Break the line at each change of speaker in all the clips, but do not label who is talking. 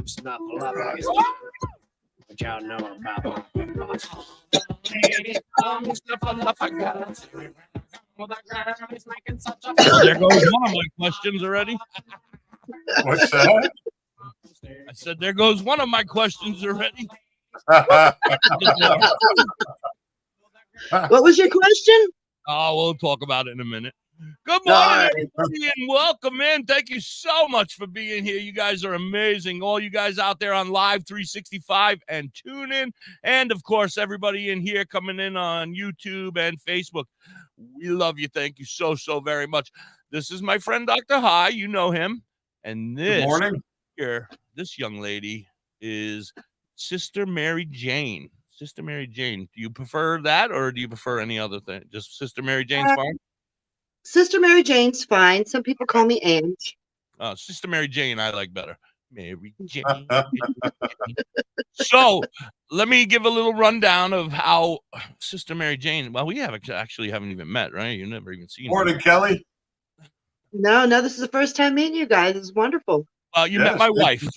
It's not celebrities, which y'all know about.
There goes one of my questions already.
What's that?
I said, there goes one of my questions already.
What was your question?
Oh, we'll talk about it in a minute. Good morning, everybody, and welcome in. Thank you so much for being here. You guys are amazing. All you guys out there on Live 365 and tune in. And, of course, everybody in here coming in on YouTube and Facebook. We love you. Thank you so, so very much. This is my friend, Dr. High. You know him. And this,
Good morning.
Here, this young lady is Sister Mary Jane. Sister Mary Jane. Do you prefer that, or do you prefer any other thing? Just Sister Mary Jane's fine?
Sister Mary Jane's fine. Some people call me Ange.
Sister Mary Jane, I like better. Mary Jane. So let me give a little rundown of how Sister Mary Jane. Well, we haven't even met, right? You've never even seen
Morning,
her.
Kelly.
No, this is the first time meeting you guys. It's wonderful.
You met my wife.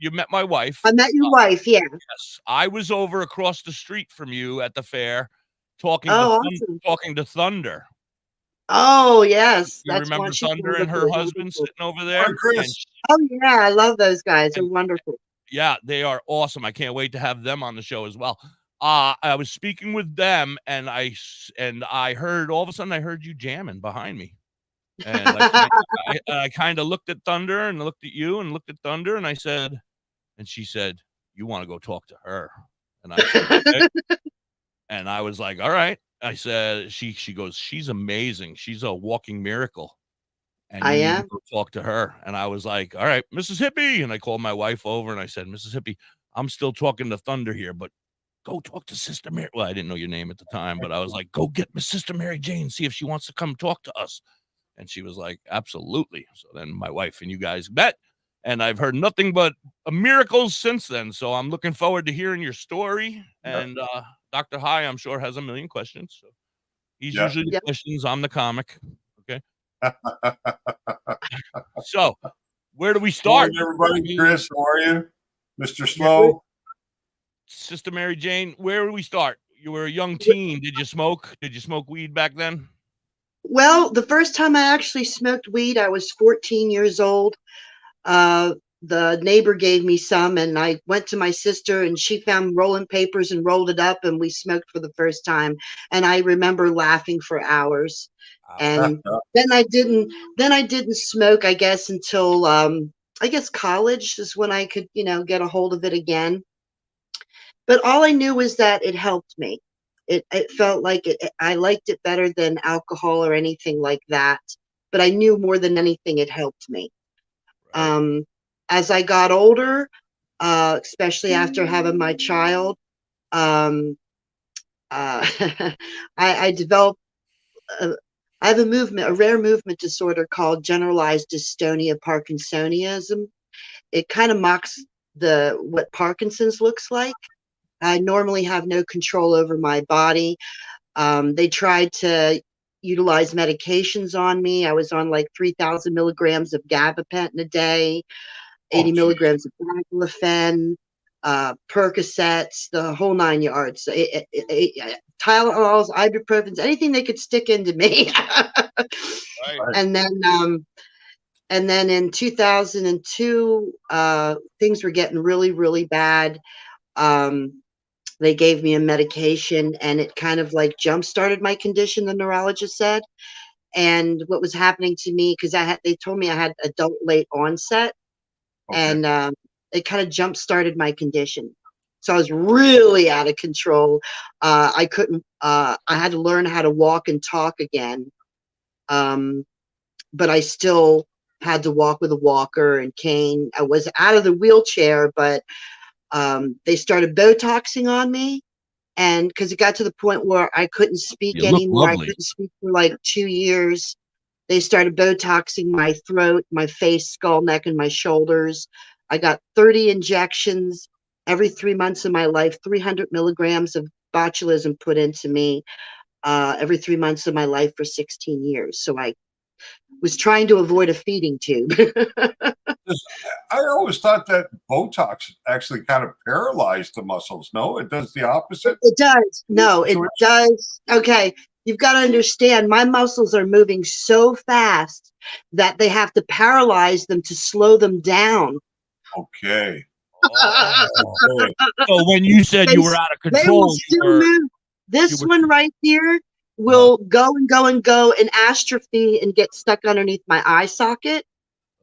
You
met my wife.
I met your wife, yeah.
Yes, I was over across the street from you at the fair, talking to Thunder.
Oh, yes.
You remember Thunder and her husband sitting over there?
Oh, yeah. I love those guys. They're wonderful.
Yeah, they are awesome. I can't wait to have them on the show as well. I was speaking with them, and I heard, all of a sudden, I heard you jamming behind me. And I kind of looked at Thunder and looked at you and looked at Thunder, and she said, you want to go talk to her? And I said, okay. And I was like, all right. I said, she goes, she's amazing. She's a walking miracle. And
I am.
Need to go talk to her. And I was like, all right, Mrs. Hippie. And I called my wife over and I said, Mrs. Hippie, I'm still talking to Thunder here, but go talk to Sister Mary. Well, I didn't know your name at the time, but I was like, go get Miss Sister Mary Jane, see if she wants to come talk to us. And she was like, absolutely. So then my wife and you guys met, and I've heard nothing but miracles since then. So I'm looking forward to hearing your story. And Dr. High, I'm sure, has a million questions. So he's usually the questions. I'm the comic. Okay. So where do we start?
Morning, everybody. Chris, how are you? Mr. Slow.
Sister Mary Jane, where do we start? You were a young teen. Did you smoke? Did you smoke weed back then?
Well, the first time I actually smoked weed, I was 14 years old. The neighbor gave me some, and I went to my sister, and she found rolling papers and rolled it up, and we smoked for the first time. And I remember laughing for hours. And then I didn't smoke, I guess, until I guess college is when I could, get a hold of it again. But all I knew was that it helped me. It felt like I liked it better than alcohol or anything like that. But I knew more than anything, it helped me. Right. As I got older, especially after having my child, I developed, I have a rare movement disorder called generalized dystonia Parkinsonism. It kind of mocks what Parkinson's looks like. I normally have no control over my body. They tried to utilize medications on me. I was on like 3,000 milligrams of gabapentin a day, 80 milligrams of baclofen, Percocets, the whole 9 yards. Tylenols, ibuprofens, anything they could stick into me. Right. And then in 2002, things were getting really, really bad. They gave me a medication, and it kind of like jump-started my condition, the neurologist said. And what was happening to me, because they told me I had adult late onset, and it kind of jump-started my condition. So I was really out of control. I had to learn how to walk and talk again. But I still had to walk with a walker and cane. I was out of the wheelchair, but they started Botoxing on me, and because it got to the point where I couldn't speak anymore. I couldn't speak for like 2 years. They started Botoxing my throat, my face, skull, neck, and my shoulders. I got 30 injections every 3 months of my life, 300 milligrams of botulism put into me every 3 months of my life for 16 years. So I was trying to avoid a feeding tube.
I always thought that Botox actually kind of paralyzed the muscles. No, it does the opposite.
It does. No, it does. Okay. You've got to understand, my muscles are moving so fast that they have to paralyze them to slow them down.
Okay.
Oh. So when you said you were out of
They
control,
will still move. This one right here will go and go and go and atrophy and get stuck underneath my eye socket,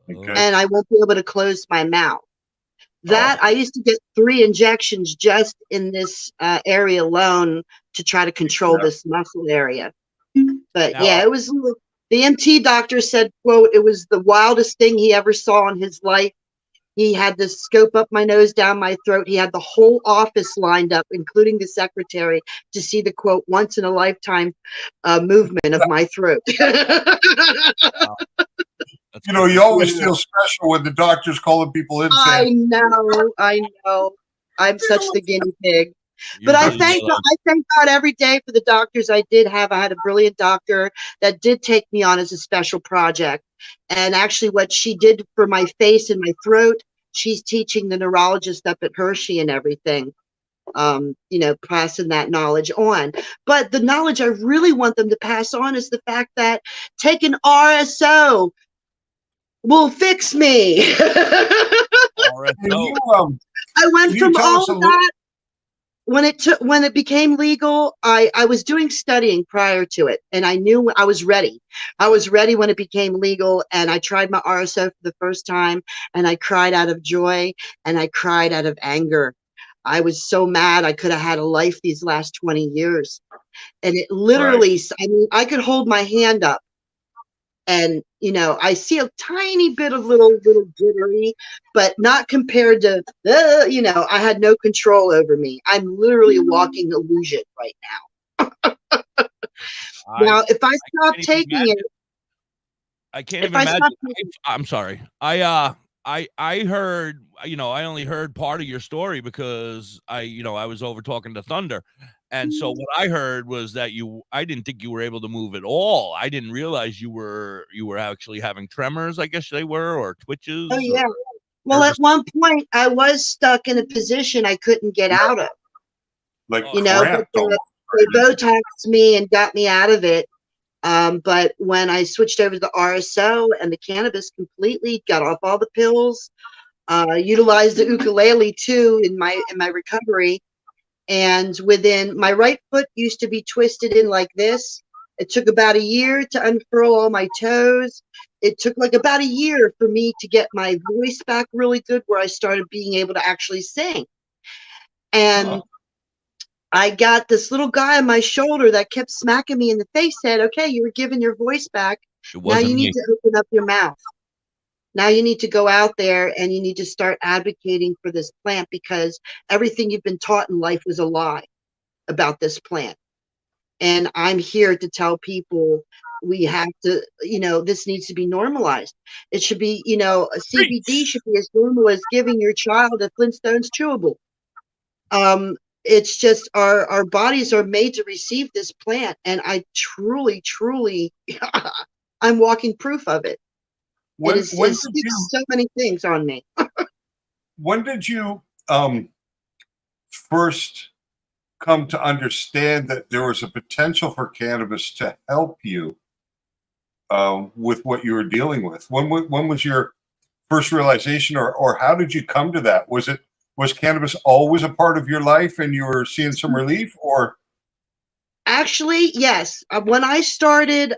Okay.
and I won't be able to close my mouth. That I used to get 3 injections just in this area alone to try to control this muscle area. But
Now,
yeah, it was, the MT doctor said, quote, it was the wildest thing he ever saw in his life. He had to scope up my nose, down my throat. He had the whole office lined up, including the secretary, to see the, quote, once in a lifetime movement of my throat.
You know, you always feel special when the doctor's calling people in saying,
I know. I'm such the guinea pig. But I thank God every day for the doctors I did have. I had a brilliant doctor that did take me on as a special project. And actually what she did for my face and my throat, she's teaching the neurologist up at Hershey and everything, you know, passing that knowledge on. But the knowledge I really want them to pass on is the fact that taking RSO will fix me.
RSO.
I went from all of that. When it became legal, I was doing studying prior to it, and I knew I was ready. I was ready when it became legal, and I tried my RSO for the first time, and I cried out of joy, and I cried out of anger. I was so mad I could have had a life these last 20 years. And it literally, I mean, I could hold my hand up, and, you know, I see a tiny bit of little jittery, but not compared to, you know, I had no control over me. I'm literally a walking illusion right now. Now, if I stop taking it,
I can't even imagine. I'm sorry. I heard, you know, I only heard part of your story because I was over talking to Thunder. And so what I heard was that I didn't think you were able to move at all. I didn't realize you were actually having tremors, I guess they were, or twitches.
Oh, yeah. Well, at one point I was stuck in a position I couldn't get out of.
Like,
you know, they Botoxed me and got me out of it. But when I switched over to the RSO and the cannabis, completely got off all the pills, utilized the ukulele too in my recovery. And within, my right foot used to be twisted in like this. It took about a year to unfurl all my toes. It took like about a year for me to get my voice back really good, where I started being able to actually sing. And I got this little guy on my shoulder that kept smacking me in the face, said, okay, you were giving your voice back. Now you need to open up your mouth. Now you need to go out there and you need to start advocating for this plant, because everything you've been taught in life was a lie about this plant. And I'm here to tell people we have to, you know, this needs to be normalized. It should be, you know, a CBD should be as normal as giving your child a Flintstones chewable. It's just our bodies are made to receive this plant. And I truly, I'm walking proof of it. It speaks so many things on me.
When did you first come to understand that there was a potential for cannabis to help you with what you were dealing with? When was your first realization, or how did you come to that? Was cannabis always a part of your life and you were seeing some relief, or?
Actually, yes. When I started,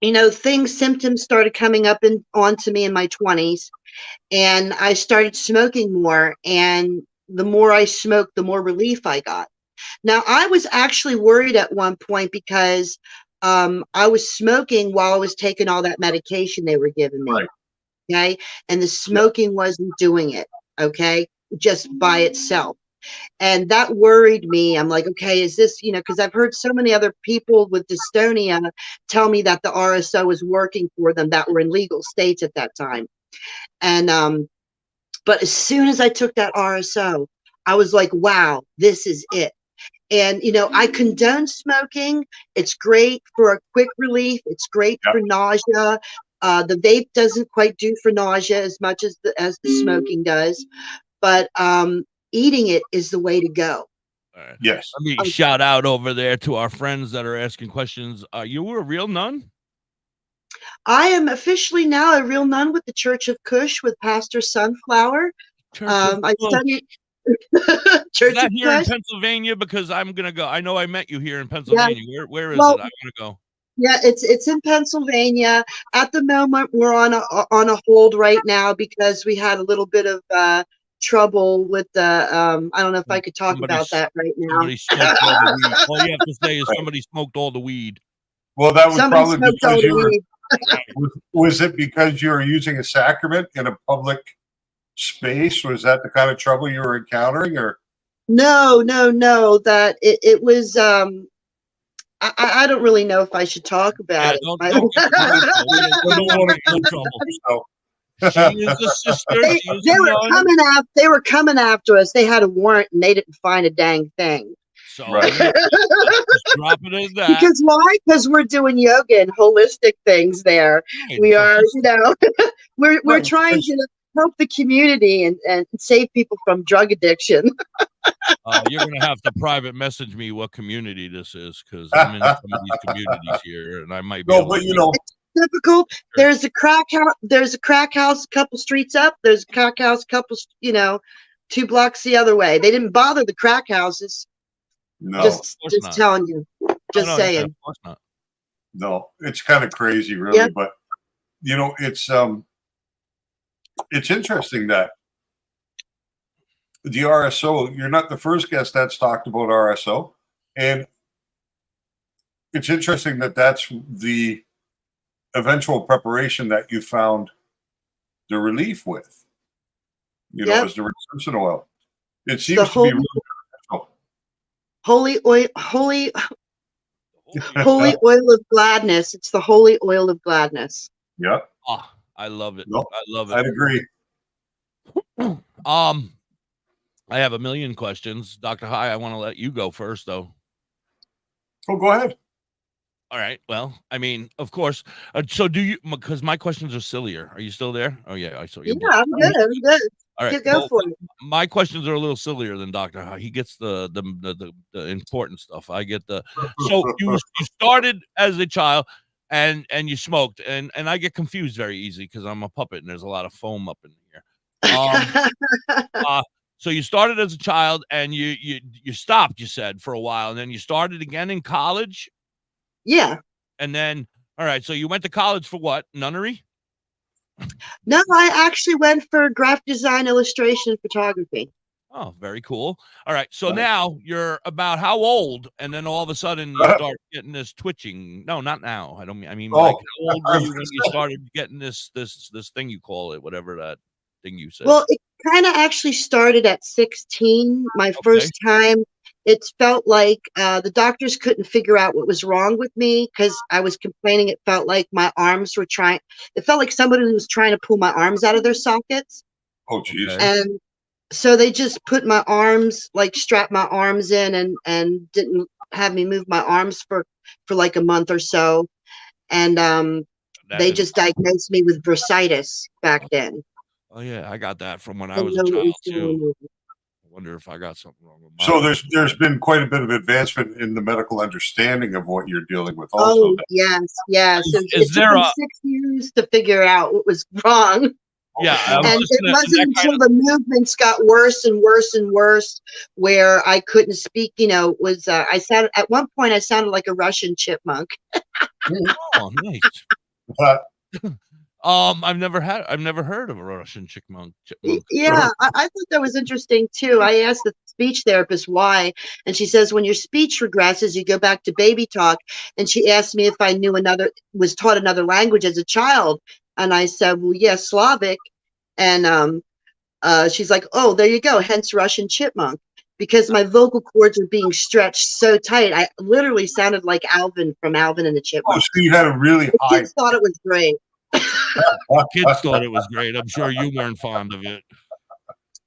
you know, symptoms started coming up onto me in my 20s, and I started smoking more. And the more I smoked, the more relief I got. Now, I was actually worried at one point because I was smoking while I was taking all that medication they were giving me.
Right.
Okay. And the smoking wasn't doing it. Okay. Just by itself. And that worried me. I'm like, okay, is this, you know, because I've heard so many other people with dystonia tell me that the RSO was working for them that were in legal states at that time. And, but as soon as I took that RSO, I was like, wow, this is it. And, you know, I condone smoking. It's great for a quick relief. It's great for nausea. The vape doesn't quite do for nausea as much as the smoking does, but eating it is the way to go.
All right.
Yes.
Let me shout out over there to our friends that are asking questions. You were a real nun?
I am officially now a real nun with the Church of Kush with Pastor Sunflower. I studied Church
Is that
of
here in
Kush.
Pennsylvania? Because I'm gonna go. I know I met you here in Pennsylvania. Where is
Well,
it? I'm gonna go.
Yeah, it's in Pennsylvania. At the moment, we're on a hold right now because we had a little bit of trouble with the. I don't know if I could talk about that right now.
Somebody smoked all the weed. All you have to say is somebody smoked all the weed.
Well, that was
Somebody
probably
smoked all
because
the
you were.
weed.
Was it because you were using a sacrament in a public space? Was that the kind of trouble you were encountering, or?
No. That it was. I don't really know if I should talk about it.
Don't get in trouble. We don't want to get in trouble. She is a sister.
They were coming after us. They had a warrant and they didn't find a dang thing.
So
Right.
just drop it in that.
Because why? Because we're doing yoga and holistic things there. We are, we're
Right.
trying to help the community and save people from drug addiction.
You're gonna have to private message me what community this is, because I'm in some of these communities here, and I might be.
No, but
Typical. There's a crack house. There's a crack house a couple streets up. There's a crack house a couple, 2 blocks the other way. They didn't bother the crack houses.
No,
just telling you. Just saying.
Yeah, of course not.
No, it's kind of crazy, really.
Yeah.
But it's interesting that the RSO. You're not the first guest that's talked about RSO, and it's interesting that that's the eventual preparation that you found the relief with. As the retention oil. It seems to be really beneficial.
Holy oil of gladness. It's the holy oil of gladness.
Yeah.
Oh, I love it.
Nope,
I love it.
I'd agree.
I have a million questions. Dr. High, I want to let you go first, though.
Oh, go ahead.
All right. Well, I mean, of course. So do you, because my questions are sillier. Are you still there? Oh, yeah. I saw you.
Yeah, I'm good.
All right.
Go for it.
My questions are a little sillier than Dr. High. He gets the important stuff. I get the. So you started as a child and you smoked, and I get confused very easy because I'm a puppet and there's a lot of foam up in here. So you started as a child and you stopped, you said, for a while, and then you started again in college.
Yeah.
And then, all right, so you went to college for what? Nunnery?
No, I actually went for graphic design, illustration, and photography.
Oh, very cool. All right, so now you're about how old? And then all of a sudden you start getting this twitching. No, not now. I mean, like, how old were you when you started getting this thing you call it, whatever that thing you said?
Well, it kind of actually started at 16. My first time. It felt like the doctors couldn't figure out what was wrong with me because I was complaining. It felt like my arms were it felt like somebody was trying to pull my arms out of their sockets.
Oh, geez.
And so they just put my arms, like strapped my arms in and didn't have me move my arms for like a month or so. And they just diagnosed me with bursitis back then.
Oh, yeah, I got that from when I was a child, too. Wonder if I got something wrong with my
So there's been quite a bit of advancement in the medical understanding of what you're dealing with. Also,
yes.
Is
it
there
took me 6 years to figure out what was wrong?
Yeah,
and it wasn't until the movements got worse and worse and worse, where I couldn't speak. I sounded at one point I sounded like a Russian chipmunk.
Oh, nice. I've never heard of a Russian chipmunk.
Yeah, I thought that was interesting too. I asked the speech therapist why, and she says when your speech regresses, you go back to baby talk. And she asked me if I was taught another language as a child, and I said, well, yeah, Slavic. And she's like, oh, there you go, hence Russian chipmunk, because my vocal cords are being stretched so tight. I literally sounded like Alvin from Alvin and the Chipmunks.
So you had a really high.
Kids thought it was great.
Kids thought it was great. I'm sure you weren't fond of it.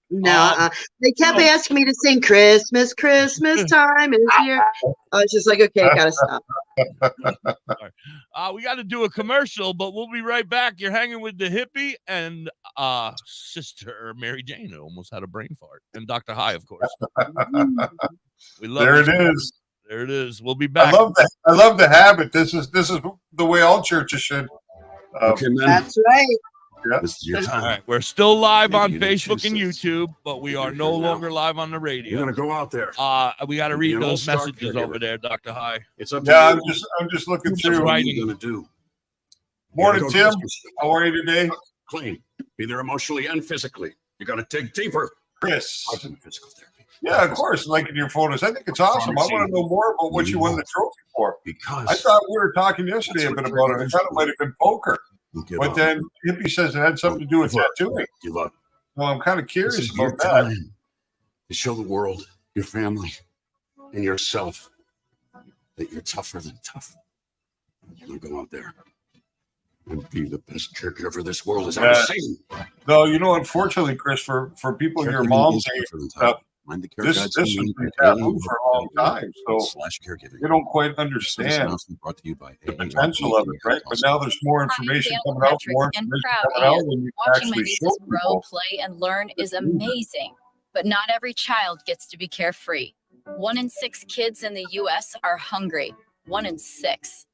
No, they kept asking me to sing Christmas time is here. I was just like, okay, gotta stop.
We got to do a commercial, but we'll be right back. You're hanging with the hippie and Sister Mary Jane, who almost had a brain fart, and Dr. High, of course. We love
There
it.
it is.
There it is. We'll be back.
I love the habit. This is the way all churches should.
Okay, man.
That's right.
Yeah.
This is your time.
All right, we're still live on
Maybe you need
Facebook and
juices.
YouTube, but we are no longer live on the
You're
radio.
gonna go out there.
We got to
Be
read
an
those
all-star
messages
caregiver.
over there, Dr. High.
It's up to
Yeah,
you.
I'm just looking
That's
through.
what
writing.
you're gonna do.
Morning,
You gotta go
Tim.
to the-
How are you today,
Clean. Be there emotionally and physically. You gotta dig deeper.
Chris?
Physical therapy.
Yeah, of course. Liking your photos. I think it's awesome. I want to know more about what you won the trophy for.
Because
I thought we were talking yesterday a
That's
bit
what
about it. I thought it might have been poker,
you give
but
up.
then Hippie says it had something to do with tattooing.
Give up.
Well, I'm kind of
This
curious
is your
about that.
time to show the world, your family, and yourself that you're tougher than tough. You're gonna go out there and be the best caregiver this world has ever
Yeah.
seen.
No, unfortunately, Chris, for people your
Caregiving
mom's
is
age,
tougher than tough. Mind the care
this
guides
has
and
been taboo for a long time. So
slash caregiving.
they don't quite
This
understand
announcement brought to you by
the potential of it, right? But now there's more information coming out, more
and
information
proud,
coming out,
and
and you can
watching my
actually show
nieces grow,
people.
play, and learn is amazing. But not every child gets to be carefree. 1 in 6 kids in the U.S. are hungry. 1 in 6.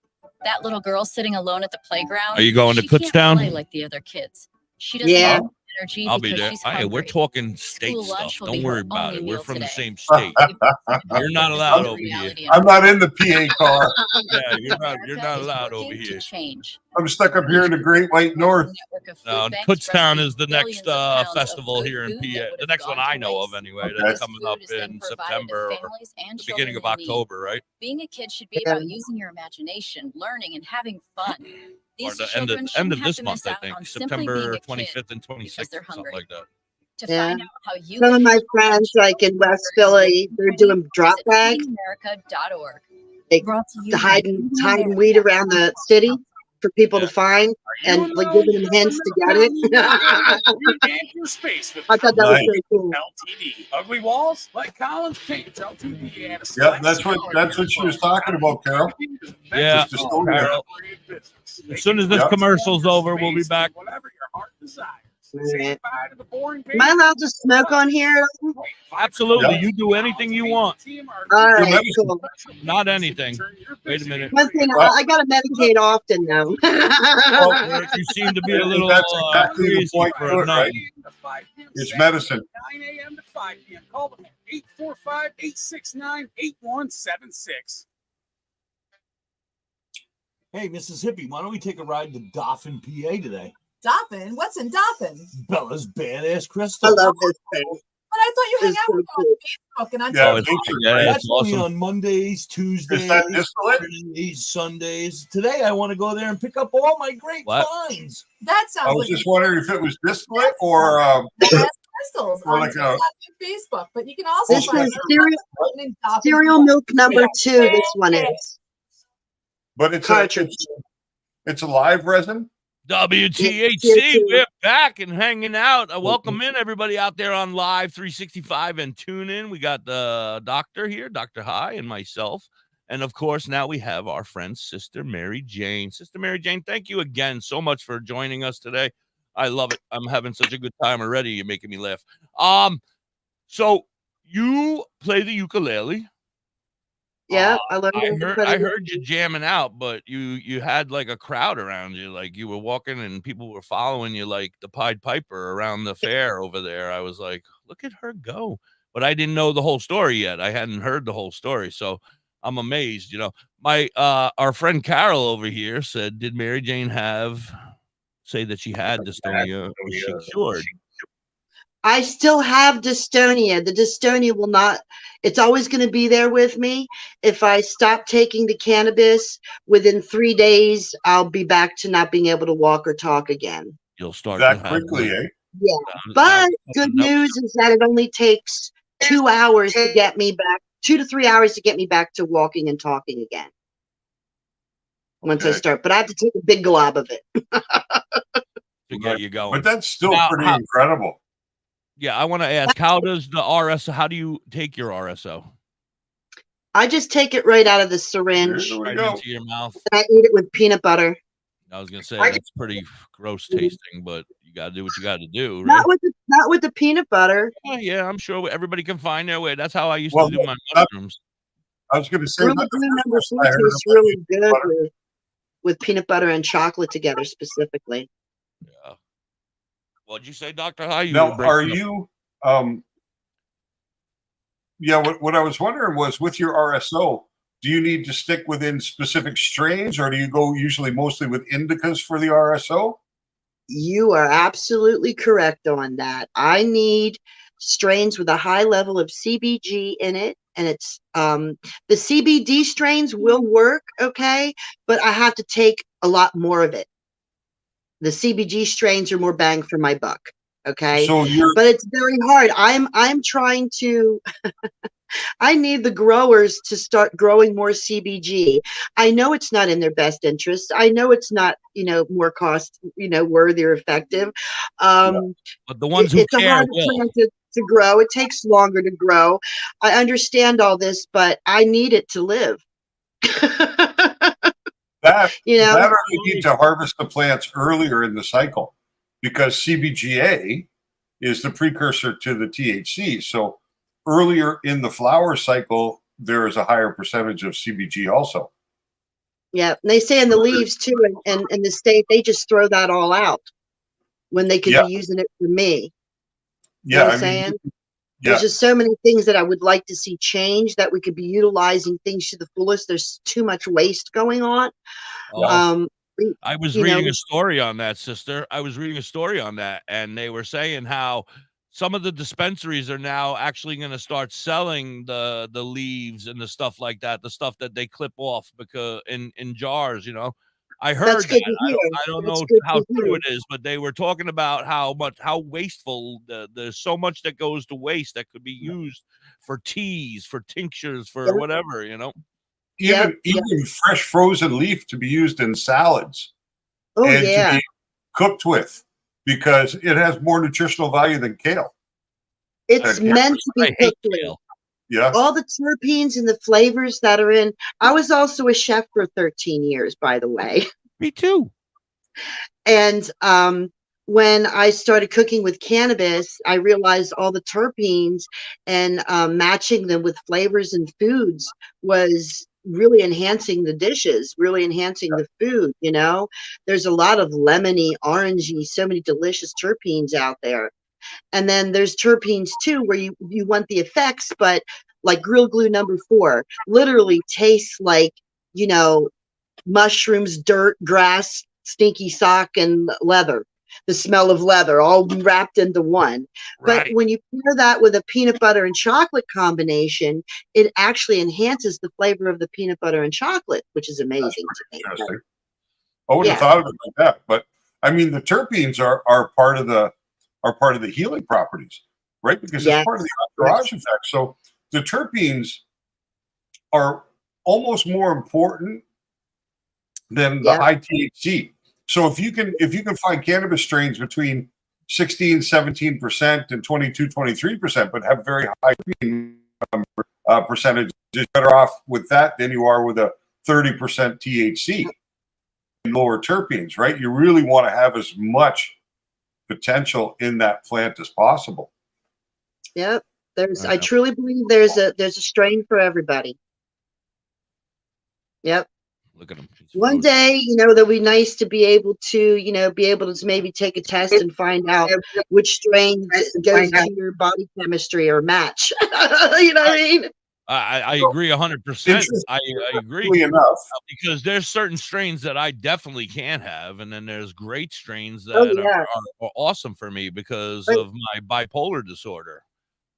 That little girl sitting alone at the playground.
Are you going to
she can't
Kutztown?
play like the other kids. She doesn't
Yeah.
have energy
I'll be
because
there.
she's
Hey, we're
hungry.
talking state
School
stuff.
lunch will
Don't
be
worry
her
about
only
it. We're
meal
from the
today.
same state. You're not allowed over here.
I'm not in the PA car.
Yeah, you're not
America is
allowed over
working to
here.
change.
I'm stuck up here in the Great White North.
Network of food
No,
banks
Kutztown
rescued
is the
billions
next
of pounds of
festival
good
here in
food that
PA.
would
The
have
next one
gone
I
to
know of,
waste.
anyway.
Okay.
That's
This
coming
food
up
is then
in
provided to
September or
families and
the beginning of
children in need.
October, right?
Being a kid should be
Yeah.
about using your imagination, learning, and having fun.
Or
These
the
children
end
shouldn't
of
have
this
to
month,
miss
I
out
think.
on simply being
September
a kid
25th and
because
26th,
they're
something
hungry.
like that.
To
Yeah.
find out how you
Some of
can
my
help
friends,
children
like in West
learn
Philly, they're doing drop
visit
bags,
feedingamerica.org.
They-
Brought to you by
hiding
Feeding
weed
America.
around the city for people
Yeah.
to find, and like giving them hints to get it.
Your space with
I thought that was
Nice.
so cool.
LTD. Ugly walls like Collins Paint. LTD. And a
Yeah,
select
that's what she was talking about, Carol.
Yeah.
Just to show you.
Carol. As soon as this
Yep.
commercial's over, we'll be back.
Whatever your heart desires.
Right.
Say goodbye to the boring
Am I allowed to smoke on here?
Absolutely.
Yeah.
You do anything you want.
All right,
medicine.
cool.
Not anything. Wait a minute.
One thing, I gotta medicate often though.
Well, you seem to be a little
That's exactly the
crazy
point
for
to
a
it,
night.
right? It's medicine.
9 a.m. to 5 p.m. Call them at 845-869-8176.
Hey, Mississippi, why don't we take a ride to Dauphin, PA today?
Dauphin? What's in Dauphin?
Bella's badass crystal.
I love this thing.
But I thought you hang
It's
out
so
with
cool.
me on Facebook and on
Yeah,
Oh, it's-
TikTok.
yeah,
That's
it's
only
awesome.
on Mondays, Tuesdays,
Is that distillate?
Thursdays, Sundays. Today, I want to go there and pick up all my great
What?
finds.
That
I
sounds
was
like
just wondering if it was distillate or
badass crystals
or
on
like a-
TikTok and Facebook. But you can also
This
find
is cereal,
in Dauphin.
cereal milk number 2. This one is.
but it's
Cartridge.
it's a live resin.
WTHC, we're back and hanging out. Welcome in everybody out there on Live 365 and tune in. We got the doctor here, Dr. High, and myself. And of course, now we have our friend, Sister Mary Jane. Sister Mary Jane, thank you again so much for joining us today. I love it. I'm having such a good time already. You're making me laugh. So you play the ukulele.
Yeah, I learned
I
it.
heard you jamming out, but you had like a crowd around you, like you were walking and people were following you like the Pied Piper around the fair over there. I was like, look at her go. But I didn't know the whole story yet. I hadn't heard the whole story. So I'm amazed. My our friend Carol over here said, did Mary Jane say that she had dystonia or she cured?
I still have dystonia. The dystonia will not, it's always going to be there with me. If I stop taking the cannabis within 3 days, I'll be back to not being able to walk or talk again.
You'll start
That
to have
quickly, eh?
Yeah. But good news is that it only takes 2 hours to get me back, 2 to 3 hours to get me back to walking and talking again. Once I
Okay.
start, but I have to take a big glob of it.
to get you going.
But that's still
Now,
pretty
how-
incredible.
Yeah, I want to ask, how does the RSO? How do you take your RSO?
I just take it right out of the syringe
There we
Right
go.
into your mouth.
and I eat it with peanut butter.
I was gonna say that's pretty gross tasting, but you gotta do what you gotta do, right?
Not with the peanut butter.
Yeah, I'm sure everybody can find their way. That's how I used
Well,
to do my
that-
mushrooms.
I was going to say
Grilled
that the
blue
first
number
person
4
I heard
tastes
about
really
peanut
good
butter-
with peanut butter and chocolate together specifically.
Yeah. What'd you say, Dr. High? You
Now,
were breaking
are
up.
you? Yeah. What I was wondering was, with your RSO, do you need to stick within specific strains, or do you go usually mostly with indicas for the RSO?
You are absolutely correct on that. I need strains with a high level of CBG in it, and it's the CBD strains will work, okay, but I have to take a lot more of it. The CBG strains are more bang for my buck, okay?
So you're
But it's very hard. I'm trying to I need the growers to start growing more CBG. I know it's not in their best interest. I know it's not, more cost, worthy or effective.
But the ones who
It's a
care
harder
will.
plant to grow. It takes longer to grow. I understand all this, but I need it to live.
that
You know,
that or you need to harvest the plants earlier in the cycle, because CBGA is the precursor to the THC. So earlier in the flower cycle, there is a higher percentage of CBG also.
yeah. And they say in the leaves too, and in the state, they just throw that all out when they could
Yeah.
be using it for me. You
Yeah,
know what
I
I'm
mean,
saying?
yeah,
There's just so many things that I would like to see change, that we could be utilizing things to the fullest. There's too much waste going on.
Oh,
We-
I was
you know,
reading a story on that, sister. I was reading a story on that, and they were saying how some of the dispensaries are now actually going to start selling the leaves and the stuff like that, the stuff that they clip off because in jars. I heard
That's good
that.
to hear.
I don't
That's
know
good
how
to
true
hear.
it is, but they were talking about how wasteful there's so much that goes to waste that could be used for teas, for tinctures, for
Yep.
whatever.
even
Yep.
fresh frozen leaf to be used in salads
Oh
and
yeah.
to be cooked with, because it has more nutritional value than kale.
It's
Yeah.
meant to
I
be
hate
cooked with.
kale.
Yeah.
All the terpenes and the flavors that are in. I was also a chef for 13 years, by the way.
Me too.
And when I started cooking with cannabis, I realized all the terpenes and matching them with flavors and foods was really enhancing the dishes, really enhancing the food. There's a lot of lemony, orangey, so many delicious terpenes out there. And then there's terpenes too, where you want the effects, but like Grill Glue number 4 literally tastes like, mushrooms, dirt, grass, stinky sock, and leather. The smell of leather all wrapped into one. But
Right.
when you pair that with a peanut butter and chocolate combination, it actually enhances the flavor of the peanut butter and chocolate, which is amazing to me.
Interesting. I would have
Yeah.
thought of it like that, but I mean, the terpenes are part of the healing properties, right? Because
Yes.
it's part of the entourage effect. So the terpenes are almost more important than the
Yep.
high THC. So if you can find cannabis strains between 16, 17% and 22, 23%, but have very high percentage, you're better off with that than you are with a 30% THC and lower terpenes, right? You really want to have as much potential in that plant as possible.
Yep. I truly believe there's a strain for everybody. Yep.
Look at him. He's
One
frozen.
day, that'll be nice to be able to maybe take a test and find out which strain goes to your body chemistry or match. You know what I mean?
I agree 100%. I agree.
Interestingly enough,
Because there's certain strains that I definitely can't have, and then there's great strains that
Oh, yeah.
are awesome for me because
Right.
of my bipolar disorder.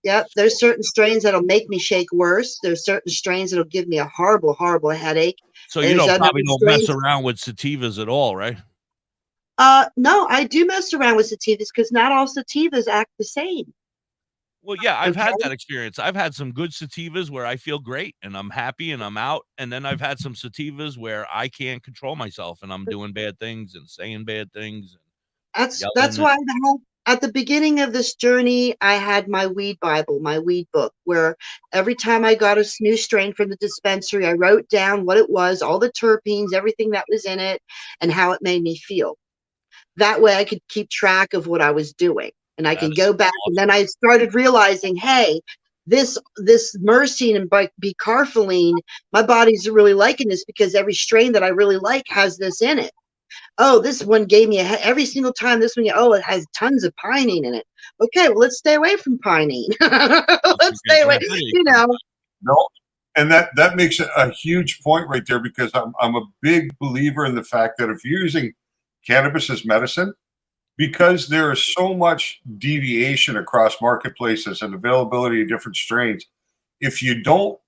Yep. There's certain strains that'll make me shake worse. There's certain strains that'll give me a horrible, horrible headache.
So you
There's
don't
other
probably don't mess
strains-
around with sativas at all, right?
No, I do mess around with sativas because not all sativas act the same.
Well, yeah, I've had
Okay.
that experience. I've had some good sativas where I feel great and I'm happy and I'm out. And then I've had some sativas where I can't control myself and I'm doing bad things and saying bad things.
That's
Yelling
why at the beginning of this journey, I had my weed Bible, my weed book, where every time I got a new strain from the dispensary, I wrote down what it was, all the terpenes, everything that was in it, and how it made me feel. That way I could keep track of what I was doing, and I could go back. And then I started realizing, hey, this myrcene and bicarpholine, my body's really liking this because every strain that I really like has this in it. Oh, this one gave me every single time. This one, oh, it has tons of pinene in it. Okay, well, let's stay away from pinene. Let's stay away. You know.
No, and that makes a huge point right there, because I'm a big believer in the fact that if you're using cannabis as medicine, because there is so much deviation across marketplaces and availability of different strains, if you don't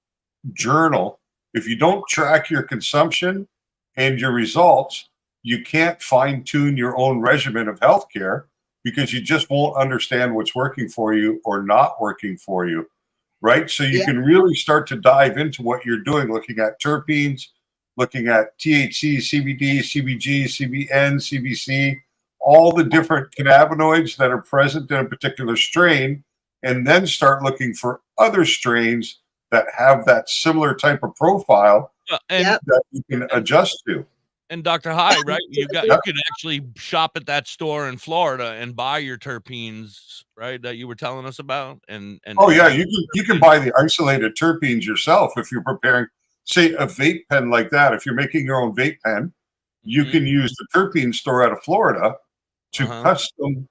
journal, if you don't track your consumption and your results, you can't fine-tune your own regimen of healthcare, because you just won't understand what's working for you or not working for you, right? So you can really start to dive into what you're doing, looking at terpenes, looking at THC, CBD, CBG, CBN, CBC, all the different cannabinoids that are present in a particular strain, and then start looking for other strains that have that similar type of profile that you can adjust to.
And Dr. High, right? You could actually shop at that store in Florida and buy your terpenes, right? That you were telling us about. And
oh yeah, you can buy the isolated terpenes yourself if you're preparing, say, a vape pen like that. If you're making your own vape pen, you can use the terpene store out of Florida to custom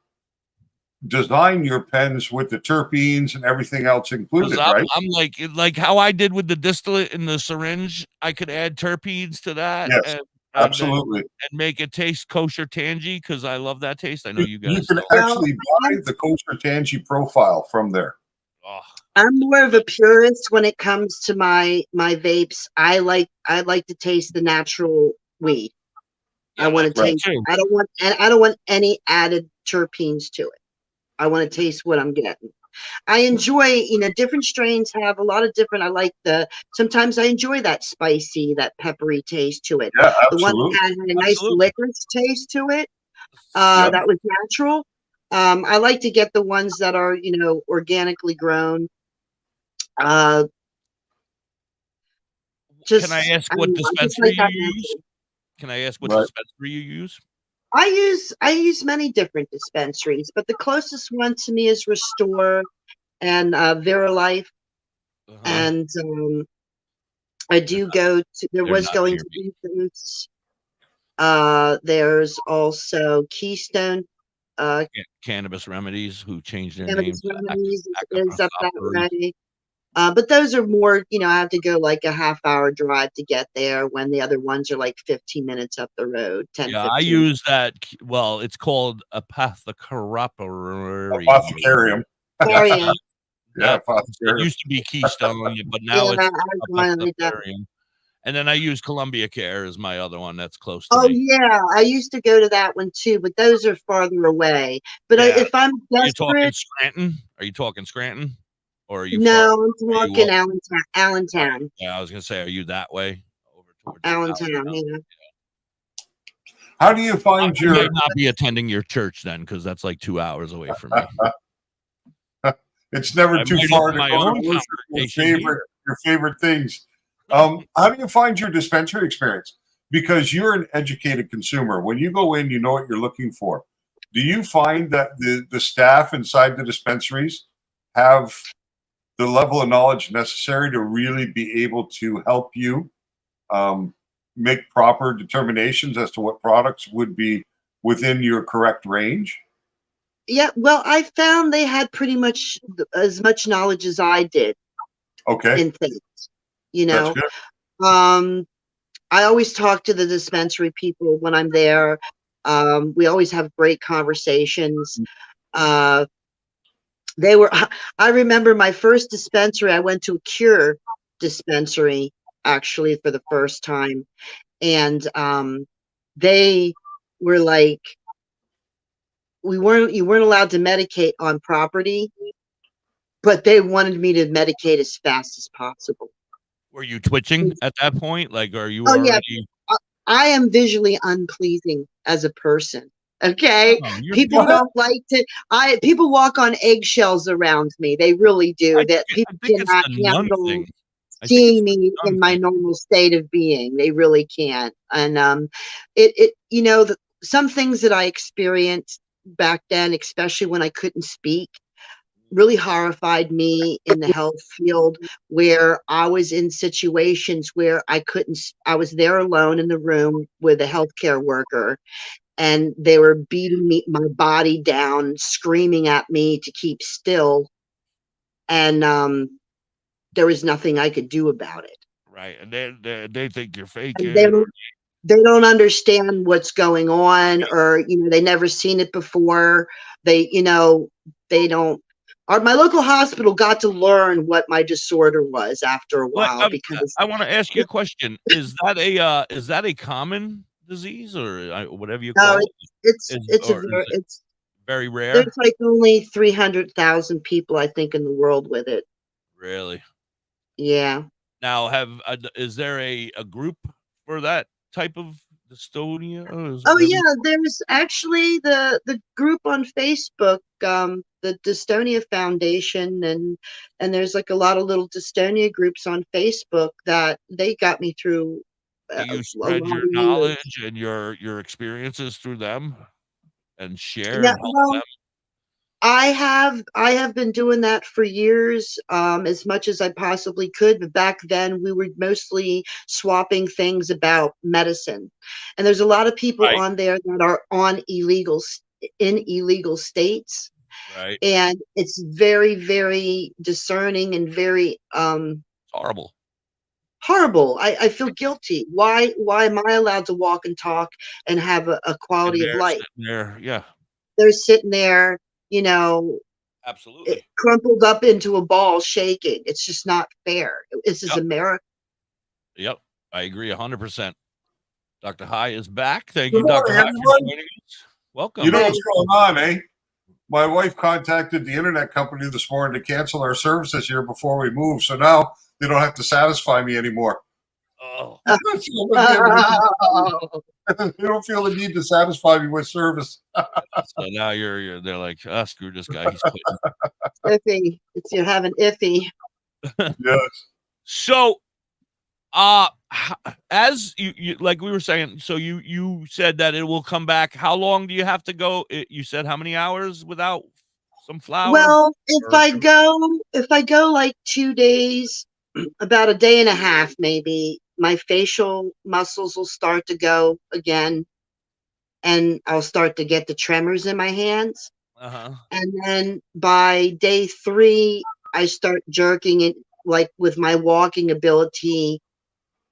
design your pens with the terpenes and everything else included, right?
I'm like how I did with the distillate in the syringe. I could add terpenes to that.
Yes. Absolutely.
And make it taste kosher tangy, because I love that taste. I know you guys.
You can actually buy the kosher tangy profile from there.
Oh.
I'm more of a purist when it comes to my vapes. I like to taste the natural weed. I want to taste. I don't want any added terpenes to it. I want to taste what I'm getting. I enjoy, different strains have a lot of different. Sometimes I enjoy that spicy, that peppery taste to it.
Yeah,
the one that had a nice licorice taste to it, that was natural. I like to get the ones that are, organically grown.
Can I ask what dispensary you use? Can I ask what dispensary you use?
I use many different dispensaries, but the closest one to me is Restore and Verilife. And I do go to, going to Ethan's. There's also Keystone.
Cannabis Remedies, who changed their
Cannabis
name.
Remedies is up that way. But those are more, I have to go like a half-hour drive to get there, when the other ones are like 15 minutes up the road. 10,
yeah,
15.
I use that. Well, it's called Apothecarium.
Yeah,
it used to be Keystone, but now it's Apothecarium. And then I use Columbia Care as my other one that's close to me.
Oh yeah, I used to go to that one too, but those are farther away. But if I'm desperate,
are you talking Scranton? Or are you?
No, I'm talking Allentown.
Yeah, I was gonna say, are you that way? Over towards
Allentown, yeah.
How do you find
you might not be attending your church then, because that's like 2 hours away from me.
It's never too far to go to worship your favorite things. How do you find your dispensary experience? Because you're an educated consumer. When you go in, you know what you're looking for. Do you find that the staff inside the dispensaries have the level of knowledge necessary to really be able to help you make proper determinations as to what products would be within your correct range?
Yeah, well, I found they had pretty much as much knowledge as I did.
Okay.
In things, That's good. I always talk to the dispensary people when I'm there. We always have great conversations. I remember my first dispensary, I went to a Cure dispensary actually for the first time. And they were like, you weren't allowed to medicate on property, but they wanted me to medicate as fast as possible.
Were you twitching at that point? Like, are you already?
Yeah. I am visually unpleasing as a person. Okay.
Oh, you're
People
good.
don't like to, people walk on eggshells around me. They really do.
I
That
think,
people
I think it's
cannot
the nun
handle
thing. I think it's
seeing
the
me in
nun
my
thing.
normal state of being. They really can't. And some things that I experienced back then, especially when I couldn't speak, really horrified me in the health field, where I was in situations where I was there alone in the room with a healthcare worker, and they were beating my body down, screaming at me to keep still. And there was nothing I could do about it.
Right, and they think you're faking.
And they don't understand what's going on, or they never seen it before. They don't. My local hospital got to learn what my disorder was after a
What
while, because
I want to ask you a question. Is that a common disease, or whatever you
no,
call it?
it's
Is
it's a
or is
very
it
it's
very rare?
there's like only 300,000 people, I think, in the world with it.
Really?
Yeah.
Now, is there a group for that type of dystonia?
Oh yeah, there's actually the group on Facebook, the Dystonia Foundation, and there's like a lot of little dystonia groups on Facebook that they got me through
Do
a
you
lot
spread your
of years.
knowledge and your experiences through them and share
Yeah,
and help
well,
them?
I have been doing that for years, as much as I possibly could. But back then, we were mostly swapping things about medicine, and there's a lot of people
Right,
on there that are in illegal states,
right.
and it's very, very discerning and very
It's horrible.
horrible. I feel guilty. Why am I allowed to walk and talk and have a
And
quality of
they're
life?
sitting there, yeah,
They're sitting there, you know,
absolutely.
crumpled up into a ball shaking. It's just not fair. This is
Yep,
America.
yep. I agree 100%. Dr. High is back. Thank
Good
you, Dr.
morning,
High, for
everyone.
joining us. Welcome.
You know
Hey.
what's going on, eh? My wife contacted the internet company this morning to cancel our services here before we move, so now they don't have to satisfy me anymore.
Oh,
They don't feel the need to satisfy me with service.
so now they're like, screw this guy. He's quitting.
Iffy. You're having iffy.
Yes.
So, as you like we were saying, so you said that it will come back. How long do you have to go? You said how many hours without some flour?
Well, if
Or-
I go like 2 days, about a day and a half maybe, my facial muscles will start to go again, and I'll start to get the tremors in my hands.
Uh-huh.
And then by day 3, I start jerking it, like with my walking ability.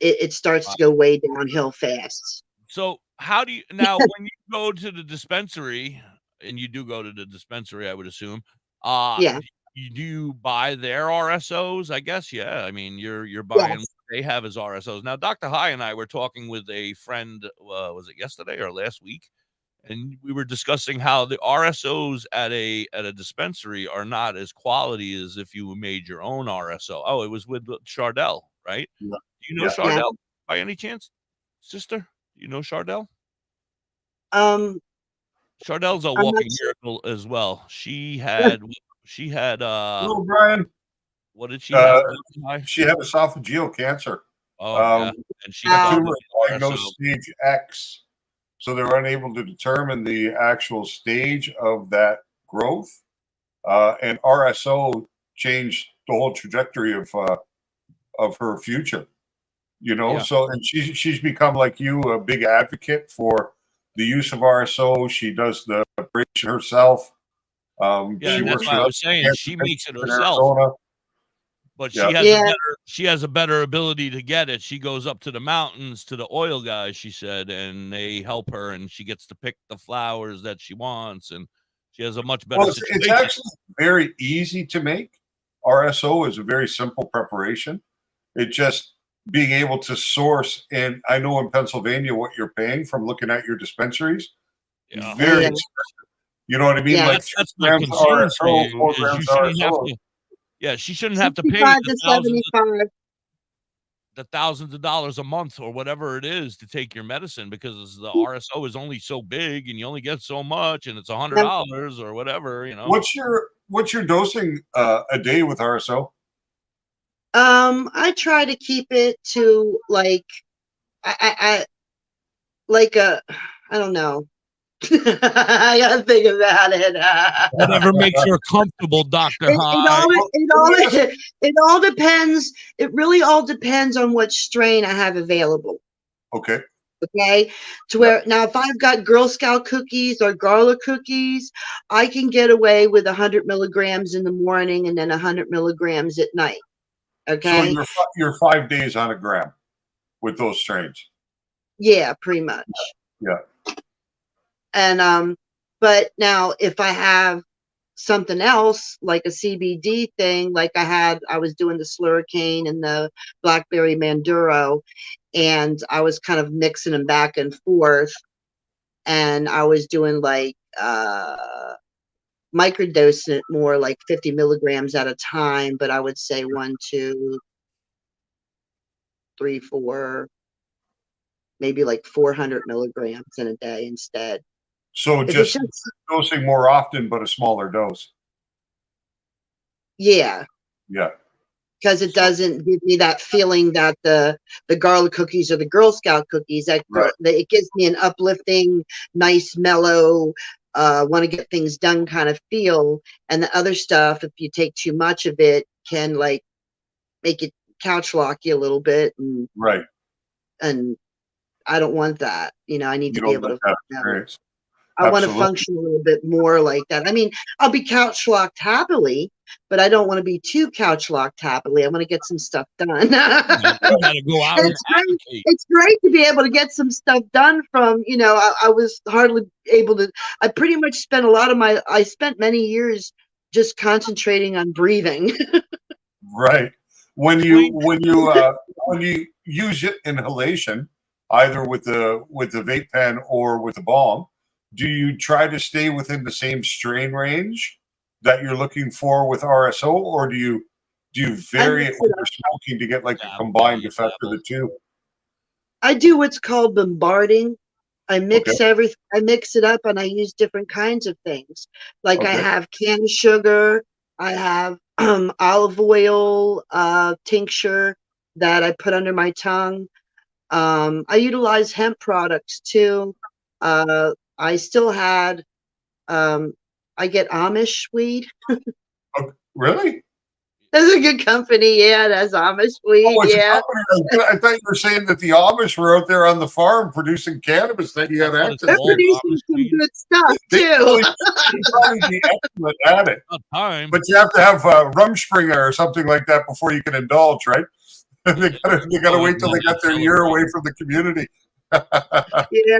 It starts to go way downhill fast.
So how do you now when you go to the dispensary, and you do go to the dispensary, I would assume,
Yeah.
do you buy their RSOs? I guess, yeah. I mean, you're buying
Yes.
what they have as RSOs. Now, Dr. High and I were talking with a friend, was it yesterday or last week? And we were discussing how the RSOs at a dispensary are not as quality as if you made your own RSO. Oh, it was with Chardell, right?
Yeah.
Do you know
Yeah.
Chardell by any chance, sister? Do you know Chardell? Chardell's a
I'm not
walking
sure.
miracle as well. She had
Hello, Brian.
what did she have?
She had esophageal cancer.
Oh yeah, and she
The
found
tumor
an
diagnosed
RSO.
stage X. So they're unable to determine the actual stage of that growth. And RSO changed the whole trajectory of her future.
Yeah.
So and she's become, like you, a big advocate for the use of RSO. She does the preparation herself.
Yeah,
She
and that's
works
what I
with
was saying.
cancer
She makes it
in
herself,
Arizona.
but
Yeah.
she has a better ability to get it. She goes up to the mountains to the oil guys, she said, and they help her, and she gets to pick the flowers that she wants, and she has a much better
Well, it's
situation.
actually very easy to make. RSO is a very simple preparation. It just being able to source, and I know in Pennsylvania what you're paying from looking at your dispensaries,
Yeah.
very
Yeah.
expensive. You know what I mean?
Yeah.
Like
That's my
3 grams
concern for
RSO,
you
4
is you
grams
shouldn't have
RSO.
to. Yeah, she shouldn't have to pay
65
the
to
thousands.
75.
the thousands of dollars a month or whatever it is to take your medicine, because the RSO is only so big and you only get so much, and it's $100 or whatever, you know.
What's your dosing a day with RSO?
I try to keep it to like I like I don't know. I gotta think about it.
Whatever makes you comfortable, Dr. High.
It all depends. It really all depends on what strain I have available.
Okay.
Okay. To where now, if I've got Girl Scout cookies or garlic cookies, I can get away with 100 milligrams in the morning and then 100 milligrams at night. Okay.
So you're 5 days on a gram with those strains.
Yeah, pretty much.
Yeah.
And but now if I have something else like a CBD thing, like I was doing the Slurricane and the Blackberry Manduro, and I was kind of mixing them back and forth, and I was doing like microdosing it more, like 50 milligrams at a time, but I would say 1, 2, 3, 4, maybe like 400 milligrams in a day instead.
So just dosing more often, but a smaller dose.
Yeah.
Yeah.
Because it doesn't give me that feeling that the garlic cookies or the Girl Scout cookies, that it gives me an uplifting, nice, mellow, want to get things done kind of feel. And the other stuff, if you take too much of it, can like make it couch lock you a little bit. And
right.
And I don't want that. You know, I need to be able to. I want to function a little bit more like that. I mean, I'll be couch locked happily, but I don't want to be too couch locked happily. I want to get some stuff done.
You gotta go out and
it's great to be able to get some stuff done from, you know, I was hardly able to, I pretty much spent I spent many years just concentrating on breathing.
Right. When you use inhalation, either with the vape pen or with the balm, do you try to stay within the same strain range that you're looking for with RSO, or do you vary it when you're smoking to get like a combined effect of the two?
I do what's called bombarding. I mix everything. I mix it up, and I use different kinds of things. Like I have canned sugar. I have olive oil tincture that I put under my tongue. I utilize hemp products too. I still had, I get Amish weed.
Oh, really?
That's a good company. Yeah, that's Amish weed. Yeah.
I thought you were saying that the Amish were out there on the farm producing cannabis that you had access to.
They're producing some good stuff too.
Probably be excellent at it. But you have to have Rumspringa or something like that before you can indulge, right? they gotta wait till they got their year away from the community.
Yeah.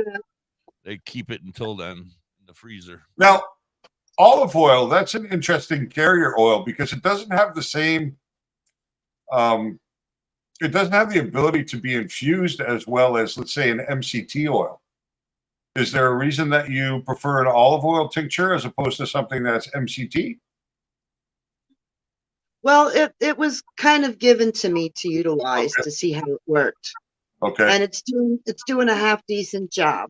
They keep it until then in the freezer.
Now, olive oil, that's an interesting carrier oil because it doesn't have the same, it doesn't have the ability to be infused as well as, let's say, an MCT oil. Is there a reason that you prefer an olive oil tincture as opposed to something that's MCT?
Well, it was kind of given to me to utilize to see how it worked.
Okay.
And it's doing a half decent job.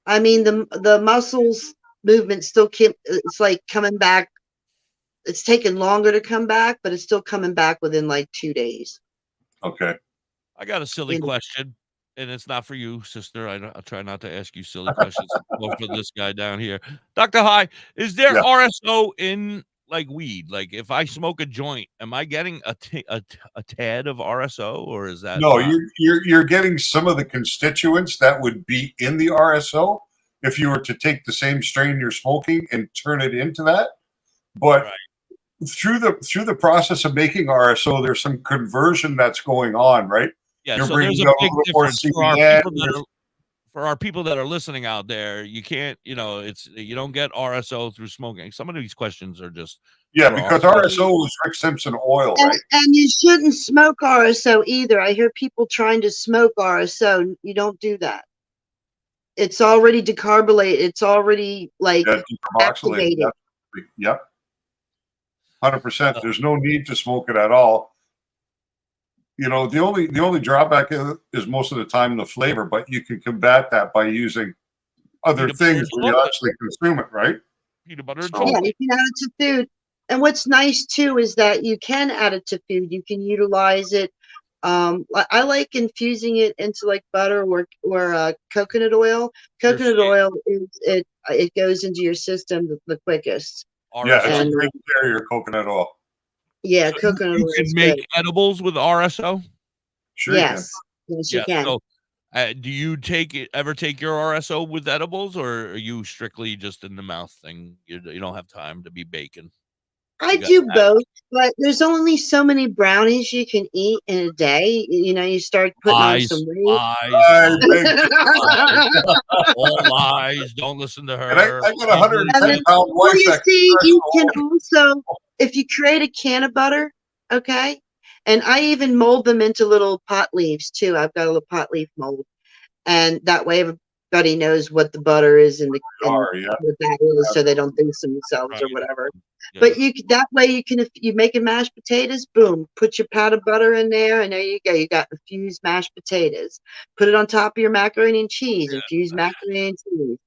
I mean, the muscles movement still it's like coming back. It's taken longer to come back, but it's still coming back within like 2 days.
Okay.
I got a silly question, and it's not for you, sister. I'll try not to ask you silly questions. Go for this guy down here. Dr. High, is there RSO in like weed? Like if I smoke a joint, am I getting a tad of RSO, or is that
no? You're getting some of the constituents that would be in the RSO if you were to take the same strain you're smoking and turn it into that. But through the process of making RSO, there's some conversion that's going on, right?
Yeah,
you're
so there's a big difference for our people that are listening out there. You can't, you don't get RSO through smoking. Some of these questions are just
because RSO is Rick Simpson oil, right?
And you shouldn't smoke RSO either. I hear people trying to smoke RSO. You don't do that. It's already decarbonated. It's already like activated.
Yep. 100%. There's no need to smoke it at all. the only drawback is most of the time the flavor, but you can combat that by using other
Peanut butter
things
and
when you
chocolate.
actually consume it, right?
Peanut butter and
So-
Yeah,
chocolate.
you can add it to food. And what's nice too is that you can add it to food. You can utilize it. I like infusing it into like butter or coconut oil. Coconut oil it goes into your system the quickest.
Yeah, it's a
And
great carrier, coconut oil.
yeah,
So
coconut
you
oil
can
is
make
good.
edibles with RSO.
Sure you can.
Yes, yes, you
Yeah.
can.
So, do you ever take your RSO with edibles, or are you strictly just in the mouth thing? You don't have time to be baking.
I
You got
do
that.
both, but there's only so many brownies you can eat in a day. You start putting on some weight.
I think
all lies. Don't listen to her.
And I got a
And
110
then,
pound
well,
wife
you
that
see,
can
you
crush
can also, if you create a can of butter, okay, and I even mold them into little pot leaves too. I've got a little pot leaf mold, and that way everybody knows what the butter is and
are, yeah.
what that is, so they don't dose themselves or
Right.
whatever.
Yeah.
But that way you can, if you make a mashed potatoes, boom, put your pat of butter in there, and there you go. You got infused mashed potatoes. Put it on top of your macaroni and cheese. Infused macaroni and cheese.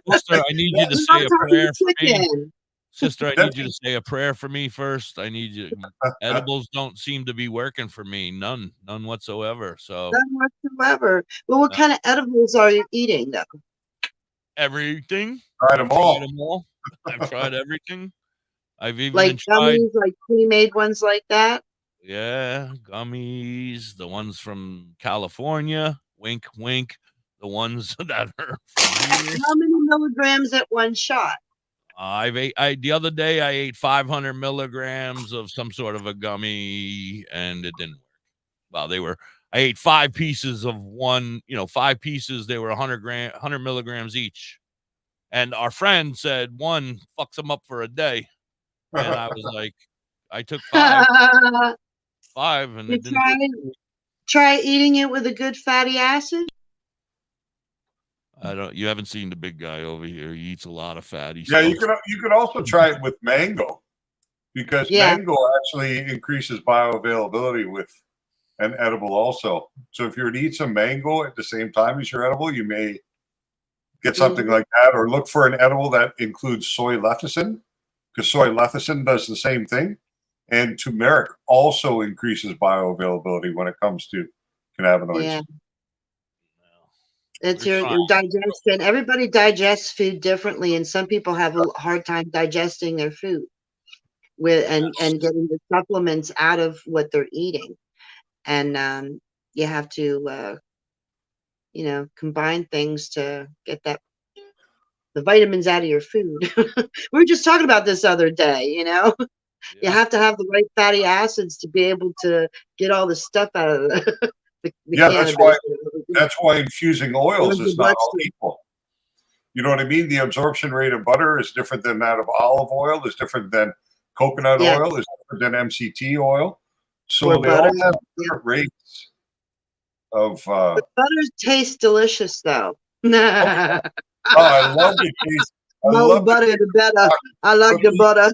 Sister, I need you to
Put it
say
on
a
top of
prayer
your
for me.
chicken.
Sister, I need you to say a prayer for me first. I need you. Edibles don't seem to be working for me. None whatsoever. So
None whatsoever. Well, what kind of edibles are you eating, though?
everything.
Tried them all.
Tried them all. I've tried everything. I've even
Like
tried.
gummies, like pre-made ones like that?
Yeah, gummies, the ones from California, wink, wink, the ones that are from here.
How many milligrams at one shot?
The other day I ate 500 milligrams of some sort of a gummy and it didn't work. Well, I ate 5 pieces of one, 5 pieces, they were 100 milligrams each. And our friend said one fucks them up for a day. And I was like, I took 5, and
You
it didn't work.
try eating it with a good fatty acid?
You haven't seen the big guy over here. He eats a lot of fatty
Yeah,
stuff.
you could also try it with mango, because
Yeah.
mango actually increases bioavailability with an edible also. So if you were to eat some mango at the same time as your edible, you may get something like that, or look for an edible that includes soy lecithin, because soy lecithin does the same thing. And turmeric also increases bioavailability when it comes to cannabinoids.
Yeah. It's
We're
your
trying.
digestion. Everybody digests food differently, and some people have a hard time digesting their food and getting the supplements out of what they're eating. And you have to combine things to get the vitamins out of your food. We were just talking about this other day, You have to have the right fatty acids to be able to get all the stuff out of the
Yeah,
cannabis.
that's why infusing oils
Your
is not all
bloodstream.
equal. You know what I mean? The absorption rate of butter is different than that of olive oil, is different than coconut
Yeah.
oil, is different than MCT oil. So
Or
they
butter.
all have different rates of
But butter tastes delicious, though.
I love the taste. I
More
love
butter, the better. I like the
cookie.
butter.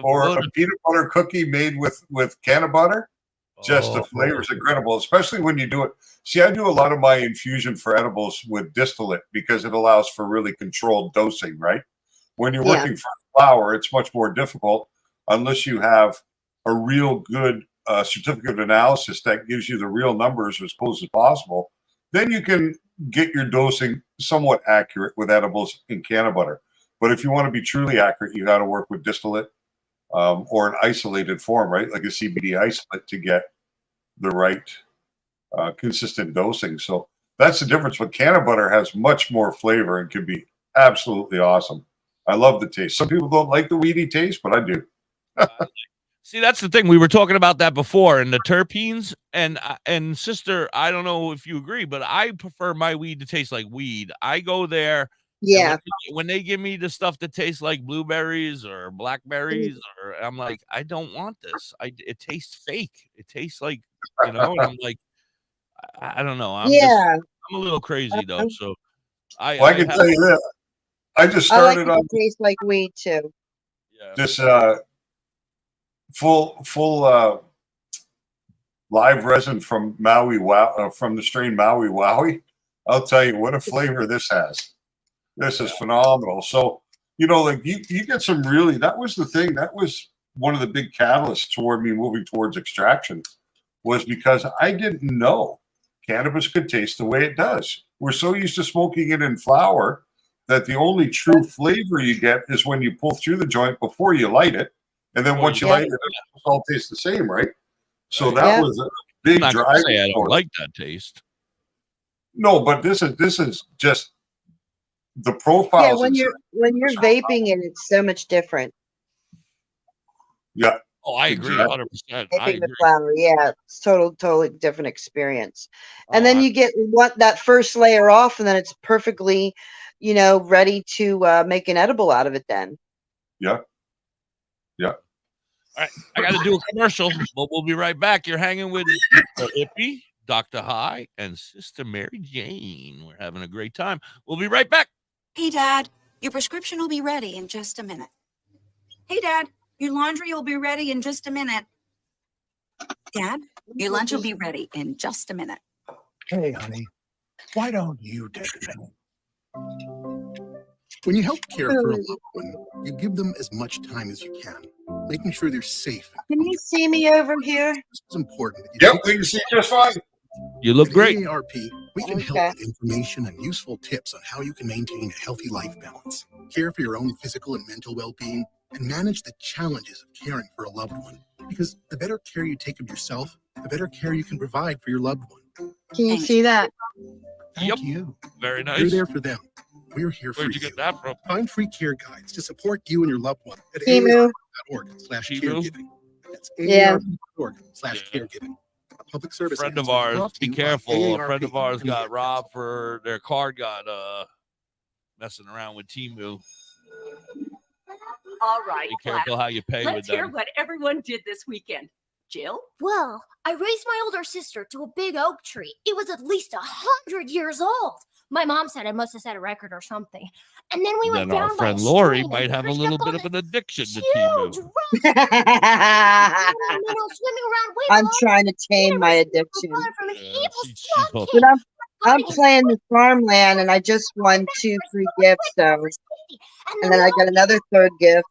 Or a peanut butter cookie made with can of butter. Just the flavor is incredible, especially when you do it. See, I do a lot of my infusion for edibles with distillate because it allows for really controlled dosing, right? When you're working for flower, it's much more difficult unless you have a real good certificate of analysis that gives you the real numbers as close as possible. Then you can get your dosing somewhat accurate with edibles in can butter. But if you want to be truly accurate, you got to work with distillate or an isolated form, right? Like a CBD isolate to get the right consistent dosing. So that's the difference. But can butter has much more flavor and can be absolutely awesome. I love the taste. Some people don't like the weedy taste, but I do.
See, that's the thing. We were talking about that before, and the terpenes. And sister, I don't know if you agree, but I prefer my weed to taste like weed. I go there.
Yeah.
When they give me the stuff that tastes like blueberries or blackberries, or I'm like, I don't want this. It tastes fake. It tastes like, and I'm like, I don't know. I'm a little crazy though. So
I can tell you this. I just started
I like
on
it tastes like weed too.
Yeah.
this full live resin from Maui from the strain Maui Wowie. I'll tell you what a flavor this has. This is phenomenal. So, you know, like you get some really, that was the thing. That was one of the big catalysts toward me moving towards extraction, was because I didn't know cannabis could taste the way it does. We're so used to smoking it in flower that the only true flavor you get is when you pull through the joint before you light it. And then once you light it, it all tastes the same, right? So that was a big driver.
I don't like that taste.
No, but this is just the profile.
Yeah, when you're vaping it, it's so much different.
Yeah.
Oh, I agree 100%. I
Vaping the
agree.
flower, yeah, it's totally different experience. And then you get that first layer off, and then it's perfectly, you know, ready to make an edible out of it. Then.
Yeah. Yeah.
All right, I got to do a commercial, but we'll be right back. You're hanging with DoktorHigh, Dr. High, and Sister Mary Jane. We're having a great time. We'll be right back.
Hey, Dad, your prescription will be ready in just a minute. Hey, Dad, your laundry will be ready in just a minute. Dad, your lunch will be ready in just a minute.
Hey, honey, why don't you take a minute? When you help care for a loved one, you give them as much time as you can, making sure they're safe.
Can you see me over here?
It's important.
Yep, we can see just fine.
You look great.
At AARP, we can help with information and useful tips on how you can maintain a healthy life balance, care for your own physical and mental well-being, and manage the challenges of caring for a loved one. Because the better care you take of yourself, the better care you can provide for your loved one.
Can you see that?
Thank you.
Very nice.
You're there for them. We're here for
Where'd you get that from?
Find free care guides to support you and your loved one at
Emu.
AARP.org/caregiving. That's
Yeah.
AARP.org/caregiving. A public service.
Friend of
announcement
ours,
brought to
be
you by
careful. A
AARP
friend of ours
and
got
the
robbed for their card got messing around with Temu.
All right,
Be careful how you pay
let's
with
hear
them.
what everyone did this weekend. Jill?
Well, I raised my older sister to a big oak tree. It was at least 100 years old. My mom said I must have set a record or something. And then we went
Then
down
our friend
by a
Lori
stream
might
and
have a
pushed
little
up
bit
on
of an addiction to
huge
Temu.
rock. And then I was swimming around way
I'm
below
trying to tame my addiction.
from an evil
She's
strong
hooked.
But I'm playing the farmland, and I just won 2 free gifts. So, and then I got another third gift,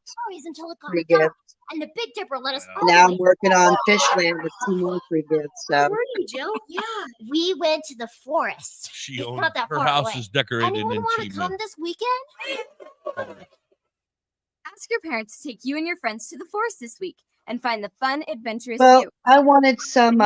until it got
free
dark.
gift.
And the Big Dipper let us
And now I'm working on Fishland with 2 more free gifts. So.
Where were you, Jill? Yeah, we went to the forest.
She
It's
owns,
not that
her
far
house
away.
is decorated
Anyone
in
want to come
Temu.
this weekend?
Ask your parents to take you and your friends to the forest this week and find the fun, adventurous
Well,
you.
I wanted some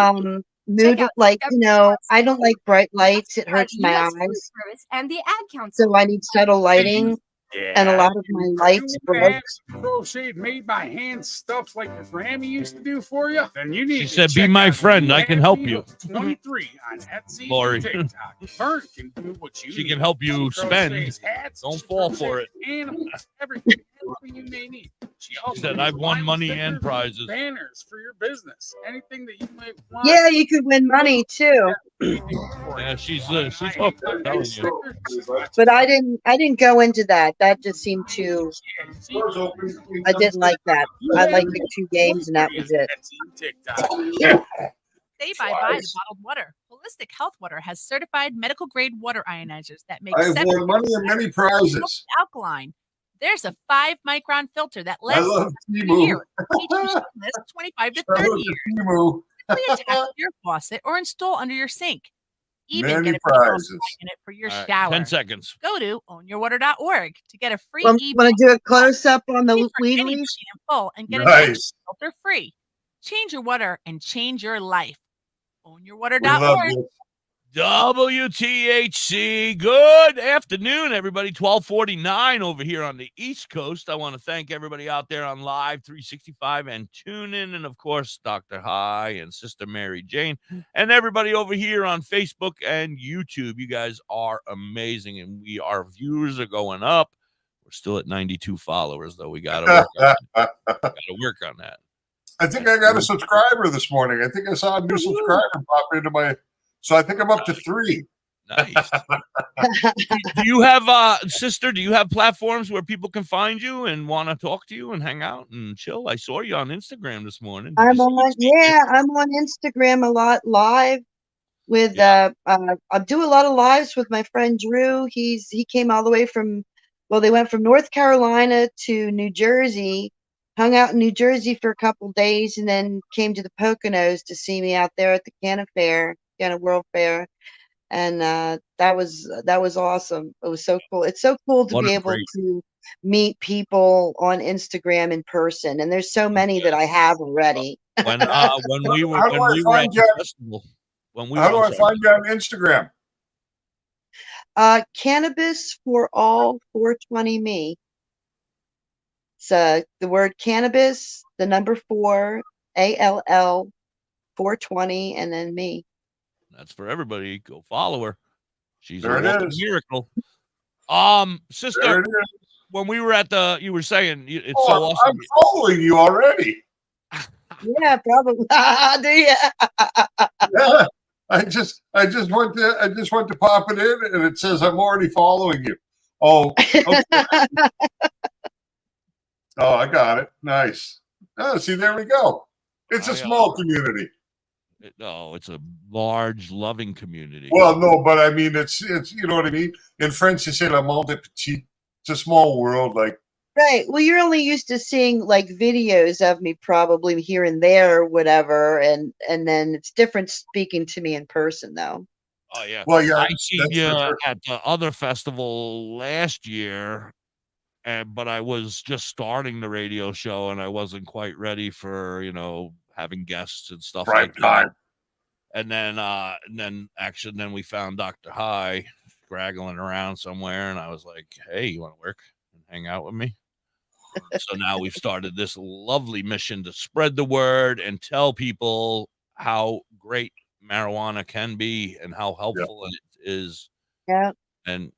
mood,
out
like, you know, I don't like bright lights. It hurts my
US Forest
eyes.
Service and the Ad Council.
So I need subtle lighting, and a lot of my lights broke.
Crochet made by hand stuff like your Grammy used to do for you. Then you need
She
to
said, "Be
check
my
out
friend. I can help you."
23 on Etsy
Lori.
and TikTok. Vern can do what you
She
need.
can help you
She
spend.
crochets hats,
Don't
she
fall for
crochets
it.
Animals, everything you may need. She also
said,
does
"I've won
vinyl
money
stickers
and prizes."
Banners for your business. Anything that you might want.
Yeah, you could win money too.
Yeah, she's hooked. I'm telling you.
But I didn't go into that. That just seemed too. I didn't like that. I liked the 2 games, and that was it.
Say bye-bye to bottled water. Holistic Health Water has certified medical grade water ionizers that make
I've won money and many prizes.
alkaline. There's a 5-micron filter that
I
lasts
love
30
Temu.
years. Each machine lasts 25 to
I
30
love
years.
Temu.
Simply attach to your faucet or install under your sink. Even
Many
get a video
prizes.
in it for your
All right,
shower.
10 seconds.
Go to ownyourwater.org to get a free
Want
ebook.
to do a close up on the
Pay for
weed
any
leaf?
machine in full and get
Nice.
a filter free. Change your water and change your life.
We love
Ownyourwater.org.
this.
WTHC. Good afternoon, everybody. 12:49 over here on the East Coast. I want to thank everybody out there on Live 365 and tune in, and of course, Dr. High and Sister Mary Jane, and everybody over here on Facebook and YouTube. You guys are amazing, and our viewers are going up. We're still at 92 followers, though. We gotta work on that. Gotta work on that.
I think I got a subscriber this morning. I think I saw a new subscriber pop into my. So I think I'm up to 3.
Nice. Do you have sister? Do you have platforms where people can find you and want to talk to you and hang out and chill? I saw you on Instagram this morning. Did
I'm
you see
on, I'm on Instagram a lot live with I do a lot of lives with my friend Drew. He came all the way from, well, they went from North Carolina to New Jersey, hung out in New Jersey for a couple days, and then came to the Poconos to see me out there at the Canna World Fair. And that was awesome. It was so cool. It's so cool to
What
be
a
able
great-
to meet people on Instagram in person, and there's so many that I have already.
when we were
How do I find
at
you?
the festival, when we
How do
were
I find you on Instagram?
Cannabis for all 420 me. So the word cannabis, the number 4, ALL 420, and then me.
That's for everybody. Go follow her. She's
There
a
it
walking
is.
miracle.
There
Sister,
it is.
when we were at you were saying it's
Oh,
so awesome.
I'm following you already.
Yeah, probably. Do you?
Yeah. I just went to pop it in, and it says I'm already following you. Oh, okay. Oh, I got it. Nice. Oh, see, there we go. It's a small community.
No, it's a large, loving community.
Well, no, but I mean, it's you know what I mean. In French, they say "le monde est petit." It's a small world. Like,
Right. Well, you're only used to seeing like videos of me probably here and there or whatever, and then it's different speaking to me in person though.
Oh yeah.
well, yeah,
I seen
that's
you
for sure.
at the other festival last year, but I was just starting the radio show and I wasn't quite ready for having guests and stuff
Prime
like
time.
that. And then we found Dr. High scraggling around somewhere, and I was like, "Hey, you want to work and hang out with me?" So now we've started this lovely mission to spread the word and tell people how great marijuana can be and how helpful it is,
Yeah.
and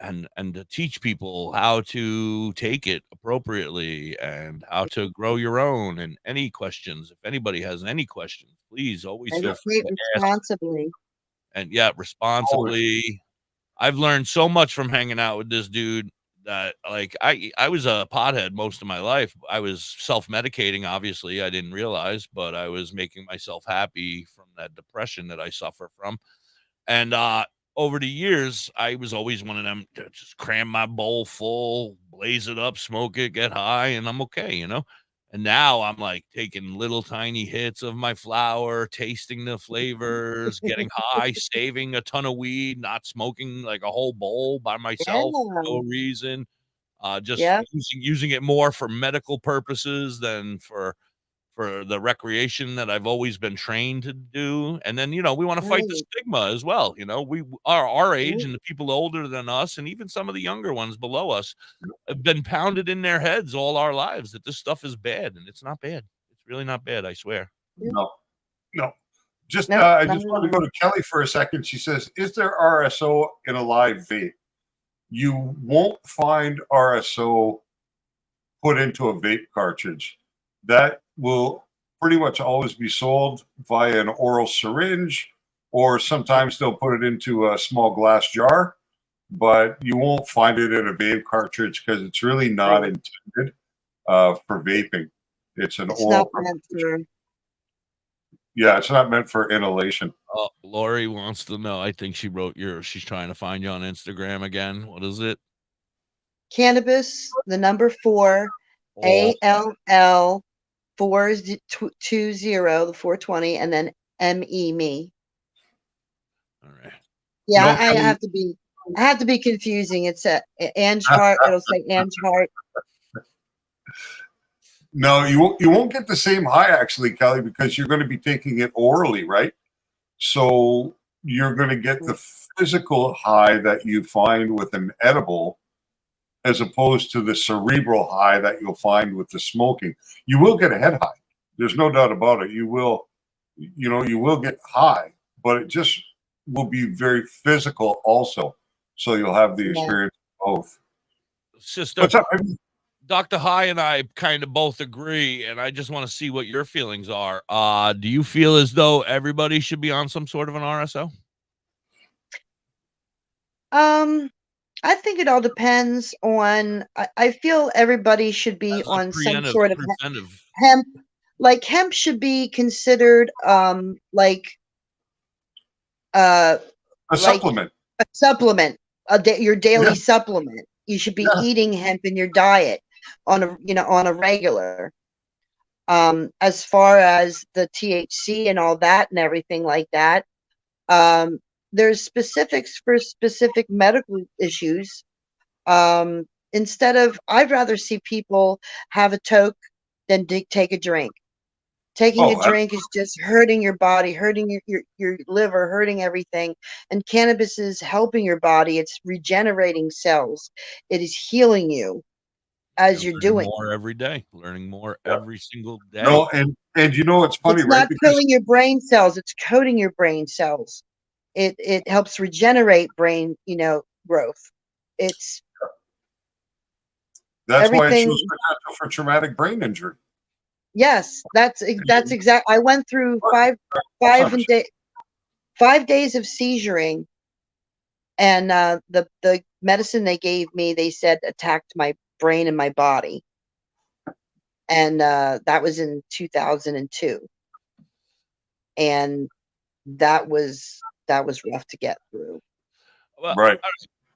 to teach people how to take it appropriately and how to grow your own. And any questions, if anybody has any questions, please always feel free
Educate
to ask.
responsibly.
And responsibly. I've learned so much from hanging out with this dude that, like, I was a pothead most of my life. I was self-medicating, obviously. I didn't realize, but I was making myself happy from that depression that I suffer from. And over the years, I was always one of them to just cram my bowl full, blaze it up, smoke it, get high, and I'm okay, And now I'm like taking little tiny hits of my flower, tasting the flavors, getting high, saving a ton of weed, not smoking like a whole bowl by myself for no reason. Just using it more for medical purposes than for the recreation that I've always been trained to do. And then, we want to fight the stigma as well. We are our age, and the people older than us, and even some of the younger ones below us, have been pounded in their heads all our lives that this stuff is bad, and it's not bad. It's really not bad, I swear.
No. Just I just want to go to Kelly for a second. She says, "Is there RSO in a live vape?" You won't find RSO put into a vape cartridge. That will pretty much always be sold via an oral syringe, or sometimes they'll put it into a small glass jar, but you won't find it in a vape cartridge because it's really not intended for vaping. It's an oral. Yeah, it's not meant for inhalation.
Oh, Lori wants to know. I think she wrote she's trying to find you on Instagram again. What is it?
Cannabis, the number 4, ALL 420, the 420, and then ME me.
All right.
Yeah, I have to be confusing. It's Ange Hart. It'll say Ange Hart.
No, you won't get the same high actually, Kelly, because you're going to be taking it orally, right? So you're going to get the physical high that you find with an edible, as opposed to the cerebral high that you'll find with the smoking. You will get a head high. There's no doubt about it. You will get high, but it just will be very physical also. So you'll have the experience of both.
Sister,
what's up?
Dr. High and I kind of both agree, and I just want to see what your feelings are. Do you feel as though everybody should be on some sort of an RSO?
I think it all depends on. I feel everybody should be
As a
on some
preventive,
sort of
preventive.
hemp. Like hemp should be considered like
A
like
supplement.
a supplement, your daily
Yeah.
supplement. You should be
Yeah.
eating hemp in your diet on a regular. As far as the THC and all that and everything like that, there's specifics for specific medical issues. Instead of, I'd rather see people have a toke than take a drink. Taking a drink is just hurting your body, hurting your liver, hurting everything. And cannabis is helping your body. It's regenerating cells. It is healing you as you're
Learning
doing.
more every day. Learning more every single day.
No, and you know it's funny,
It's
right?
not
Because
killing your brain cells. It's coating your brain cells. It helps regenerate brain, growth. It's
that's why it
everything.
shows potential for traumatic brain injury.
Yes, that's exact. I went through 5 days of seizuring, and the medicine they gave me, they said attacked my brain and my body, and that was in 2002, and that was rough to get through.
Well,
Right.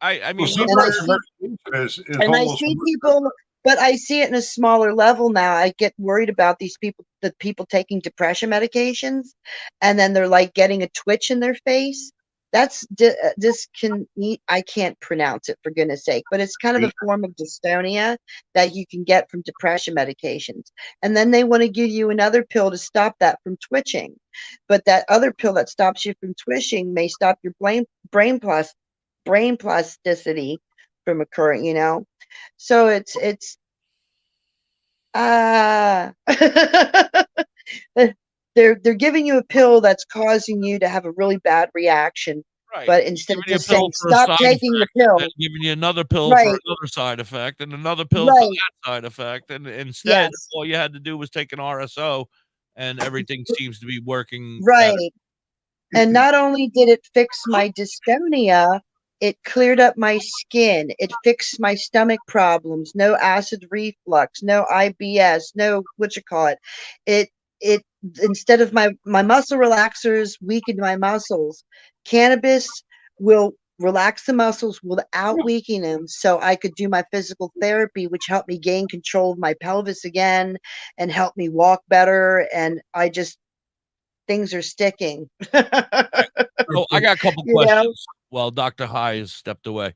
I mean,
Well,
And I
sometimes
see,
medication is
and I
almost
see people, but I see it in a smaller level now. I get worried about these people, the people taking depression medications, and then they're like getting a twitch in their face. That's I can't pronounce it, for goodness sake, but it's kind of a form of dystonia that you can get from depression medications. And then they want to give you another pill to stop that from twitching. But that other pill that stops you from twitching may stop your brain plasticity from occurring. So it's they're giving you a pill that's causing you to have a really bad reaction.
Right.
But instead of
Giving you a
just
pill
saying
for a
stop
side
taking the
effect,
pill,
then giving you another pill
right,
for another side effect, and another pill for
right,
that side effect, and instead,
yes,
all you had to do was take an RSO, and everything seems to be working better.
right. And not only did it fix my dystonia, it cleared up my skin. It fixed my stomach problems. No acid reflux, no IBS, no what you call it. It instead of my muscle relaxers weakened my muscles. Cannabis will relax the muscles without weakening them, so I could do my physical therapy, which helped me gain control of my pelvis again and help me walk better. And things are sticking.
So I got a couple questions. Well, Dr. High has stepped away.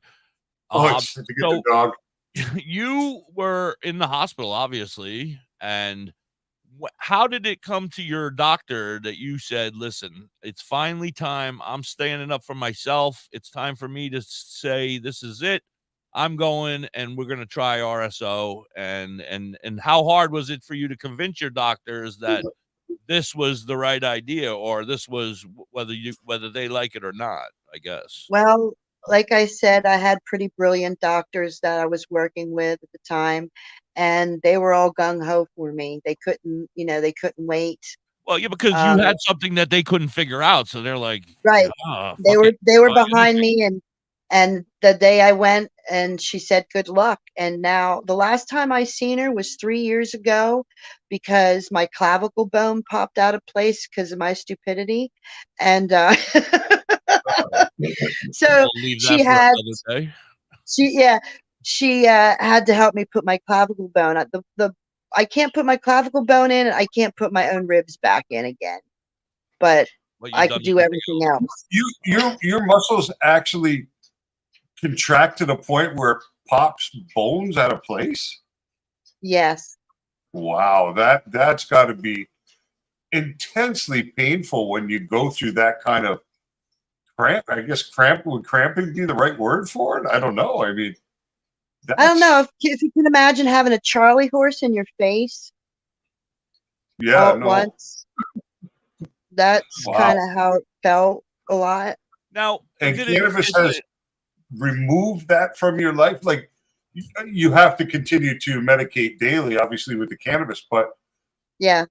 it's to get the dog.
You were in the hospital, obviously, and how did it come to your doctor that you said, listen, it's finally time. I'm standing up for myself. It's time for me to say, this is it. I'm going and we're going to try RSO. And how hard was it for you to convince your doctors that this was the right idea, or this was whether they like it or not, I guess?
Well, like I said, I had pretty brilliant doctors that I was working with at the time, and they were all gung ho for me. They couldn't wait.
Well, yeah, because you had something that they couldn't figure out, so they're like,
right. They were behind me, and the day I went, and she said, "Good luck." And now, the last time I seen her was 3 years ago, because my clavicle bone popped out of place because of my stupidity, and so she had to help me put my clavicle bone. I can't put my clavicle bone in, and I can't put my own ribs back in again, but I could do everything else.
Your muscles actually contract to the point where it pops bones out of place?
Yes.
Wow, that's got to be intensely painful when you go through that kind of cramp. I guess would cramping be the right word for it? I don't know. I mean,
I don't know if you can imagine having a Charlie horse in your face.
Yeah,
all at once. That's kind of how it felt a lot.
Now,
and cannabis has removed that from your life. Like, you have to continue to medicate daily, obviously, with the cannabis, but
yeah,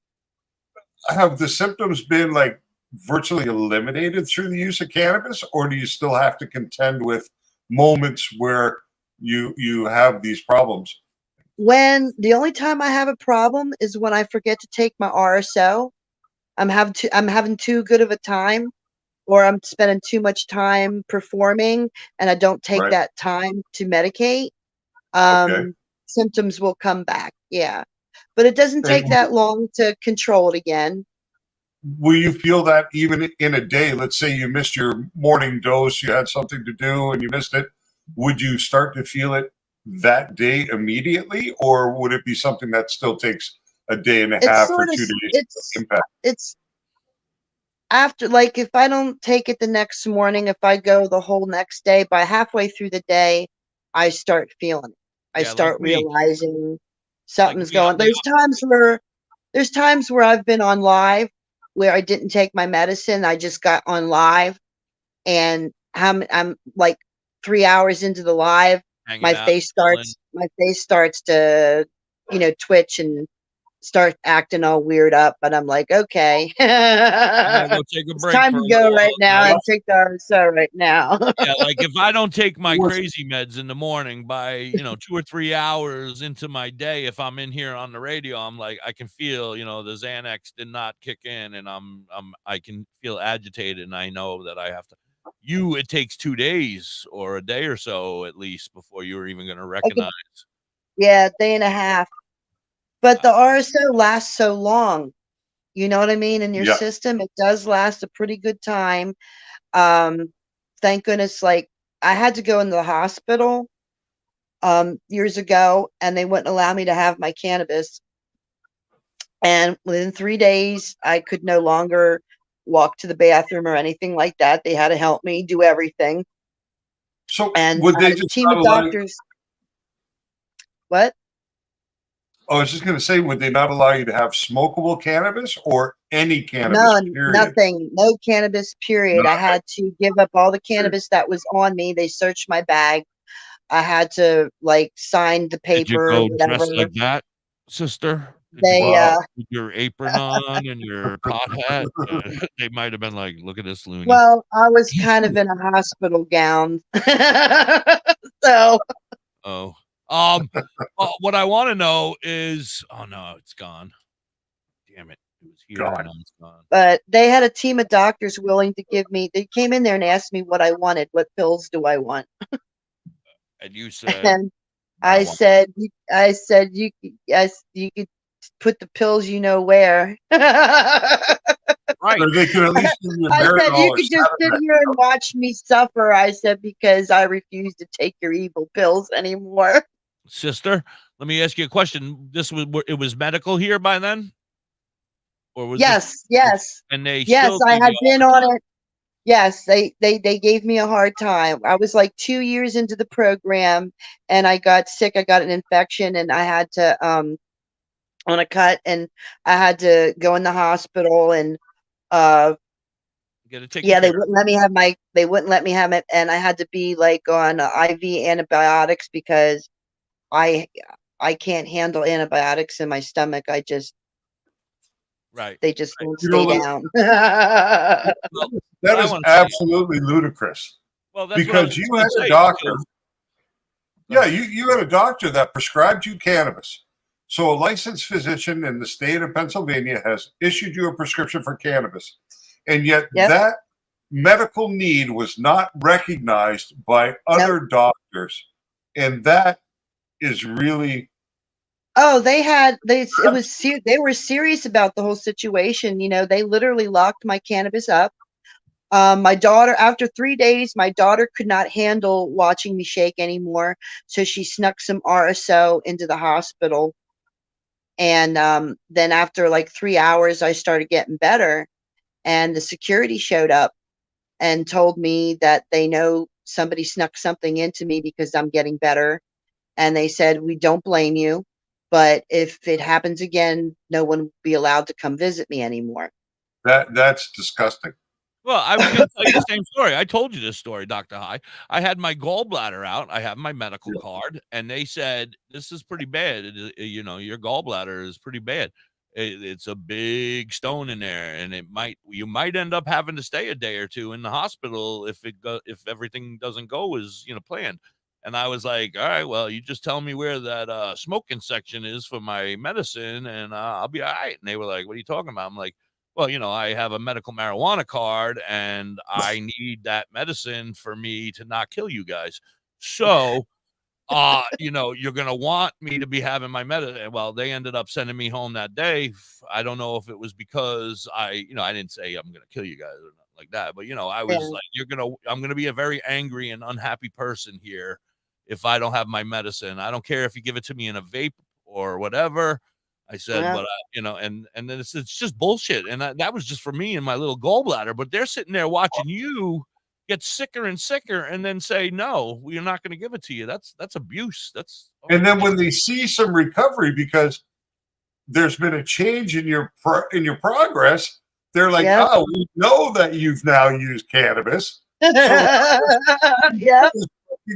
have the symptoms been like virtually eliminated through the use of cannabis, or do you still have to contend with moments where you have these problems?
When the only time I have a problem is when I forget to take my RSO. I'm having too good of a time, or I'm spending too much time performing and I don't take
Right.
that time to medicate.
Okay.
Symptoms will come back. Yeah. But it doesn't take
And
that long to control it again.
will you feel that even in a day? Let's say you missed your morning dose, you had something to do and you missed it. Would you start to feel it that day immediately, or would it be something that still takes a day and a
It's
half or
sort of
2 days to impact?
it's after, like, if I don't take it the next morning, if I go the whole next day, by halfway through the day, I start feeling it. I
Yeah, like
start
me.
realizing
Like
something's
me, I'm
going. There's times where I've been on live where I didn't take my medicine. I just got on live, and I'm like 3 hours into the live,
hanging
my
out,
face
chilling.
starts to, twitch and start acting all weird up, but I'm like, okay,
I gotta go take a
it's
break
time
for
to
a
go
little
right
while,
now
right?
and take the RSO right now.
Yeah, like if I don't take my crazy meds in the morning by 2 or 3 hours into my day, if I'm in here on the radio, I'm like, I can feel, the Xanax did not kick in, and I can feel agitated, and I know that I have to. It takes 2 days or a day or so at least before you're even going to recognize.
Yeah, day and a half. But the RSO lasts so long. You know what I mean? In your
Yeah.
system, it does last a pretty good time. Thank goodness, like, I had to go into the hospital years ago, and they wouldn't allow me to have my cannabis. And within 3 days, I could no longer walk to the bathroom or anything like that. They had to help me do everything.
So
And
would
I
they
had a
just
team
not
of
allow you?
doctors. What?
I was just going to say, would they not allow you to have smokable cannabis or any cannabis?
None,
Period.
nothing, no cannabis, period. I
Nothing.
had to give up all the cannabis that was on me. They searched my bag. I had to, like, sign the
Did you
paper or
go
whatever.
dressed like that, sister? Did you
They,
go with your apron on and your pot hat? They might have been like, "Look at this loony."
well, I was kind of in a hospital gown. So,
Oh, what I want to know is, oh no, it's gone. Damn it, it was here.
God.
Now it's gone.
but they had a team of doctors willing to give me, they came in there and asked me what I wanted. What pills do I want?
And you said,
And I
marijuana.
said, you could put the pills where.
Right.
Or they could at least give you a
I said,
Marinol
you
or
could just sit
Sativex.
here and watch me suffer. I said, because I refuse to take your evil pills anymore.
Sister, let me ask you a question. It was medical here by then, or was this?
Yes.
And they
Yes,
still
I
gave
had
you
been on it. Yes, they gave me a hard time. I was like 2 years into the program, and I got sick. I got an infection, and I had to on a cut, and I had to go in the hospital, and
get it taken
yeah, they
care of.
wouldn't let me have it, and I had to be like on IV antibiotics because I can't handle antibiotics in my stomach.
Right.
They just won't
You know,
stay
like,
down.
Well,
that
I
is
wanna say-
absolutely ludicrous.
Well, that's what I was
Because you
gonna
had
say,
a doctor.
because-
Yeah, you had a doctor that prescribed you cannabis. So a licensed physician in the state of Pennsylvania has issued you a prescription for cannabis. And yet
Yep.
that medical need was not recognized by other doctors. And that is really
Oh, they were serious about the whole situation. They literally locked my cannabis up. My daughter, after 3 days, my daughter could not handle watching me shake anymore, so she snuck some RSO into the hospital. And then after like 3 hours, I started getting better, and the security showed up and told me that they know somebody snuck something into me because I'm getting better. And they said, we don't blame you, but if it happens again, no one will be allowed to come visit me anymore.
that's disgusting.
Well, I was going to tell you the same story. I told you this story, Dr. High. I had my gallbladder out. I have my medical card, and they said, this is pretty bad. Your gallbladder is pretty bad. it's a big stone in there, and you might end up having to stay a day or two in the hospital if everything doesn't go as planned. And I was like, all right, well, you just tell me where that smoking section is for my medicine, and I'll be all right. And they were like, what are you talking about? I'm like, well, I have a medical marijuana card, and I need that medicine for me to not kill you guys. So, you're going to want me to be having my medicine. Well, they ended up sending me home that day. I don't know if it was because I didn't say I'm going to kill you guys or nothing like that, but I was like, I'm going to be a very angry and unhappy person here if I don't have my medicine. I don't care if you give it to me in a vape or whatever. I said, but and then it's just bullshit. And that was just for me and my little gallbladder, but they're sitting there watching you get sicker and sicker and then say, no, we're not going to give it to you. That's abuse.
And then when they see some recovery because there's been a change in your progress, they're like, oh, we know that you've now used cannabis. So
Yeah.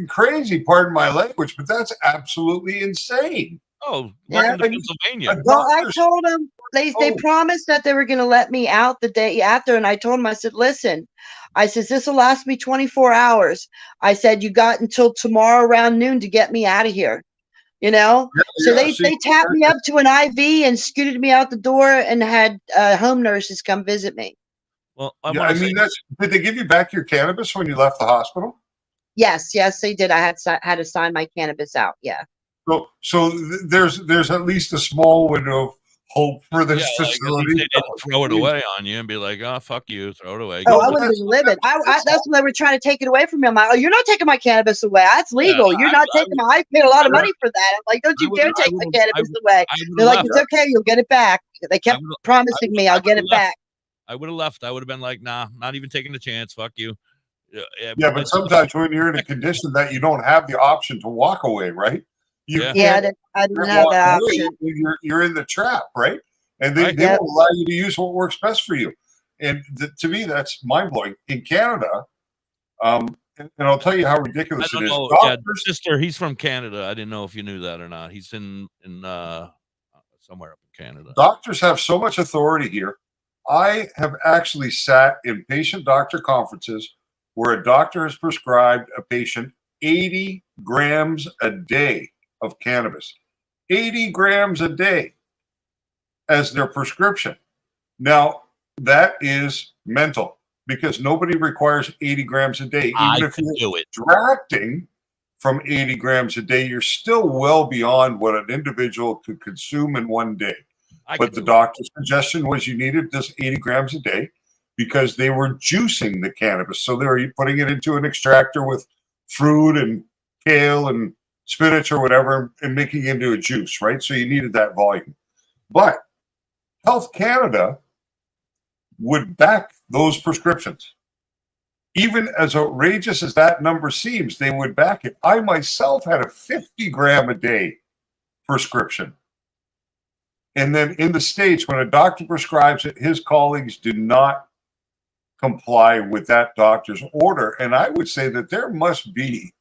Crazy, pardon my language, but that's absolutely insane.
Oh,
Yeah.
welcome to Pennsylvania.
Well, I told them they promised that they were going to let me out the day after, and I told them, I said, listen, I said, this will last me 24 hours. I said, you got until tomorrow around noon to get me out of here. So they tapped me up to an IV and scooted me out the door and had home nurses come visit me.
Well,
did they give you back your cannabis when you left the hospital?
Yes, they did. I had to sign my cannabis out. Yeah.
So there's at least a small window of hope for this facility.
They didn't throw it away on you and be like, oh, fuck you, throw it away.
Oh, I would have been livid. That's when they were trying to take it away from me. I'm like, oh, you're not taking my cannabis away. That's legal. You're not taking my. I paid a lot of money for that. I'm like, don't you dare take my cannabis away. They're like, it's okay. You'll get it back. They kept promising me I'll get it back.
I would have left. I would have been like, nah, not even taking the chance. Fuck you.
Yeah, but sometimes when you're in a condition that you don't have the option to walk away, right? I didn't have that option. You're in the trap, right? And they won't allow you to use what works best for you. And to me, that's mind blowing. In Canada, and I'll tell you how ridiculous it is.
Doctors, sister, he's from Canada. I didn't know if you knew that or not. He's in somewhere up in Canada.
Doctors have so much authority here. I have actually sat in patient-doctor conferences where a doctor has prescribed a patient 80 grams a day of cannabis. 80 grams a day as their prescription. Now, that is mental because nobody requires 80 grams a day. Even if you're extracting from 80 grams a day, you're still well beyond what an individual could consume in one day. But the doctor's suggestion was you needed this 80 grams a day because they were juicing the cannabis. So they were putting it into an extractor with fruit and kale and spinach or whatever and making it into a juice, right? So you needed that volume. But Health Canada would back those prescriptions. Even as outrageous as that number seems, they would back it. I myself had a 50 gram a day prescription. And then in the States, when a doctor prescribes it, his colleagues do not comply with that doctor's order. And I would say that there must be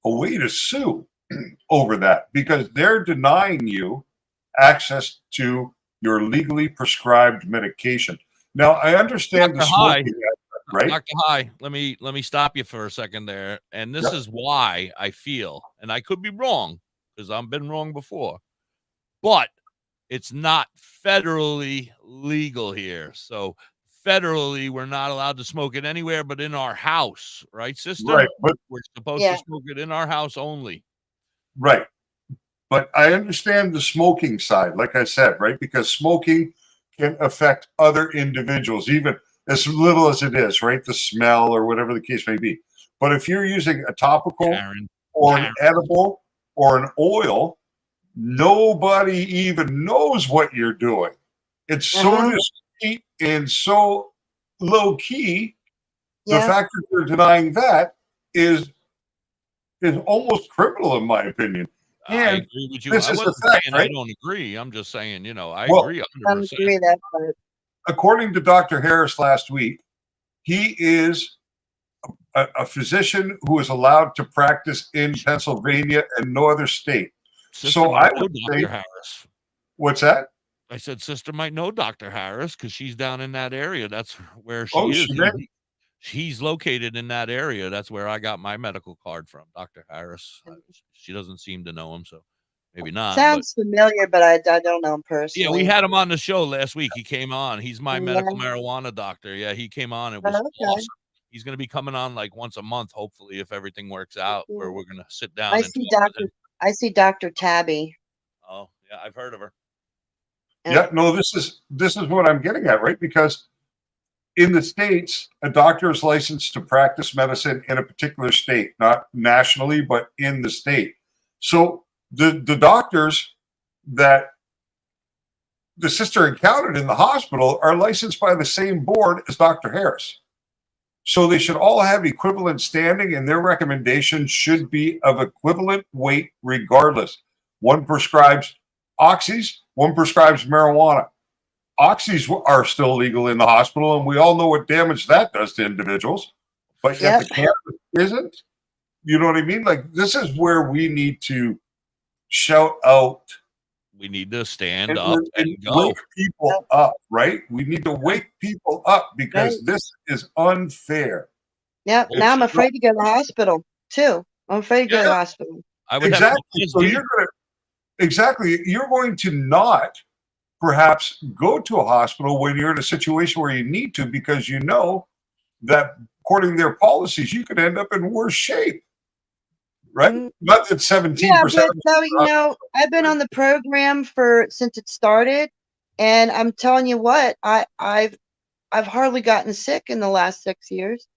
a way to sue over that because they're denying you access to your legally prescribed medication. Now, I understand the smoking aspect, right?
Dr. High, let me stop you for a second there. And this is why I feel, and I could be wrong because I've been wrong before, but it's not federally legal here. So federally, we're not allowed to smoke it anywhere but in our house, right, sister?
Right, but
we're supposed to smoke it in our house only.
Right. But I understand the smoking side, like I said, right? Because smoking can affect other individuals, even as little as it is, right? The smell or whatever the case may be. But if you're using a topical or an edible or an oil, nobody even knows what you're doing. It's so discreet and so low key. The fact that they're denying that is almost criminal, in my opinion. And
I agree with you.
This is the fact, right?
I don't agree. I'm just saying, I agree 100%.
Agree that part.
According to Dr. Harris last week, he is a physician who is allowed to practice in Pennsylvania and no other state. So I would say,
Harris.
What's that?
I said, sister might know Dr. Harris because she's down in that area. That's where she
Oh,
is.
she may.
He's located in that area. That's where I got my medical card from, Dr. Harris. She doesn't seem to know him, so maybe not.
Sounds familiar, but I don't know him personally.
Yeah, we had him on the show last week. He came on. He's my medical marijuana doctor. Yeah, he came on. It was awesome. He's going to be coming on like once a month, hopefully, if everything works out, where we're going to sit down.
I see Dr. Tabby.
Oh, yeah, I've heard of her.
Yeah, no, this is what I'm getting at, right? Because in the States, a doctor is licensed to practice medicine in a particular state, not nationally, but in the state. So the doctors that the sister encountered in the hospital are licensed by the same board as Dr. Harris. So they should all have equivalent standing, and their recommendations should be of equivalent weight regardless. One prescribes oxys, one prescribes marijuana. Oxys are still legal in the hospital, and we all know what damage that does to individuals, but yet the cannabis isn't. You know what I mean? Like, this is where we need to shout out.
We need to stand up and go.
Wake people up, right? We need to wake people up because this is unfair.
Yep. Now I'm afraid to go to the hospital too. I'm afraid to go to the hospital.
Exactly. So you're going to not perhaps go to a hospital when you're in a situation where you need to, because you know that according to their policies, you could end up in worse shape. Right? Not that 17%.
Yeah, but so, you know, I've been on the program since it started, and I'm telling you what, I've hardly gotten sick in the last 6 years.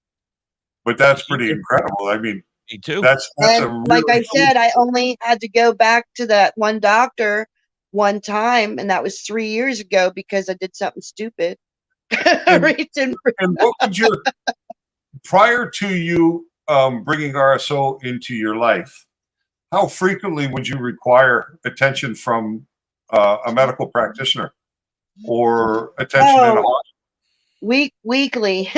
But that's pretty incredible. I mean,
me too.
That's
and like I said, I only had to go back to that one doctor one time, and that was 3 years ago because I did something stupid.
And what would your prior to you bringing RSO into your life, how frequently would you require attention from a medical practitioner or attention in a hospital?
Weekly.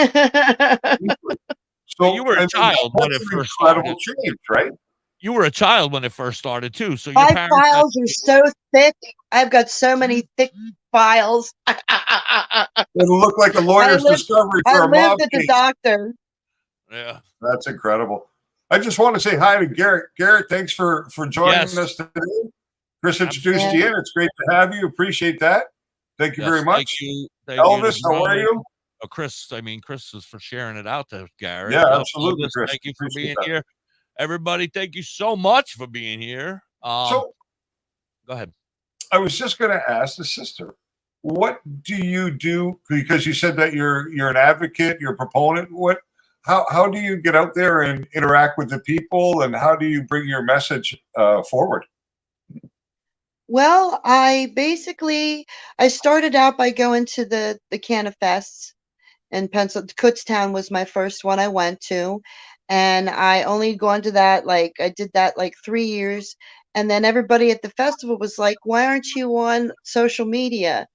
So you were a child when it first started.
Change, right?
You were a child when it first started too. So
my files are so thick. I've got so many thick files.
It'll look like a lawyer's discovery for a mob
I lived at the doctor.
Yeah,
that's incredible. I just want to say hi to Garrett. Garrett, thanks for joining us today. Chris introduced you in. It's great to have you. Appreciate that. Thank you very much.
Thank
Elvis,
you
how are you?
Oh, Chris, Chris is for sharing it out to Garrett.
Yeah, absolutely, Chris.
Thank you for being here. Everybody, thank you so much for being here.
So,
go ahead.
I was just going to ask the sister, what do you do? Because you said that you're an advocate, you're a proponent. How do you get out there and interact with the people, and how do you bring your message forward?
Well, I started out by going to the Cannabis in Pennsylvania. Kutztown was my first one I went to, and I only gone to that I did that 3 years, and then everybody at the festival was like, "Why aren't you on social media?"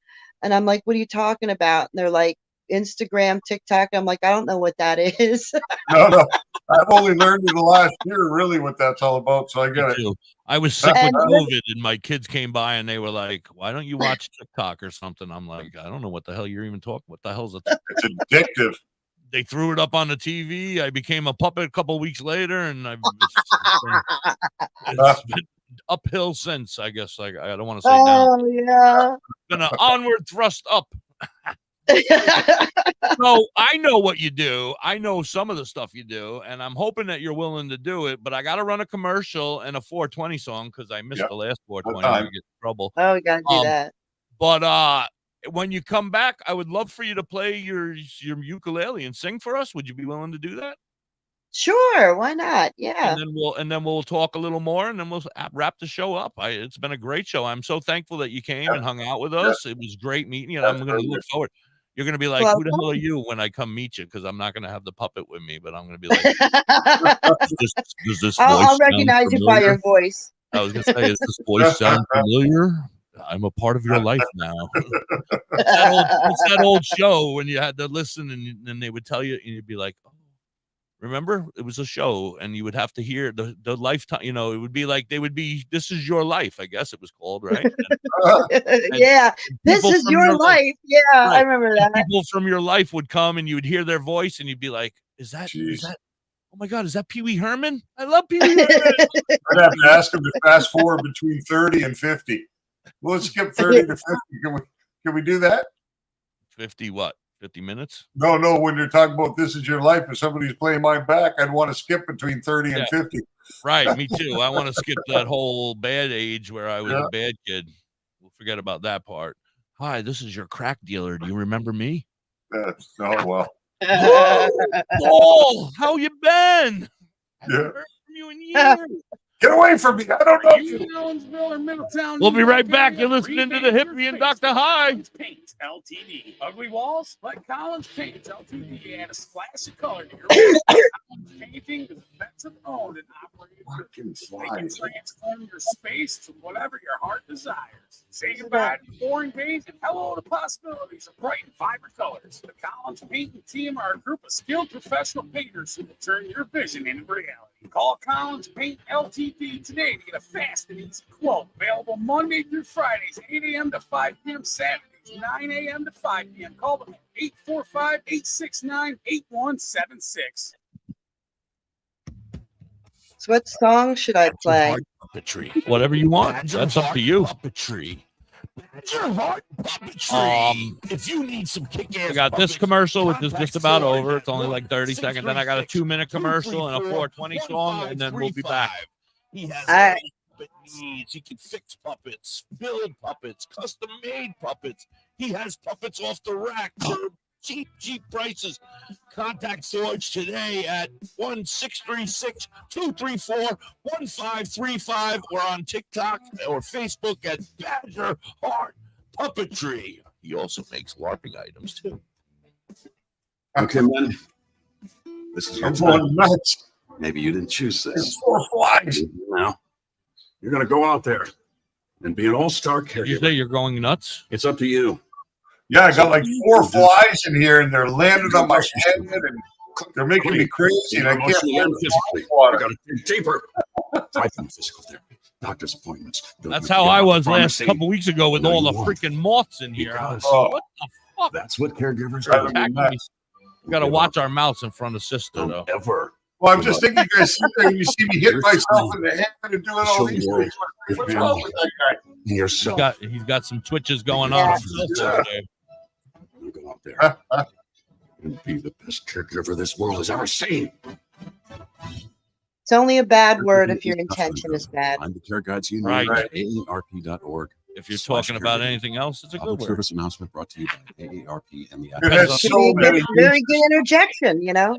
And I'm like, "What are you talking about?" And they're like, "Instagram, TikTok." I'm like, "I don't know what that is."
No, I've only learned in the last year really what that's all about. So I get it.
I was sick with COVID, and my kids came by and they were like, "Why don't you watch TikTok or something?" I'm like, "I don't know what the hell you're even talking. What the hell's it?"
It's addictive.
They threw it up on the TV. I became a puppet a couple of weeks later, and it's been uphill since. I guess I don't want to say down.
Oh yeah.
It's been an onward thrust up. So I know what you do. I know some of the stuff you do, and I'm hoping that you're willing to do it. But I got to run a commercial and a 420 song because I missed the last 420. I get in trouble.
Oh, we got to do that.
But when you come back, I would love for you to play your ukulele and sing for us. Would you be willing to do that?
Sure, why not? Yeah.
And then we'll talk a little more, and then we'll wrap the show up. It's been a great show. I'm so thankful that you came and hung out with us. It was great meeting you. I'm going to look forward. You're going to be like, "Who the hell are you?" when I come meet you, because I'm not going to have the puppet with me, but I'm going to be like, does this
I'll recognize you by your voice.
I was going to say, does this voice sound familiar? I'm a part of your life now. It's that old show when you had to listen and they would tell you, and you'd be like, "Oh, Remember, it was a show, and you would have to hear the lifetime. You know, it would be like they would be. This is your life, I guess it was called, right?
Yeah, this is your life. Yeah, I remember that.
People from your life would come, and you would hear their voice, and you'd be like, "Is that? Oh my God, is that Pee Wee Herman? I love Pee Wee Herman."
I'd have to ask him to fast forward between 30 and 50. Well, let's skip 30 to 50. Can we do that?
50 what? 50 minutes?
No. When you're talking about this is your life and somebody's playing my back, I'd want to skip between 30 and 50.
Right, me too. I want to skip that whole bad age where I was a bad kid. We'll forget about that part. Hi, this is your crack dealer. Do you remember me?
Oh, well.
Oh, how you been?
Yeah.
Heard from you in years.
Get away from me. I don't know you.
Jonesville or Middletown.
We'll be right back. You're listening to the Hippie and Dr. High.
Paints Ltd. Ugly walls like Collins Paints Ltd. Add a splash of color to your painting is expensive, owned and operated. They can transform your space to whatever your heart desires. Say goodbye to boring paint and hello to possibilities of bright and vibrant colors. The Collins Painting team are a group of skilled professional painters who will turn your vision into reality. Call Collins Paint Ltd. today to get a fast and easy quote. Available Monday through Fridays, 8 a.m. to 5 p.m. Saturdays, 9 a.m. to 5 p.m. Call them at 845-869-8176.
So what song should I play?
Puppetry. Whatever you want. That's up to you.
Puppetry.
If you need some kick-ass, I got this commercial, which is just about over. It's only like 30 seconds. Then I got a 2-minute commercial and a 420 song, and then we'll be back.
He has needs. He can fix puppets, build puppets, custom-made puppets. He has puppets off the rack for cheap prices. Contact George today at 1-636-234-1535 or on TikTok or Facebook at Badger Heart Puppetry. He also makes LARPing items too. Okay, man. This is your time.
Nuts.
Maybe you didn't choose this.
It's 4 flies.
Now, you're going to go out there and be an all-star caregiver.
Did you say you're going nuts?
It's up to you.
Yeah, I got like 4 flies in here, and they're landing on my head, and they're making me crazy, and I can't
learn physically. I got to dig deeper. I've done physical therapy, doctor's appointments.
That's how I was last couple weeks ago with all the freaking moths in here.
Because
What the fuck?
that's what caregivers
They're
are.
attacking me. We got to watch our mouths in front of sister, though.
Ever.
Well, I'm just thinking, you guys sit there and you see me hit myself in the head and doing all these things. What's wrong with that guy?
He's got some twitches going on.
Go out there and be the best caregiver this world has ever seen.
It's only a bad word if your intention is bad.
Find the care guides you need
Right.
at AARP.org.
If you're talking about anything else, it's a good
Public
word.
service announcement brought to you by AARP and the
Very good interjection, you know?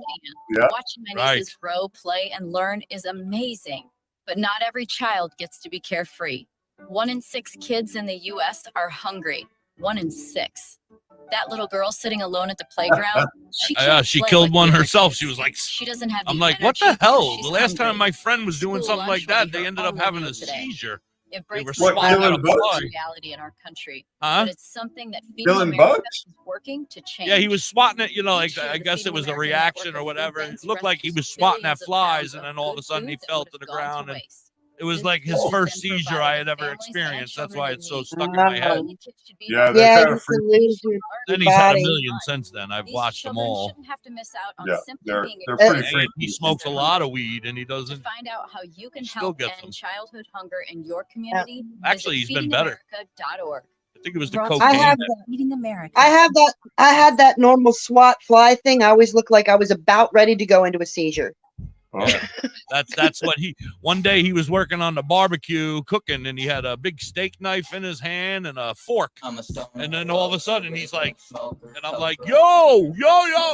Yeah.
Watching my nieces grow, play, and learn is amazing. But not every child gets to be carefree. 1 in 6 kids in the U.S. are hungry. 1 in 6. That little girl sitting alone at the playground, she
killed one herself. She was like,
she doesn't have.
I'm like, what the hell? The last time my friend was doing something like that, they ended up having a seizure.
It
They were
breaks
swatting at a fly.
reality in our country.
Huh?
But it's something that Feeding
Killing
America
bugs?
is working to change.
Yeah, he was swatting it, like I guess it was a reaction or whatever. It looked like he was swatting at flies, and then all of a sudden he fell to the ground. And it was like his first seizure I had ever experienced. That's why it's so stuck in my head.
Yeah,
Yeah, you can lose your
Then he's had a
body.
million since then. I've watched them all.
Shouldn't have to miss out on
Yeah,
simply
they're
being
pretty
exposed
freaky.
He smokes a lot of weed, and he doesn't.
Find out how you can
still
help
gets
end
them.
childhood hunger in your community.
Actually, he's been better.
Feedingamerica.org.
I think it was the
Brought to
cocaine.
you
have
by Feeding America.
I had that normal SWAT fly thing. I always looked like I was about ready to go into a seizure.
That's what one day he was working on the barbecue cooking, and he had a big steak knife in his hand and a fork, and then all of a sudden he's like, and I'm like, yo,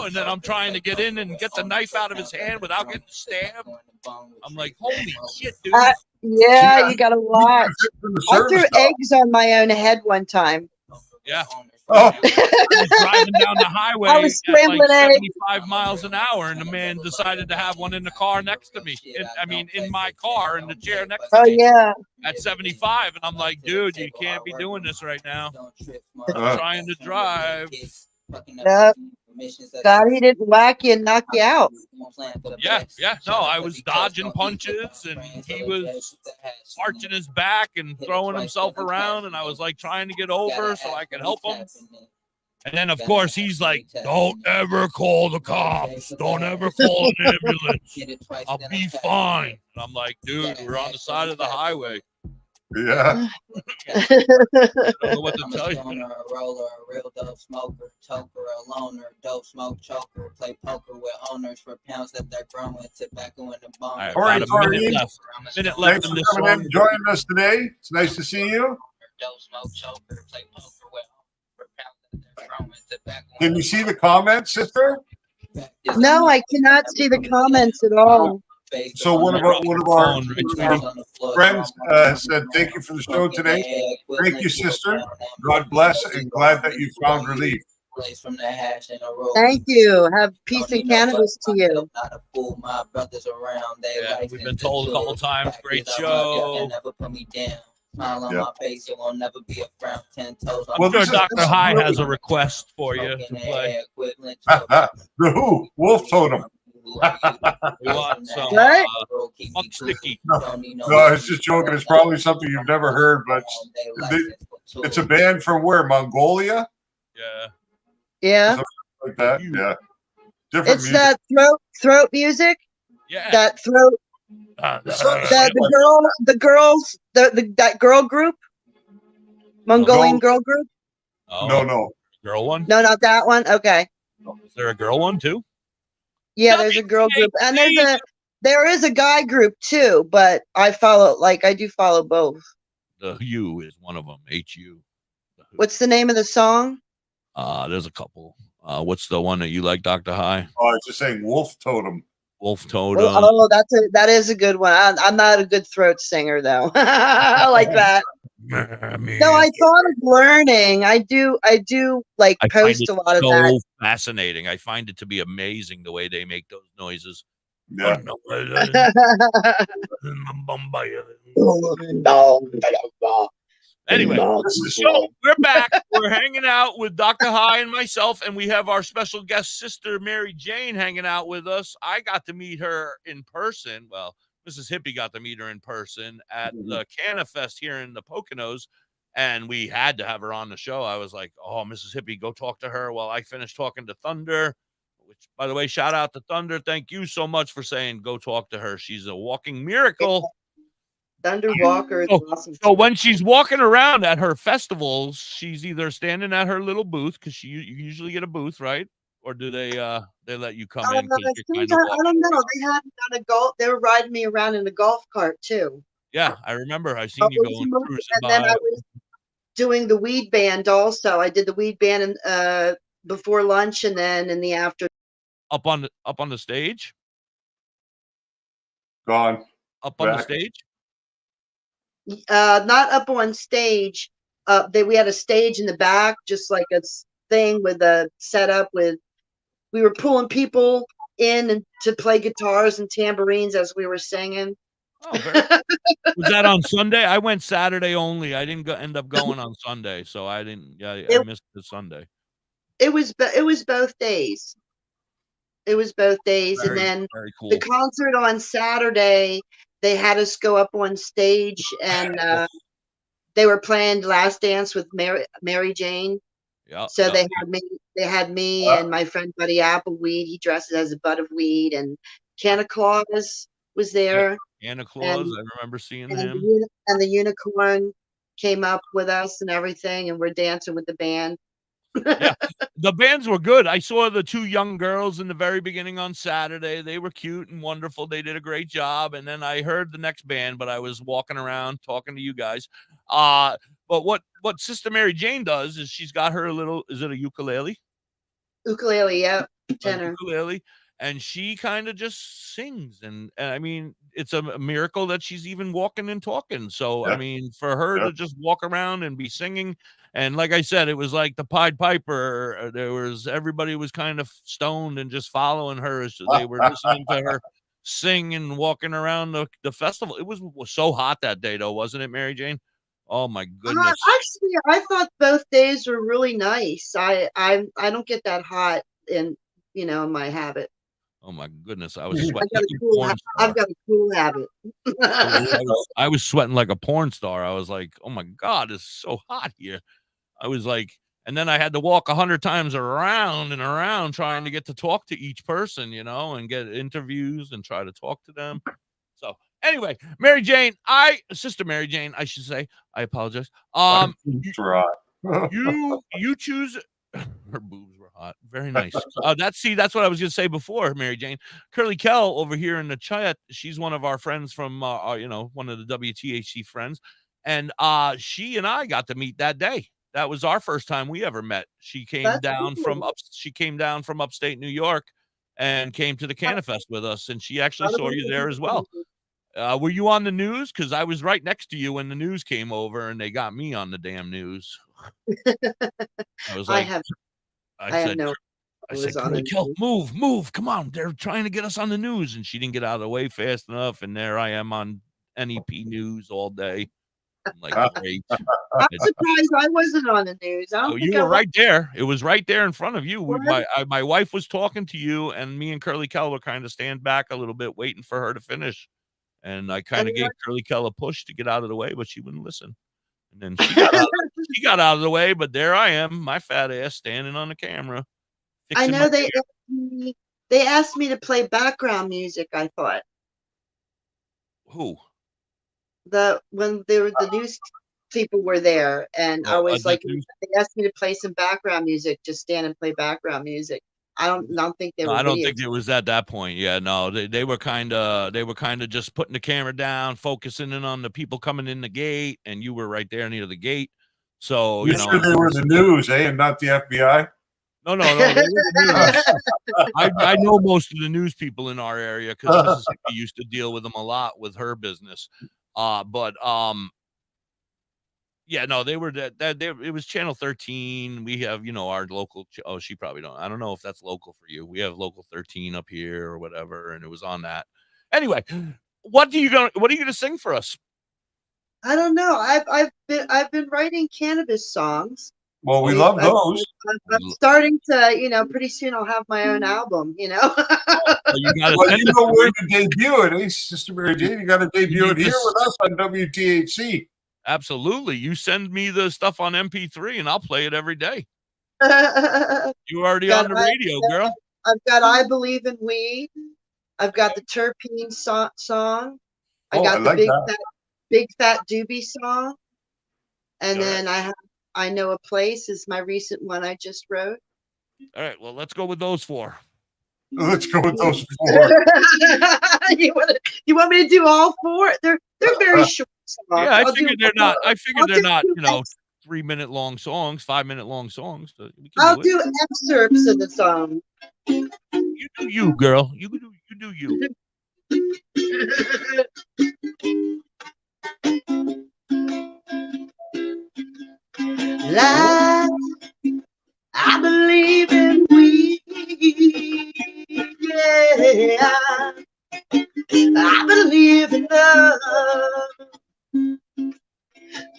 and then I'm trying to get in and get the knife out of his hand without getting stabbed. I'm like, holy shit, dude.
Yeah, you gotta watch. I threw eggs on my own head one time.
Yeah.
Oh.
I was driving down the highway
I was
at like
scrambling eggs.
75 miles an hour, and the man decided to have one in the car next to me. In my car, in the chair next to
Oh
me.
yeah.
At 75, and I'm like, dude, you can't be doing this right now. I'm trying to drive.
Yep. God, he didn't whack you and knock you out.
Yeah. No, I was dodging punches, and he was arching his back and throwing himself around, and I was like trying to get over so I could help him. And then, of course, he's like, "Don't ever call the cops. Don't ever call an ambulance. I'll be fine." And I'm like, "Dude, we're on the side of the highway."
Yeah.
I don't know what to tell you.
A roller, a real dope smoker, toker, a loner, dope smoke choker, play poker with owners for pounds that they're growing, tobacco in the bone.
All right, Tony.
Minute left
Thanks
in
for
this
coming in
song.
and joining us today. It's nice to see you.
Dope smoke choker, play poker with owners for pounds that they're growing, tobacco.
Can you see the comments, sister?
No, I cannot see the comments at all.
So one of our friends said, "Thank you for the show today." Thank you, sister. God bless, and glad that you found relief.
Thank you. Have peace and cannabis to you.
Yeah, we've been told a couple times. Great show.
Smile on my face, it won't never be a frown. 10 toes.
I'm sure Dr. High has a request for you to play.
The Who? Wolf Totem.
We want some Muck Sticky.
No, I was just joking. It's probably something you've never heard, but it's a band from where? Mongolia?
Yeah.
Yeah.
Something like that. Yeah. Different
It's
music.
that throat music.
Yeah.
That throat. That girl group. Mongolian girl group.
Oh,
no.
Girl one?
No, not that one. Okay.
Is there a girl one too?
Yeah, there's a girl group, and there is a guy group too. But I do follow both.
The Hue is one of them. HU.
What's the name of the song?
There's a couple. What's the one that you like, Dr. High?
Oh, I was just saying Wolf Totem.
Wolf Totem.
Oh, that is a good one. I'm not a good throat singer though. I like that. No, I thought of learning. I do like
I
post a lot of
so
that.
fascinating. I find it to be amazing the way they make those noises.
Yeah.
Anyway, so we're back. We're hanging out with Dr. High and myself, and we have our special guest sister, Mary Jane, hanging out with us. I got to meet her in person. Well, Mrs. Hippie got to meet her in person at the Cannabis here in the Poconos, and we had to have her on the show. I was like, "Oh, Mrs. Hippie, go talk to her while I finish talking to Thunder," which, by the way, shout out to Thunder. Thank you so much for saying go talk to her. She's a walking miracle.
Thunder Walker is awesome.
So when she's walking around at her festivals, she's either standing at her little booth, because you usually get a booth, right? Or do they let you come in? 'Cause you're kind of
I don't know. They had on a golf. They were riding me around in a golf cart too.
Yeah, I remember. I seen you going cruising
And then
by.
I was doing the weed band also. I did the weed band before lunch and then in the afternoon.
Up on the stage.
Gone.
Up on the
Back.
stage.
Not up on stage. We had a stage in the back, just like a thing with a setup with. We were pulling people in and to play guitars and tambourines as we were singing.
Oh, was that on Sunday? I went Saturday only. I didn't end up going on Sunday, so I didn't. Yeah, I missed the Sunday.
It was both days. It was both days,
Very,
and then
very cool.
the concert on Saturday. They had us go up on stage, and they were playing "Last Dance" with Mary Jane.
Yeah.
So they had me and my friend Buddy Appleweed. He dresses as a bud of weed, and Santa Claus was there.
Santa Claus. I remember seeing him.
And the unicorn came up with us and everything, and we're dancing with the band.
Yeah, the bands were good. I saw the two young girls in the very beginning on Saturday. They were cute and wonderful. They did a great job. And then I heard the next band, but I was walking around talking to you guys. But what Sister Mary Jane does is she's got her little, is it a ukulele?
Ukulele, yeah, tenor.
Ukulele, and she kind of just sings. And I mean, it's a miracle that she's even walking and talking. So, I mean, for her to just walk around and be singing. And like I said, it was like the Pied Piper. Everybody was kind of stoned and just following her as they were listening to her sing and walking around the festival. It was so hot that day, though, wasn't it, Mary Jane? Oh my goodness!
Actually, I thought both days were really nice. I don't get that hot in my habit.
Oh my goodness, I was
I've
sweating
got
like
a
a
cool,
porn
I've
star.
got a cool habit.
I was sweating like a porn star. I was like, oh my God, it's so hot here. I was like, and then I had to walk 100 times around and around trying to get to talk to each person, and get interviews and try to talk to them. So anyway, Sister Mary Jane, I should say, I apologize. You choose. Her boobs were hot. Very nice. That's what I was going to say before, Mary Jane. Curly Kell over here in the chat. She's one of our friends from, one of the WTHC friends. And she and I got to meet that day. That was our first time we ever met. She came down from upstate New York and came to the Cannabis with us. And she actually saw you there as well. Were you on the news? Because I was right next to you when the news came over and they got me on the damn news. I was like, I said, Curly Kell, move, come on. They're trying to get us on the news. And she didn't get out of the way fast enough. And there I am on NEP News all day. I'm like, great.
I'm surprised I wasn't on the news.
You were right there. It was right there in front of you. My wife was talking to you, and me and Curly Kell were kind of stand back a little bit, waiting for her to finish. And I kind of gave Curly Kell a push to get out of the way, but she wouldn't listen. And then she got out of the way, but there I am, my fat ass standing on the camera.
I know they asked me to play background music, I thought.
Who?
When they were the news people were there, and I was like, they asked me to play some background music, just stand and play background music. I don't think they were.
I don't think it was at that point. Yeah, no, they were kind of just putting the camera down, focusing in on the people coming in the gate, and you were right there near the gate. So
you sure they were the news, and not the FBI?
No. They were the news. I know most of the news people in our area because Mississippi used to deal with them a lot with her business. Yeah, no, they were it was Channel 13. We have, our local. Oh, she probably don't. I don't know if that's local for you. We have Local 13 up here or whatever, and it was on that. Anyway, what are you gonna sing for us?
I don't know. I've been writing cannabis songs.
Well, we love those.
I'm starting to, pretty soon I'll have my own album.
You know where to debut it, eh, Sister Mary Jane? You got to debut it here with us on WTHC.
Absolutely. You send me the stuff on MP3 and I'll play it every day. You're already on the radio, girl.
I've got I Believe in Weed. I've got the Terpene song. I got the Big Fat Doobie song. And then I Know a Place is my recent one I just wrote.
All right. Well, let's go with those four.
Let's go with those four.
You want me to do all four? They're very short songs.
Yeah, I figured they're not. I figured they're not. 3-minute long songs, 5-minute long songs. So
I'll do excerpts of the song.
You do you, girl. You do you.
Like I believe in weed, yeah. I believe in love.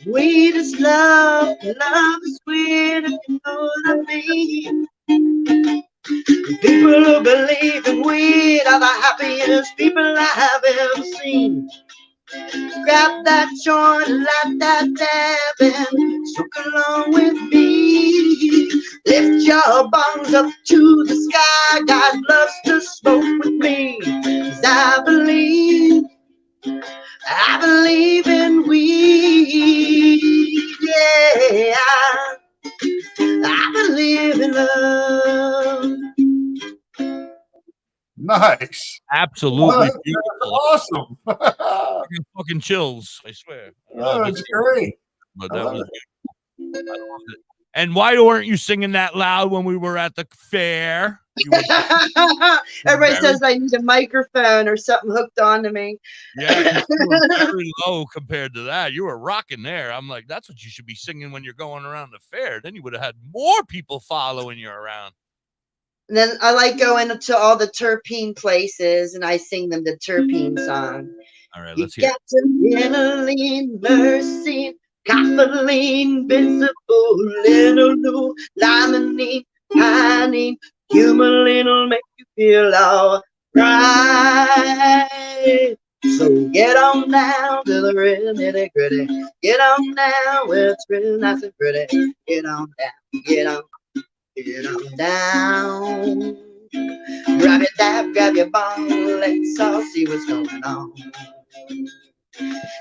Weed is love, love is weed, if you know what I mean. People who believe in weed are the happiest people I have ever seen. Grab that joint, light that dab, and smoke along with me. Lift your bungs up to the sky. God loves to smoke with me. 'Cause I believe in weed. Yeah, I believe in love.
Nice.
Absolutely.
Awesome.
Fucking chills, I swear.
That's great.
But that was good. I loved it. And why weren't you singing that loud when we were at the fair?
Everybody says I need a microphone or something hooked onto me.
Yeah, you were very low compared to that. You were rocking there. I'm like, that's what you should be singing when you're going around the fair. Then you would have had more people following you around.
And then I like going to all the terpene places and I sing them the terpene song.
All right, let's hear it.
Aniline, myrcene, caffeine, visible, linalool, limonene, pinene, Humulin will make you feel all right. So get on down to the real nitty gritty. Get on down where it's real nice and pretty. Get on down, get on down. Grab your dab, grab your bong, let's all see what's going on.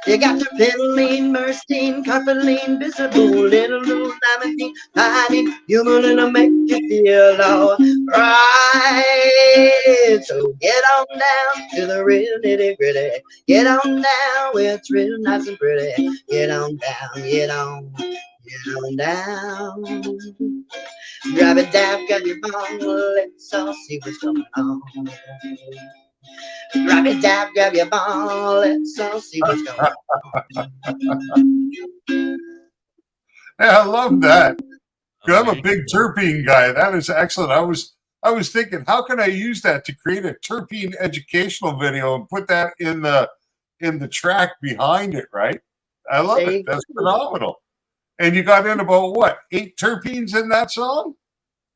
You got your Penylene, Myrcene, Carpylene, Visible, little Lamantine, Pinene, Humulin will make you feel all right. So get on down to the real nitty gritty. Get on down where it's real nice and pretty. Get on down, get on down. Grab a dab, grab your bong, let's all see what's going on. Grab your dab, grab your ball, let's all see what's going on.
Yeah, I love that. I'm a big terpene guy. That is excellent. I was thinking, how can I use that to create a terpene educational video and put that in the track behind it, right? I love it. That's phenomenal. And you got in about what, 8 terpenes in that song?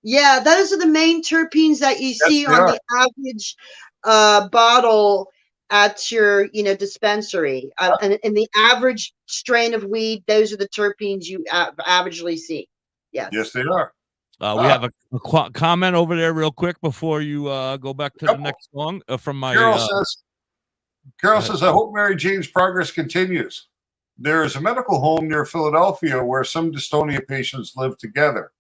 Yeah, those are the main terpenes that you see on the average bottle at your dispensary. And in the average strain of weed, those are the terpenes you averagely see.
Yes, they are.
We have a comment over there real quick before you go back to the next song from my
Carol says, I hope Mary Jane's progress continues. There is a medical home near Philadelphia where some dystonia patients live together.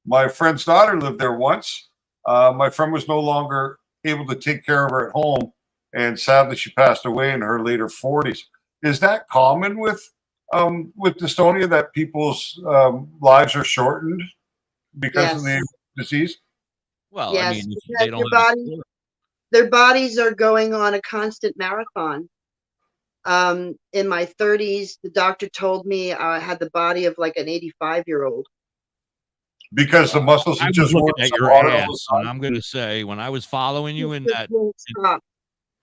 My friend's daughter lived there once. My friend was no longer able to take care of her at home, and sadly she passed away in her later 40s. Is that common with dystonia, that people's lives are shortened because of the disease?
Well,
yes,
I mean, they don't
their bodies are going on a constant marathon. In my 30s, the doctor told me I had the body of like an 85-year-old.
Because the muscles
I
are
was
just
looking
working
at
so
your
hard all the
ass,
time.
and I'm going to say, when I was following you in that,
Won't stop.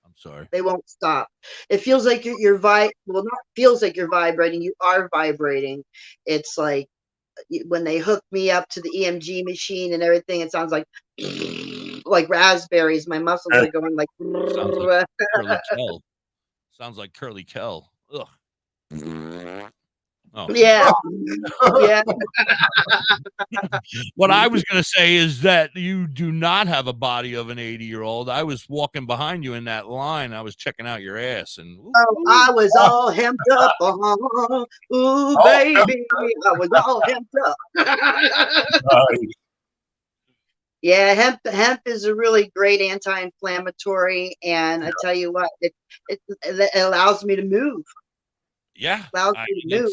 I'm sorry.
They won't stop. It feels like you're well, not feels like you're vibrating. You are vibrating. It's like when they hook me up to the EMG machine and everything, it sounds like raspberries. My muscles are going like.
Sounds like Curly Kell. Sounds like Curly Kell. Ugh. Oh.
Yeah. Yeah.
What I was going to say is that you do not have a body of an 80-year-old. I was walking behind you in that line. I was checking out your ass, and
I was all hemmed up. Ooh, baby, I was all hemmed up. Yeah, hemp is a really great anti-inflammatory, and I tell you what, it allows me to move.
Yeah,
allows me to move.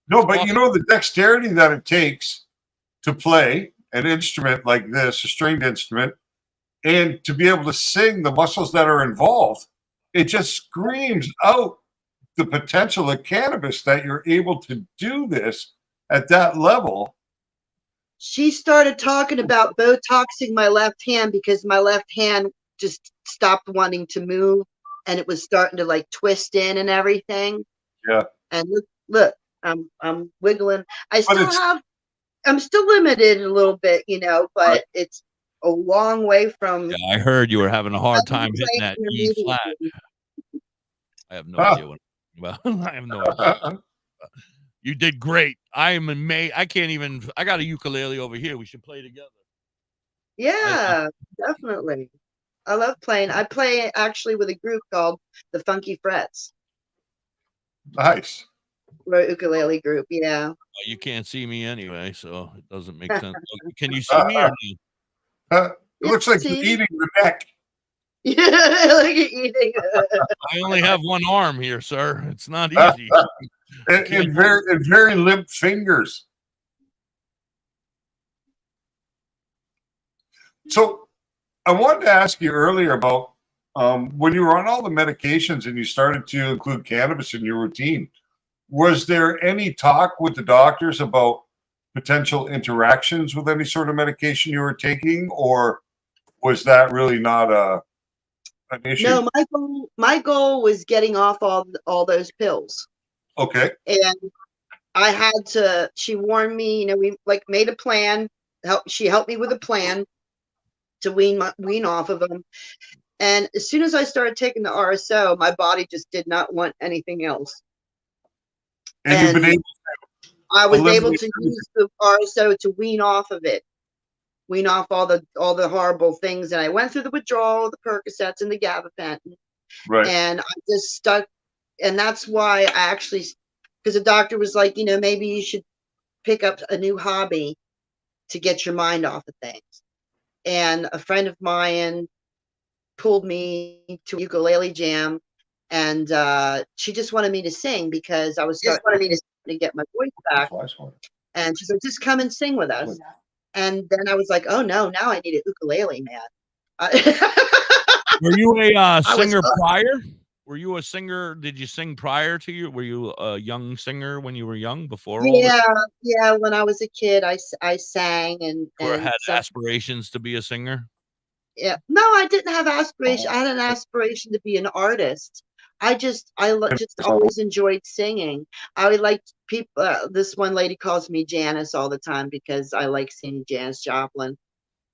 No, but you know the dexterity that it takes to play an instrument like this, a stringed instrument, and to be able to sing, the muscles that are involved, it just screams out the potential of cannabis that you're able to do this at that level.
She started talking about Botoxing my left hand because my left hand just stopped wanting to move, and it was starting to like twist in and everything.
Yeah.
And look, I'm wiggling. I'm still limited a little bit, but it's a long way from.
Yeah, I heard you were having a hard time hitting that E flat. I have no idea what I'm talking about. I have no idea. You did great. I am amazed. I can't even. I got a ukulele over here. We should play together.
Yeah, definitely. I love playing. I play actually with a group called the Funky Frets.
Nice.
We're a ukulele group. Yeah.
Well, you can't see me anyway, so it doesn't make sense. Can you see me? Or
it looks like you're eating the neck.
Yeah, like you're eating.
I only have one arm here, sir. It's not easy.
and very limp fingers. So I wanted to ask you earlier about when you were on all the medications and you started to include cannabis in your routine, was there any talk with the doctors about potential interactions with any sort of medication you were taking, or was that really not an issue?
No, my goal was getting off all those pills.
Okay.
And I had to. She warned me. We like made a plan. She helped me with a plan, to wean off of them. And as soon as I started taking the RSO, my body just did not want anything else.
And you've been able
I was able
eliminate
to use the RSO to wean off of it, wean off all the horrible things. And I went through the withdrawal of the Percocets and the gabapentin,
right.
and I just stuck. And that's why I actually, because the doctor was like, you know, maybe you should pick up a new hobby to get your mind off of things. And a friend of mine pulled me to a ukulele jam, and she just wanted me to sing because I was starting to get my voice back. And she said, just come and sing with us. And then I was like, oh no, now I need a ukulele, man.
Were you a singer prior? Were you a singer? Did you sing prior to you? Were you a young singer when you were young before all this?
Yeah. When I was a kid, I sang and
Had aspirations to be a singer?
Yeah. No, I didn't have aspiration. I had an aspiration to be an artist. I just always enjoyed singing. I liked people. This one lady calls me Janice all the time because I like singing Janis Joplin.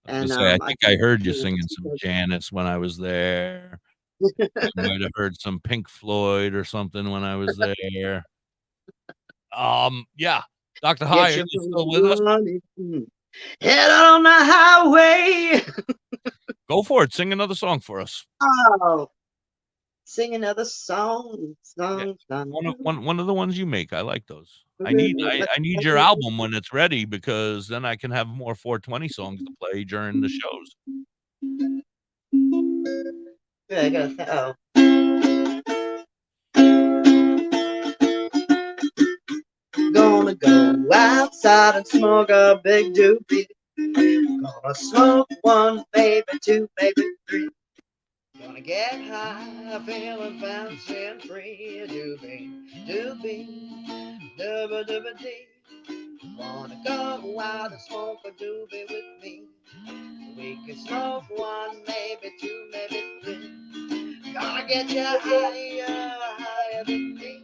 And
I think I heard you singing some Janis when I was there. I might have heard some Pink Floyd or something when I was there. Yeah. Dr. High, are you still with us?
Head on the highway.
Go for it. Sing another song for us.
Oh, sing another song.
One of the ones you make. I like those. I need your album when it's ready, because then I can have more 420 songs to play during the shows.
Yeah, I gotta Gonna go outside and smoke a big doobie. Gonna smoke one, maybe two, maybe three. Gonna get high, feeling fancy and free. Doobie, doobie, dooba dooba dee. Wanna go out and smoke a doobie with me? We can smoke one, maybe two, maybe three. Gonna get you higher, higher than me.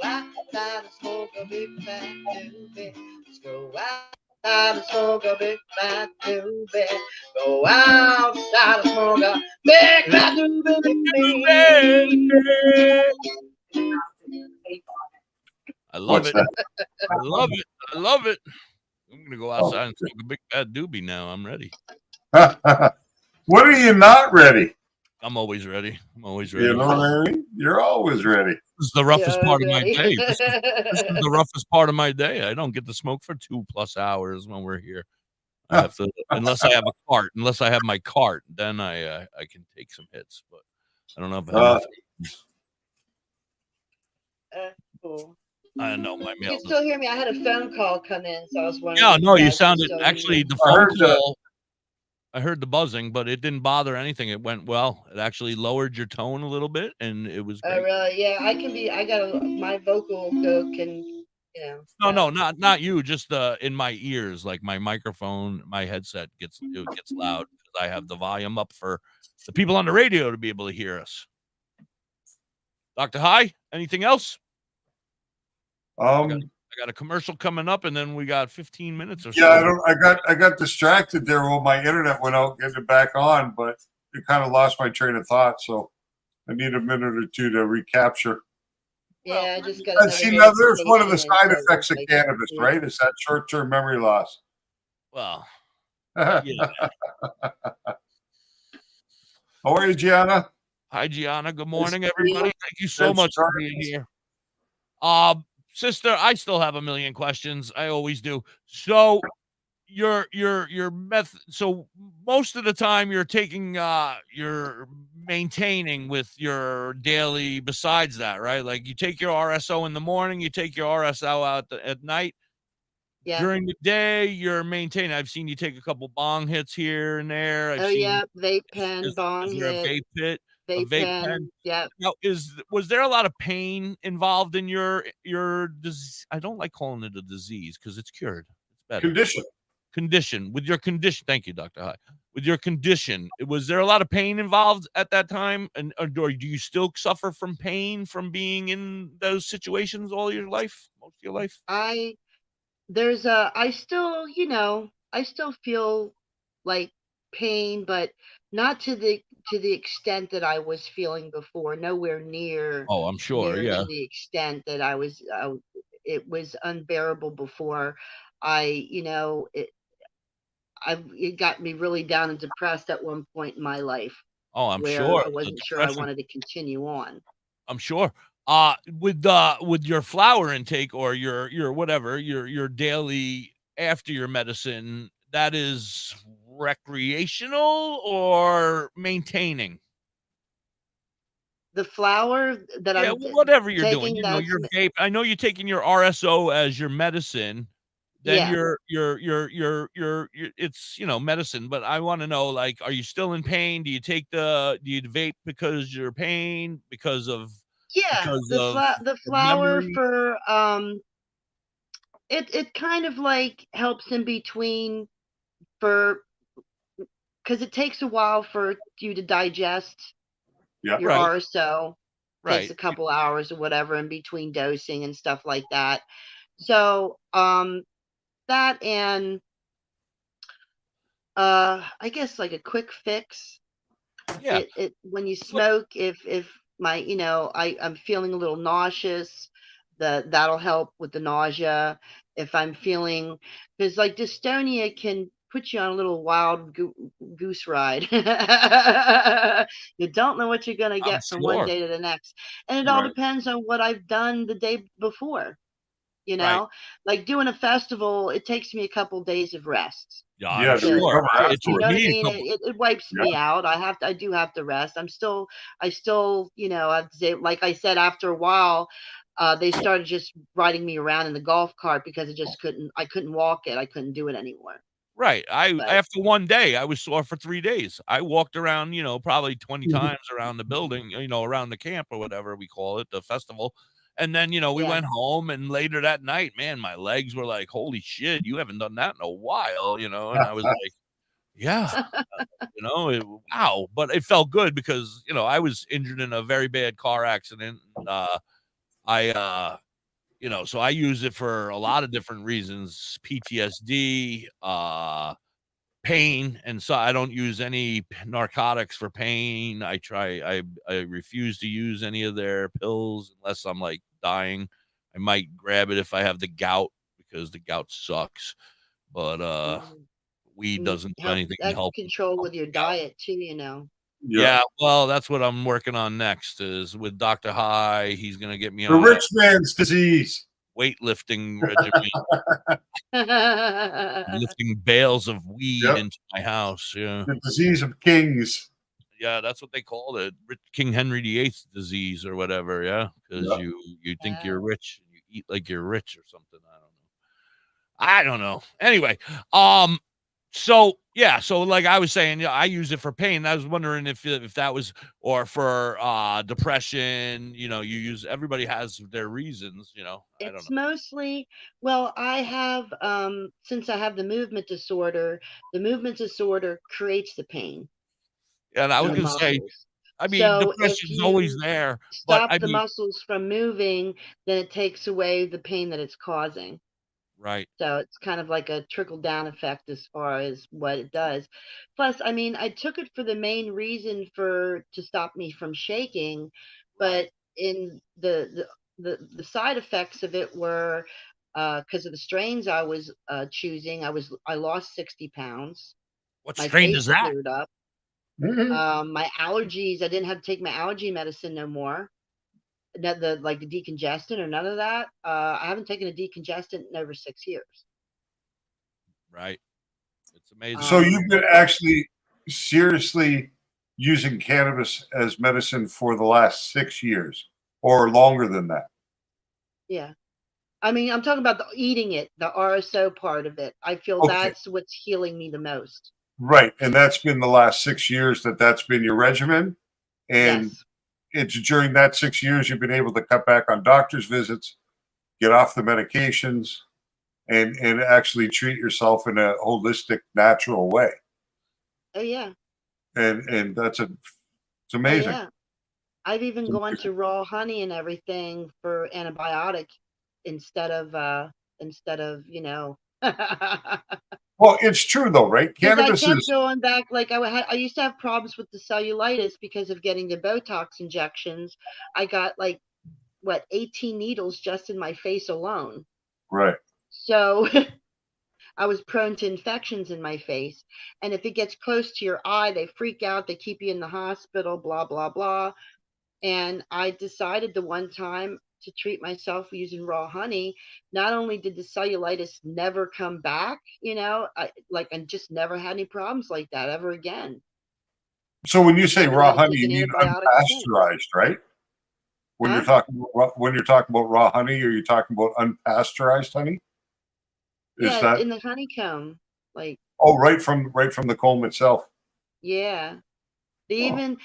Outside and smoke a big fat doobie. Let's go outside and smoke a big fat doobie. Go outside and smoke a big fat doobie with me.
I love it. I love it. I love it. I'm gonna go outside and smoke a big fat doobie now. I'm ready.
What are you not ready?
I'm always ready. I'm always ready.
You know what I mean? You're always ready.
This is the roughest part of my day. This is the roughest part of my day. I don't get to smoke for 2+ hours when we're here. I have to, unless I have a cart. Unless I have my cart, then I can take some hits. But I don't know if I have
Cool.
I know my mail.
You can still hear me. I had a phone call come in, so I was wondering.
Yeah, no, you sounded actually the phone call. I heard the buzzing, but it didn't bother anything. It went well. It actually lowered your tone a little bit, and it was great.
Oh, really? Yeah, I can be. I got my vocal can, you know.
No, not you. Just in my ears, like my microphone, my headset gets loud because I have the volume up for the people on the radio to be able to hear us. Dr. High, anything else? I got a commercial coming up, and then we got 15 minutes or so.
Yeah, I got distracted there when my internet went out, getting it back on, but it kind of lost my train of thought. So I need a minute or two to recapture.
Yeah, I just got.
See, now there's one of the side effects of cannabis, right? Is that short-term memory loss?
Well, yeah.
How are you, Gianna?
Hi, Gianna. Good morning, everybody. Thank you so much for being here. Sister, I still have a million questions. I always do. So your method. So most of the time you're taking, you're maintaining with your daily. Besides that, right? Like you take your RSO in the morning, you take your RSO out at night. Yeah. During the day, you're maintaining. I've seen you take a couple bong hits here and there. I've seen
vape pen, bong hit.
A vape pit.
Vape pen. Yeah.
Now, was there a lot of pain involved in your disease? I don't like calling it a disease because it's cured. It's better. Condition. With your condition. Thank you, Dr. High. With your condition, was there a lot of pain involved at that time? And or do you still suffer from pain from being in those situations all your life, most of your life?
I still, I still feel like pain, but not to the extent that I was feeling before. Nowhere near
Oh, I'm sure.
near
Yeah.
to the extent that I was. It was unbearable before. I, you know, it got me really down and depressed at one point in my life,
Oh, I'm
where
sure.
I
The
wasn't sure I
depression.
wanted to continue on.
I'm sure. With your flower intake or your whatever, your daily after your medicine, that is recreational or maintaining?
The flower that
Yeah,
I'm
whatever you're doing,
taking,
you know,
that's
your vape. I know you're taking your RSO as your medicine, then
yeah.
your it's, you know, medicine, but I wanna know, like, are you still in pain? Do you vape because you're pain,
Yeah,
because of
the flower
memory?
for it kind of like helps in between for because it takes a while for you to digest
Yeah.
your
Right,
RSO. Takes
right.
a couple hours or whatever in between dosing and stuff like that. So that and I guess like a quick fix.
Yeah.
It when you smoke, if my, you know, I'm feeling a little nauseous, that'll help with the nausea. If I'm feeling, because like dystonia can put you on a little wild goose ride. You don't know what you're gonna
I'm
get from one
sure.
day to the next, and it all
Right.
depends on what I've done the day before. You
Right.
know, like doing a festival, it takes me a couple days of rest
Yeah, I'm
Yeah, to
to
sure.
recover
It
you
took
know
afterwards.
what I
me a
mean?
couple.
It wipes
Yeah.
me out. I do have to rest. I still, you know, I'd say, like I said, after a while, they started just riding me around in the golf cart because I couldn't walk it. I couldn't do it anymore.
Right.
But
After one day, I was sore for 3 days. I walked around, you know, probably 20 times around the building, you know, around the camp or whatever we call it, the festival. And then, you know, we
yeah.
went home and later that night, man, my legs were like, "Holy shit, you haven't done that in a while," you know, and I was like, "Yeah." You know, wow, but it felt good because, you know, I was injured in a very bad car accident. I, you know, so I use it for a lot of different reasons, PTSD, pain, and so I don't use any narcotics for pain. I refuse to use any of their pills unless I'm like dying. I might grab it if I have the gout because the gout sucks, but
Mhm.
weed
And
doesn't do
help
anything to
that
help
control
help
with your
the gout.
diet too, you know.
Yeah.
Yeah, well, that's what I'm working on next is with Dr. High. He's gonna get me
The
on a
rich man's disease.
weightlifting regimen, lifting bales of weed
Yep.
into my house. Yeah.
The disease of kings.
Yeah, that's what they called it, King Henry VIII disease or whatever. Yeah, because
Yeah.
you think
Yeah.
you're rich, you eat like you're rich or something. I don't know. Anyway, um, so yeah, so like I was saying, yeah, I use it for pain. I was wondering if that was or for depression. You know, you use everybody has their reasons. You know, I don't
It's
know.
mostly, well, I have since I have the movement disorder creates the pain
And I
in
was
the
gonna say,
muscles.
I mean,
So if
depression's always
you
there, but
stop
I
the
mean,
muscles from moving, then it takes away the pain that it's causing.
right,
So it's kind of like a trickle down effect as far as what it does. Plus, I mean, I took it for the main reason for to stop me from shaking,
right.
but in the side effects of it were because of the strains I was choosing. I lost 60 pounds.
What
My
strain is
face
that?
cleared up. My allergies, I didn't have to take my allergy medicine no more. Like the decongestant or none of that. I haven't taken a decongestant in over 6 years.
Right. It's amazing.
So you've been
But
actually seriously using cannabis as medicine for the last 6 years or longer than that.
yeah, I mean, I'm talking about the eating it, the RSO part of it. I feel
Okay.
that's what's healing me the most.
Right. And that's been the last 6 years that's been your regimen. And
Yes.
it's during that 6 years you've been able to cut back on doctor's visits, get off the medications, and actually treat yourself in a holistic, natural way.
Oh yeah.
And it's
Oh
amazing.
yeah. I've even gone to raw honey and everything for antibiotic instead of you know.
Well, Well, it's true though, right?
Because I
Cannabis
kept
is
going back. Like I used to have problems with the cellulitis because of getting the Botox injections. I got like 18 needles just in my face alone.
right.
So I was prone to infections in my face. And if it gets close to your eye, they freak out. They keep you in the hospital, blah, blah, blah. And I decided the one time to treat myself using raw honey. Not only did the cellulitis never come back, I just never had any problems like that ever again.
So when you say
Never
raw
had to
honey,
take
you
an
mean
antibiotic since.
unpasteurized, right? When
Huh?
you're talking about raw honey, are you talking about unpasteurized honey? Is
Yeah,
that
in the honeycomb. Like,
right from the comb itself?
yeah. They
Oh.
even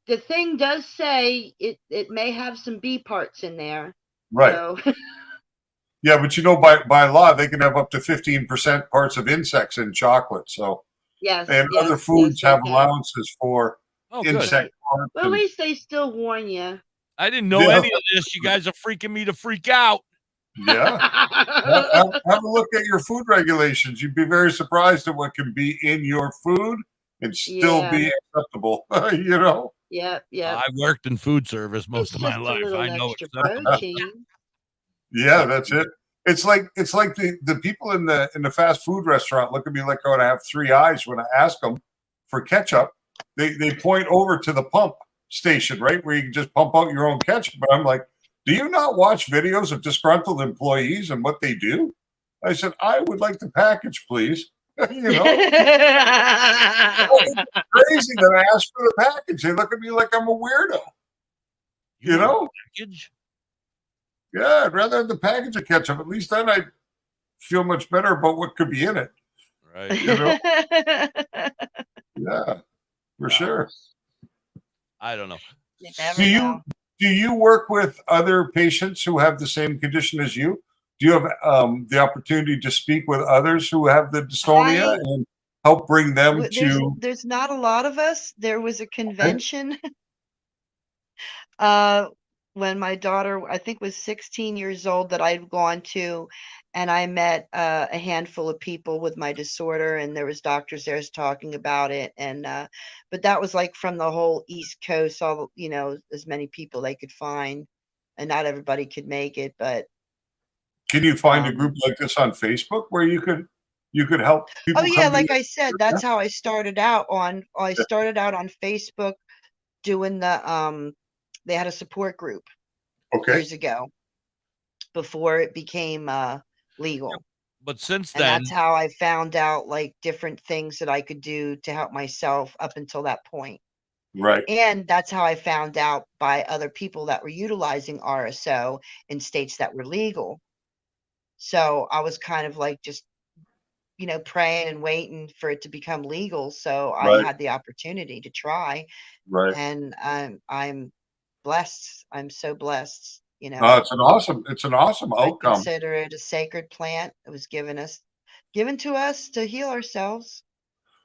the thing does say it may have some bee parts in there.
Right.
So
Yeah, but by law they can have up to 15% parts of insects in chocolate. So
yes,
and
yes,
other foods
they
have
can.
allowances for
Oh, good.
insect parts.
Well, at least they still warn you.
I didn't know
Yeah.
any of this. You guys are freaking me to freak out.
Yeah. Have a look at your food regulations. You'd be very surprised at what can be in your food and still
Yeah.
be acceptable. You know?
Yep, yep.
I worked in food service most
It's
of my
just a
life.
little
I know
extra
acceptable.
protein.
Yeah, that's it. It's like the people in the fast food restaurant look at me like I have three eyes when I ask them for ketchup. They point over to the pump station, right, where you can just pump out your own ketchup. But I'm like, do you not watch videos of disgruntled employees and what they do? I said, I would like the package, please. You know, crazy that I asked for the package. They look at me like I'm a weirdo. You know?
Package?
Yeah, I'd rather have the package of ketchup. At least then I'd feel much better about what could be in it.
Right.
You know? Yeah, for sure.
I don't know.
You never know.
Do you work with other patients who have the same condition as you? Do you have the opportunity to speak with others who have the dystonia and help bring them to?
There's not a lot of us. There was a convention when my daughter, I think, was 16 years old that I'd gone to, and I met a handful of people with my disorder, and there was doctors there talking about it, and but that was like from the whole East Coast, all as many people they could find, and not everybody could make it, but
Can you find a group like this on Facebook where you could help people?
oh yeah,
come
like
together?
I said, that's how I started out on. I started out on Facebook doing the they had a support group years ago before it became legal.
But since
And
then,
that's how I found out like different things that I could do to help myself up until that point.
Right.
And that's how I found out by other people that were utilizing RSO in states that were legal. So I was kind of like just, praying and waiting for it to become legal. So I
Right.
had the opportunity to try.
Right.
And I'm blessed. I'm so blessed,
It's an awesome
I
outcome.
consider it a sacred plant. It was given to us to heal ourselves.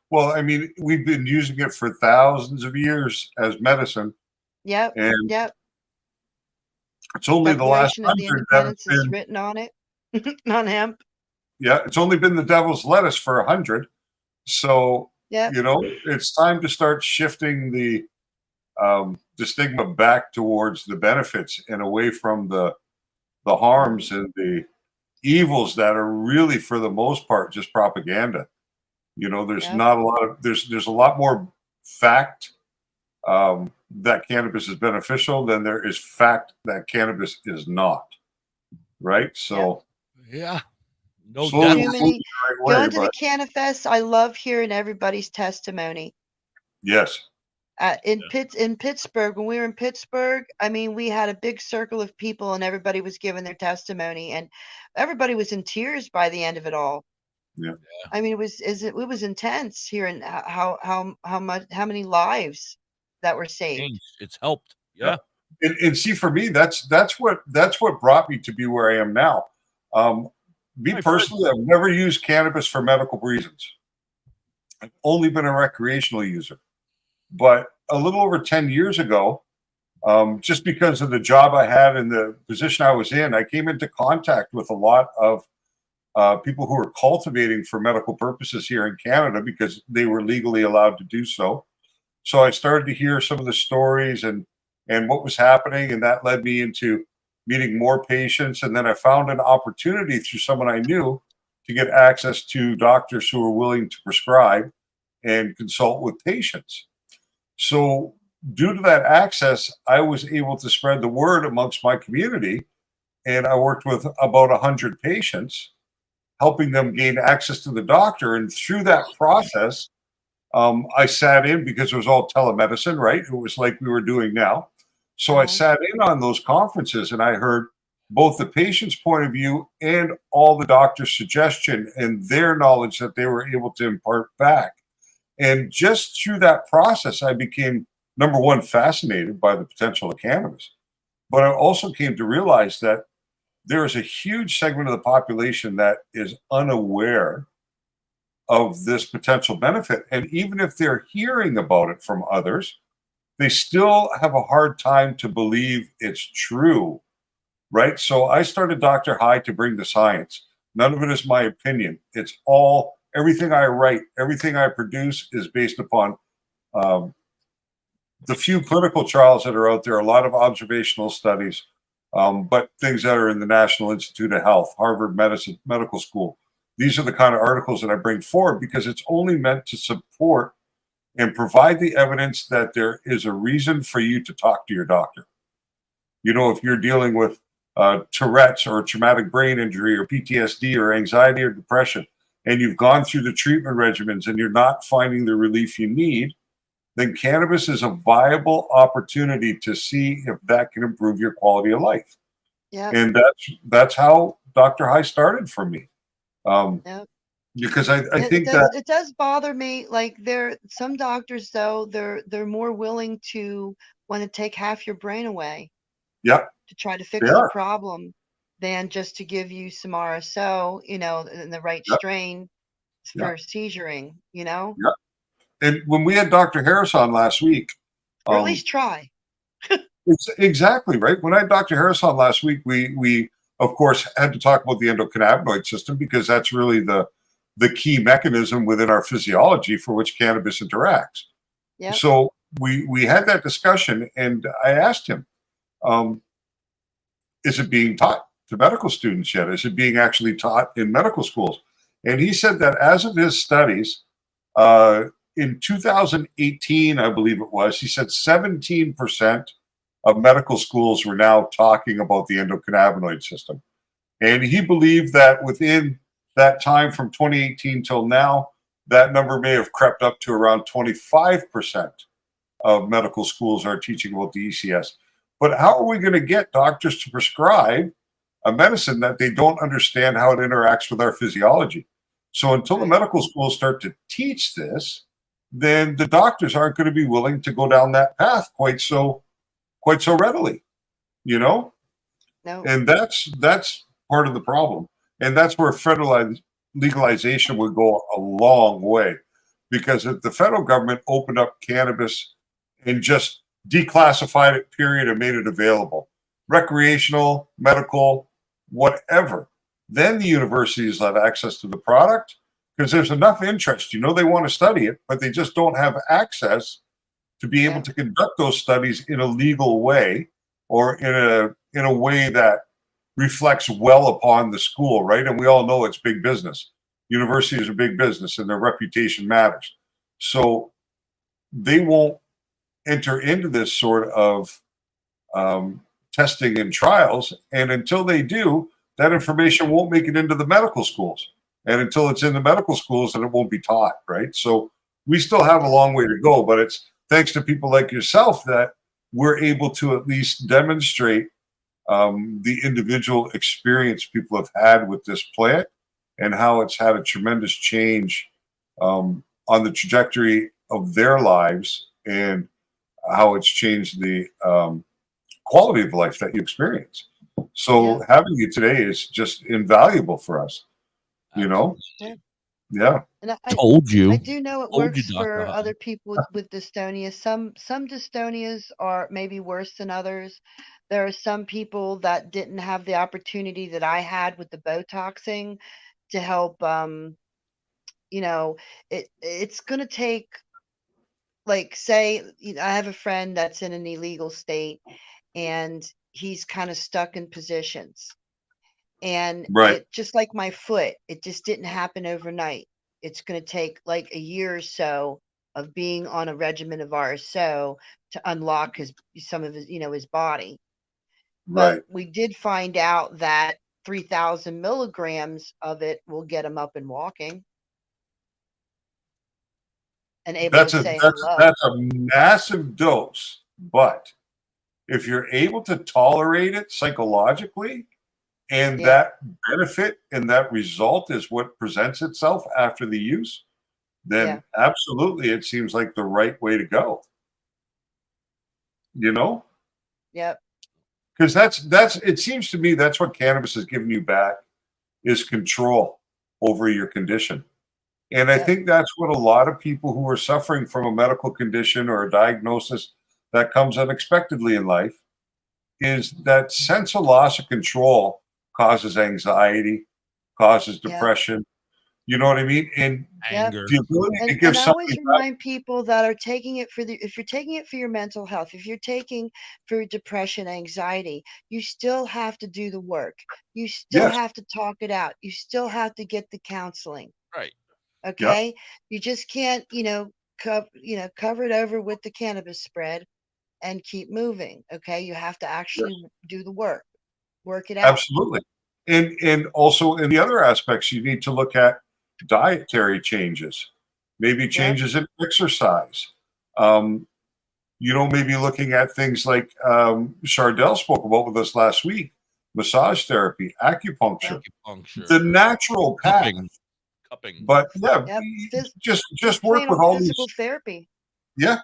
Well, I mean, we've been using it for thousands of years as medicine.
Yep.
And
Yep.
it's only the last
Declaration of the
100 that have
Independence is
been,
written on it, on hemp.
yeah, it's only been the devil's lettuce for 100. So,
Yep.
it's time to start shifting the stigma back towards the benefits and away from the harms and the evils that are really, for the most part, just propaganda. There's
Yep.
not a lot of there's a lot more fact that cannabis is beneficial than there is fact that cannabis is not. Right? So
yeah, no
slowly
doubt.
we're moving the right way,
Going to the
but
Cannabis, I love hearing everybody's testimony.
yes.
In Pittsburgh, when we were in Pittsburgh, I mean, we had a big circle of people, and everybody was giving their testimony, and everybody was in tears by the end of it all.
Yeah.
I mean, it was intense hearing how many lives that were saved.
It's helped. Yeah.
And see, for me, that's what brought me to be where I am now. Me personally, I've never used cannabis for medical reasons. I've only been a recreational user. But a little over 10 years ago, just because of the job I had and the position I was in, I came into contact with a lot of people who were cultivating for medical purposes here in Canada because they were legally allowed to do so. So I started to hear some of the stories and what was happening, and that led me into meeting more patients. And then I found an opportunity through someone I knew to get access to doctors who were willing to prescribe and consult with patients. So due to that access, I was able to spread the word amongst my community, and I worked with about 100 patients, helping them gain access to the doctor. And through that process, I sat in because it was all telemedicine, right? It was like we were doing now. So I sat in on those conferences and I heard both the patient's point of view and all the doctor's suggestion and their knowledge that they were able to impart back. And just through that process, I became, number one, fascinated by the potential of cannabis. But I also came to realize that there is a huge segment of the population that is unaware of this potential benefit. And even if they're hearing about it from others, they still have a hard time to believe it's true, right? So I started Dr. High to bring the science. None of it is my opinion. It's all, everything I write, everything I produce is based upon the few clinical trials that are out there, a lot of observational studies, but things that are in the National Institute of Health, Harvard Medical School. These are the kind of articles that I bring forward because it's only meant to support and provide the evidence that there is a reason for you to talk to your doctor. You know, if you're dealing with Tourette's or traumatic brain injury or PTSD or anxiety or depression, and you've gone through the treatment regimens and you're not finding the relief you need, then cannabis is a viable opportunity to see if that can improve your quality of life.
Yeah.
And that's how Dr. High started for me. Because I think that
it does bother me. Like some doctors though, they're more willing to want to take half your brain away.
Yep.
To try to fix the problem than just to give you some RSO, you know, in the right strain for seizuring, you know?
Yeah. And when we had Dr. Harris on last week,
or at least try.
It's exactly right. When I had Dr. Harris on last week, we of course had to talk about the endocannabinoid system because that's really the key mechanism within our physiology for which cannabis interacts. Yep. So we had that discussion, and I asked him, is it being taught to medical students yet? Is it being actually taught in medical schools? And he said that as of his studies, in 2018, I believe it was, he said 17% of medical schools were now talking about the endocannabinoid system. And he believed that within that time from 2018 till now, that number may have crept up to around 25% of medical schools are teaching about the ECS. But how are we going to get doctors to prescribe a medicine that they don't understand how it interacts with our physiology? So until the medical schools start to teach this, then the doctors aren't going to be willing to go down that path quite so readily, you know? No. And that's part of the problem. And that's where federal legalization would go a long way. Because if the federal government opened up cannabis and just declassified it, period, and made it available, recreational, medical, whatever, then the universities have access to the product because there's enough interest. You know, they want to study it, but they just don't have access to be able to conduct those studies in a legal way or in a way that reflects well upon the school, right? And we all know it's big business. Universities are big business and their reputation matters. So they won't enter into this sort of testing and trials. And until they do, that information won't make it into the medical schools. And until it's in the medical schools, then it won't be taught, right? So we still have a long way to go, but it's thanks to people like yourself that we're able to at least demonstrate the individual experience people have had with this plant and how it's had a tremendous change on the trajectory of their lives and how it's changed the quality of life that you experience. So having you today is just invaluable for us, you know? Yeah.
And
Told you.
I do know it works for other people with dystonia. Some dystonias are maybe worse than others. There are some people that didn't have the opportunity that I had with the Botoxing to help, it's going to take, like, say, I have a friend that's in an illegal state, and he's kind of stuck in positions. And
Right.
it just like my foot, it just didn't happen overnight. It's going to take like a year or so of being on a regimen of RSO to unlock some of his body.
Right.
But we did find out that 3,000 milligrams of it will get him up and walking and able
That's
to
a
say
that's
hello.
that's a massive dose, but if you're able to tolerate it psychologically, and
Yeah.
that benefit and that result is what presents itself after the use, then
Yeah.
absolutely it seems like the right way to go. You know?
Yep.
Because that's it seems to me that's what cannabis has given you back is control over your condition. And I
Yep.
think that's what a lot of people who are suffering from a medical condition or a diagnosis that comes unexpectedly in life is that sense of loss of control causes anxiety, causes
Yep.
depression. You know what I mean? And
Yep.
Anger.
the ability to
And
give
I always
something back.
remind people that are taking it if you're taking it for your mental health, if you're taking for depression, anxiety, you still have to do the work. You still
Yes.
have to talk it out. You still have to get the counseling.
Right.
Yep.
Okay? You just can't, cover it over with the cannabis spread and keep moving. Okay? You have to
Yes.
actually do the work it out.
Absolutely. And also in the other aspects, you need to look at dietary changes, maybe
Yep.
changes in exercise. Maybe looking at things like Chardell spoke about with us last week, massage therapy, acupuncture,
Acupuncture.
the natural path.
Cupping.
But yeah,
Yep.
just work
Plain
with
old
all these.
physical therapy.
Yeah,
I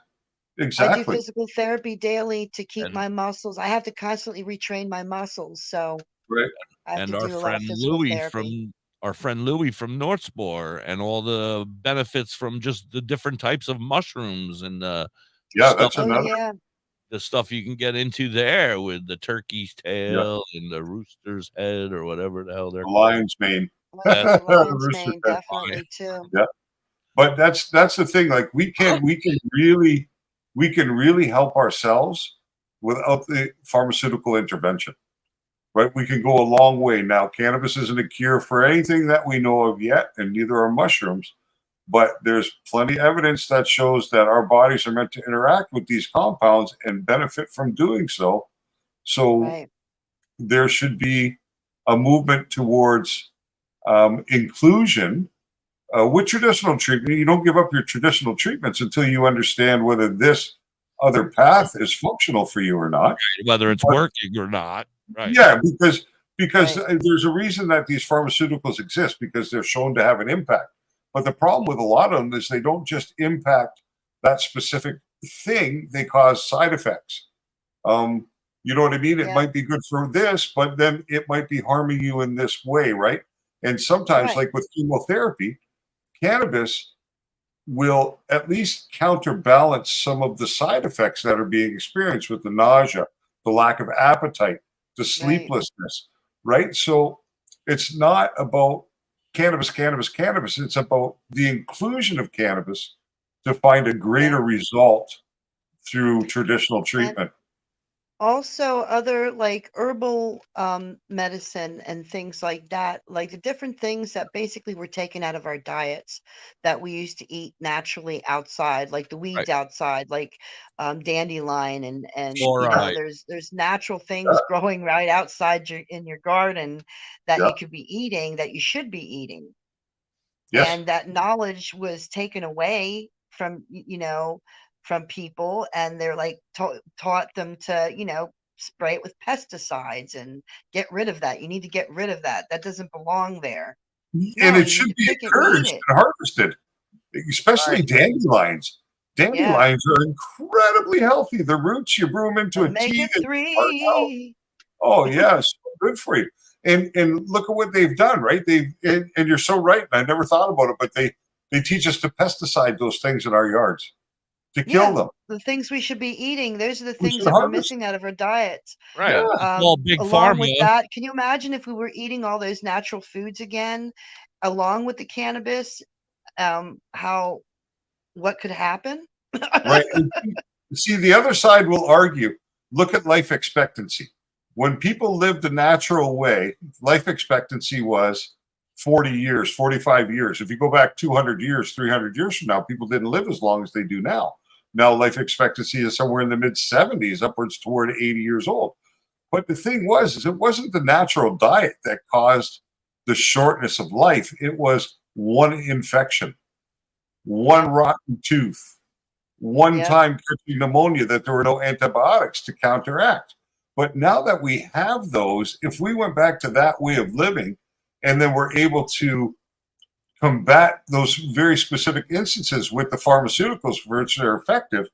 do
exactly.
physical therapy daily to keep
And-
my muscles. I have to constantly retrain my muscles, so
Right.
I have
And
to
our
do a lot
friend
of physical
Louis
therapy.
from Northspore and all the benefits from just the different types of mushrooms and
Yeah,
stuff
that's
Oh
another.
yeah,
the stuff you can get into there with the turkey's
Yeah,
tail and the rooster's head or whatever the hell they're
the
called.
lion's mane.
That's
the lion's
Rooster
mane
head.
definitely too.
Yeah. But that's the thing. Like we can really help ourselves without the pharmaceutical intervention. Right? We can go a long way. Now, cannabis isn't a cure for anything that we know of yet, and neither are mushrooms. But there's plenty of evidence that shows that our bodies are meant to interact with these compounds and benefit from doing so. So
Right.
there should be a movement towards inclusion with traditional treatment. You don't give up your traditional treatments until you understand whether this other path is functional for you or not.
Whether it's
But
working or not. Right.
yeah, because
Right.
there's a reason that these pharmaceuticals exist because they're shown to have an impact. But the problem with a lot of them is they don't just impact that specific thing; they cause side effects. You know what I mean? It
Yeah.
might be good for this, but then it might be harming you in this way, right? And sometimes,
Right.
like with chemotherapy, cannabis will at least counterbalance some of the side effects that are being experienced with the nausea, the lack of appetite, the
Right.
sleeplessness, right? So it's not about cannabis. It's about the inclusion of cannabis to find a greater result through traditional
And
treatment.
also other like herbal medicine and things like that, like the different things that basically were taken out of our diets that we used to eat naturally outside, like the
Right.
weeds outside, like dandelion and
Fluoride.
there's natural things growing right outside in your garden that
Yeah.
you could be eating, that you should be eating.
Yes.
And that knowledge was taken away from from people, and they're like taught them to spray it with pesticides and get rid of that. You need to get rid of that doesn't belong there.
And
No,
it
you
should
need to
be
pick it and eat
encouraged
it.
and harvested, especially
Right.
dandelions.
Yeah,
Dandelions are incredibly healthy. The roots, you brew them into a tea,
omega
they part out.
3.
Oh yeah, so good for you. And look at what they've done, right? And you're so right. And I never thought about it, but they teach us to pesticide those things in our yards to kill
Yeah,
them.
the things we should be eating, those are the
We
things
should
that we're
harvest.
missing out of our diets.
Right.
Yeah.
It's all big
Along with
pharma.
that, can you imagine if we were eating all those natural foods again along with the cannabis, what could happen.
Right. See, the other side will argue, look at life expectancy. When people lived the natural way, life expectancy was 40 years, 45 years. If you go back 200 years, 300 years from now, people didn't live as long as they do now. Now life expectancy is somewhere in the mid 70s, upwards toward 80 years old. But the thing was, it wasn't the natural diet that caused the shortness of life. It was one infection, one rotten tooth, one time catching pneumonia that there were no antibiotics to counteract. But now that we have those, if we went back to that way of living and then we're able to combat those very specific instances with the pharmaceuticals for which they're effective,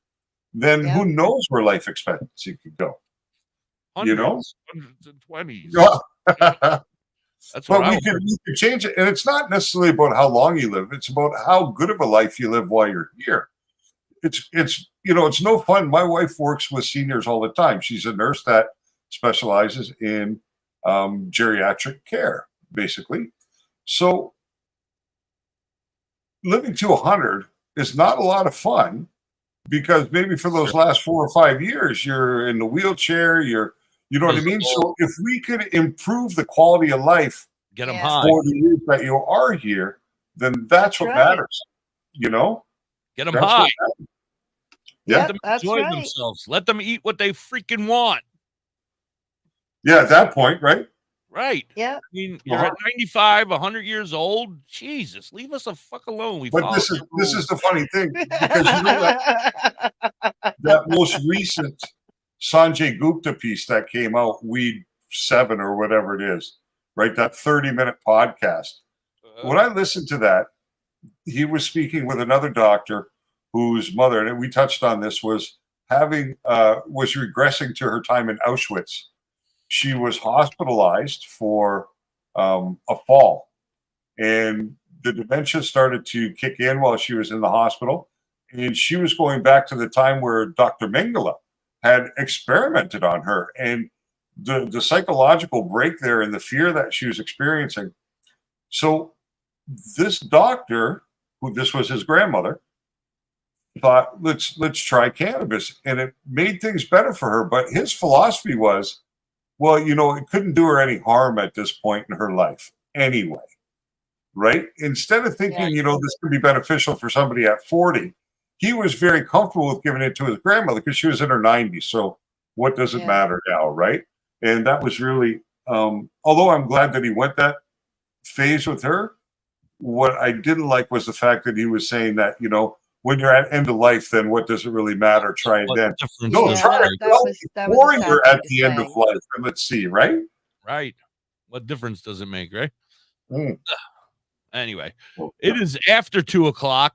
then who knows where life expectancy could go? You know?
Hundreds and 20s. That's
but
what
we could change it. And it's not necessarily about how long you live. It's about how good of a life you live while you're here. It's no fun. My wife works with seniors all the time. She's a nurse that specializes in geriatric care, basically. So living to 100 is not a lot of fun because maybe for those last 4 or 5 years, you're in the wheelchair, you know what I mean? So if we could improve the quality of life
get them high
for the years that you are here, then that's what matters, you know?
Get them high.
Yeah,
Let them enjoy themselves. Let them eat what they freaking want.
Yeah, at that point, right?
Right.
Yeah.
I mean, you're at 95, 100 years old. Jesus, leave us the fuck alone.
But this is the funny thing because you know that most recent Sanjay Gupta piece that came out, Weed 7 or whatever it is, right? That 30-minute podcast. When I listened to that, he was speaking with another doctor whose mother, and we touched on this, was regressing to her time in Auschwitz. She was hospitalized for a fall, and the dementia started to kick in while she was in the hospital. And she was going back to the time where Dr. Mengele had experimented on her, and the psychological break there and the fear that she was experiencing. So this doctor, who this was his grandmother, thought, let's try cannabis, and it made things better for her. But his philosophy was, well, it couldn't do her any harm at this point in her life anyway, right? Instead of thinking, this could be beneficial for somebody at 40, he was very comfortable with giving it to his grandmother because she was in her 90s. So what does it matter now, right? And that was really, although I'm glad that he went that phase with her, what I didn't like was the fact that he was saying that, when you're at end of life, then what does it really matter? Try again. No, try it before you're at the end of life. And let's see, right?
Right. What difference does it make, right? Anyway, it is after 2:00.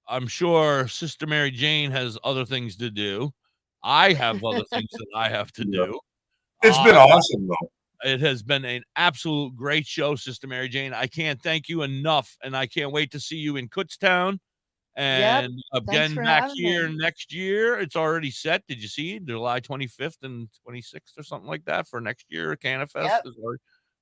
I'm sure Sister Mary Jane has other things to do. I have other things that I have to do.
It's been awesome, though.
It has been an absolute great show, Sister Mary Jane. I can't thank you enough, and I can't wait to see you in Kutztown. And again, back here next year. It's already set. Did you see July 25th and 26th or something like that for next year? Cannabis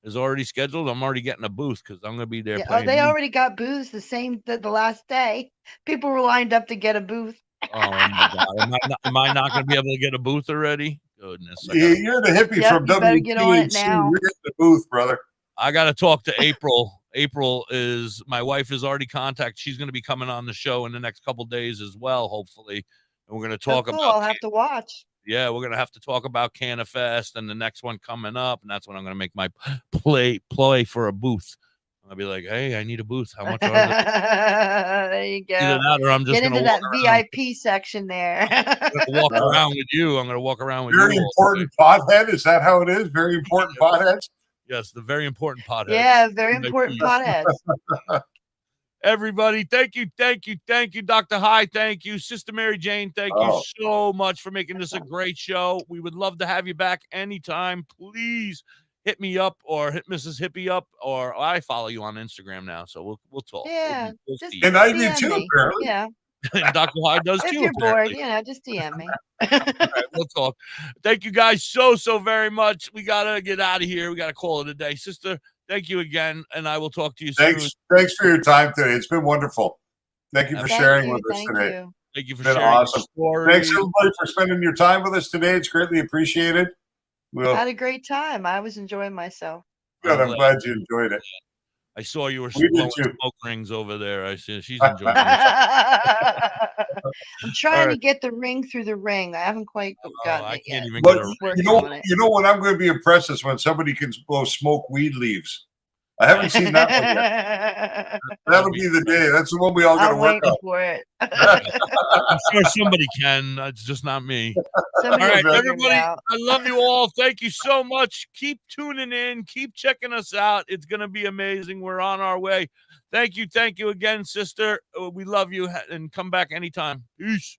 is already scheduled. I'm already getting a booth because I'm going to be there.
Oh, they already got booths the last day. People were lined up to get a booth.
Oh my God. Am I not going to be able to get a booth already? Goodness.
You're the hippie from WPHC.
Get on it now.
You're in the booth, brother.
I got to talk to April. April is my wife is already contacted. She's going to be coming on the show in the next couple days as well, hopefully. And we're going to talk about.
I'll have to watch.
Yeah, we're going to have to talk about Cannabis and the next one coming up. And that's when I'm going to make my play for a booth. I'll be like, hey, I need a booth. How much are they?
There you go.
Either that or I'm just
get into that VIP section there.
I'm going to walk around with you. I'm going to walk around with
very
you.
Very important pothead. Is that how it is? Very important potheads?
Yes, the very important potheads.
Yeah, very important potheads.
Everybody, thank you, Dr. High. Thank you, Sister Mary Jane. Thank you so much for making this a great show. We would love to have you back anytime. Please hit me up or hit Mrs. Hippie up, or I follow you on Instagram now, so we'll talk.
Yeah,
and I do too, apparently.
Yeah.
Dr. High does too.
If you're bored, just DM me.
All right, we'll talk. Thank you guys so very much. We gotta get out of here. We gotta call it a day, Sister. Thank you again, and I will talk to you soon.
Thanks for your time today. It's been wonderful. Thank you for sharing with us today.
Thank you for
Been
sharing.
awesome.
Your
Thanks
story.
everybody for spending your time with us today. It's greatly appreciated. We'll,
Had a great time. I was enjoying myself.
good. I'm glad you enjoyed it.
I saw you were
We did
blowing
too.
smoke rings over there. I see she's enjoying it.
I'm trying
right.
to get the ring through the ring. I haven't quite gotten
I
it
can't
yet.
even
But
get a
Working
you
on it.
know what I'm going to be impressed is when somebody can blow smoke weed leaves. I haven't seen that one yet. That'll be the day. That's the one we all got to
I'm
work
waiting
on.
for it.
I'm sure somebody can. It's just not me.
Somebody
All right,
will figure it
everybody.
out.
I love you all. Thank you so much. Keep tuning in. Keep checking us out. It's going to be amazing. We're on our way. Thank you. Thank you again, sister. We love you and come back anytime. Peace.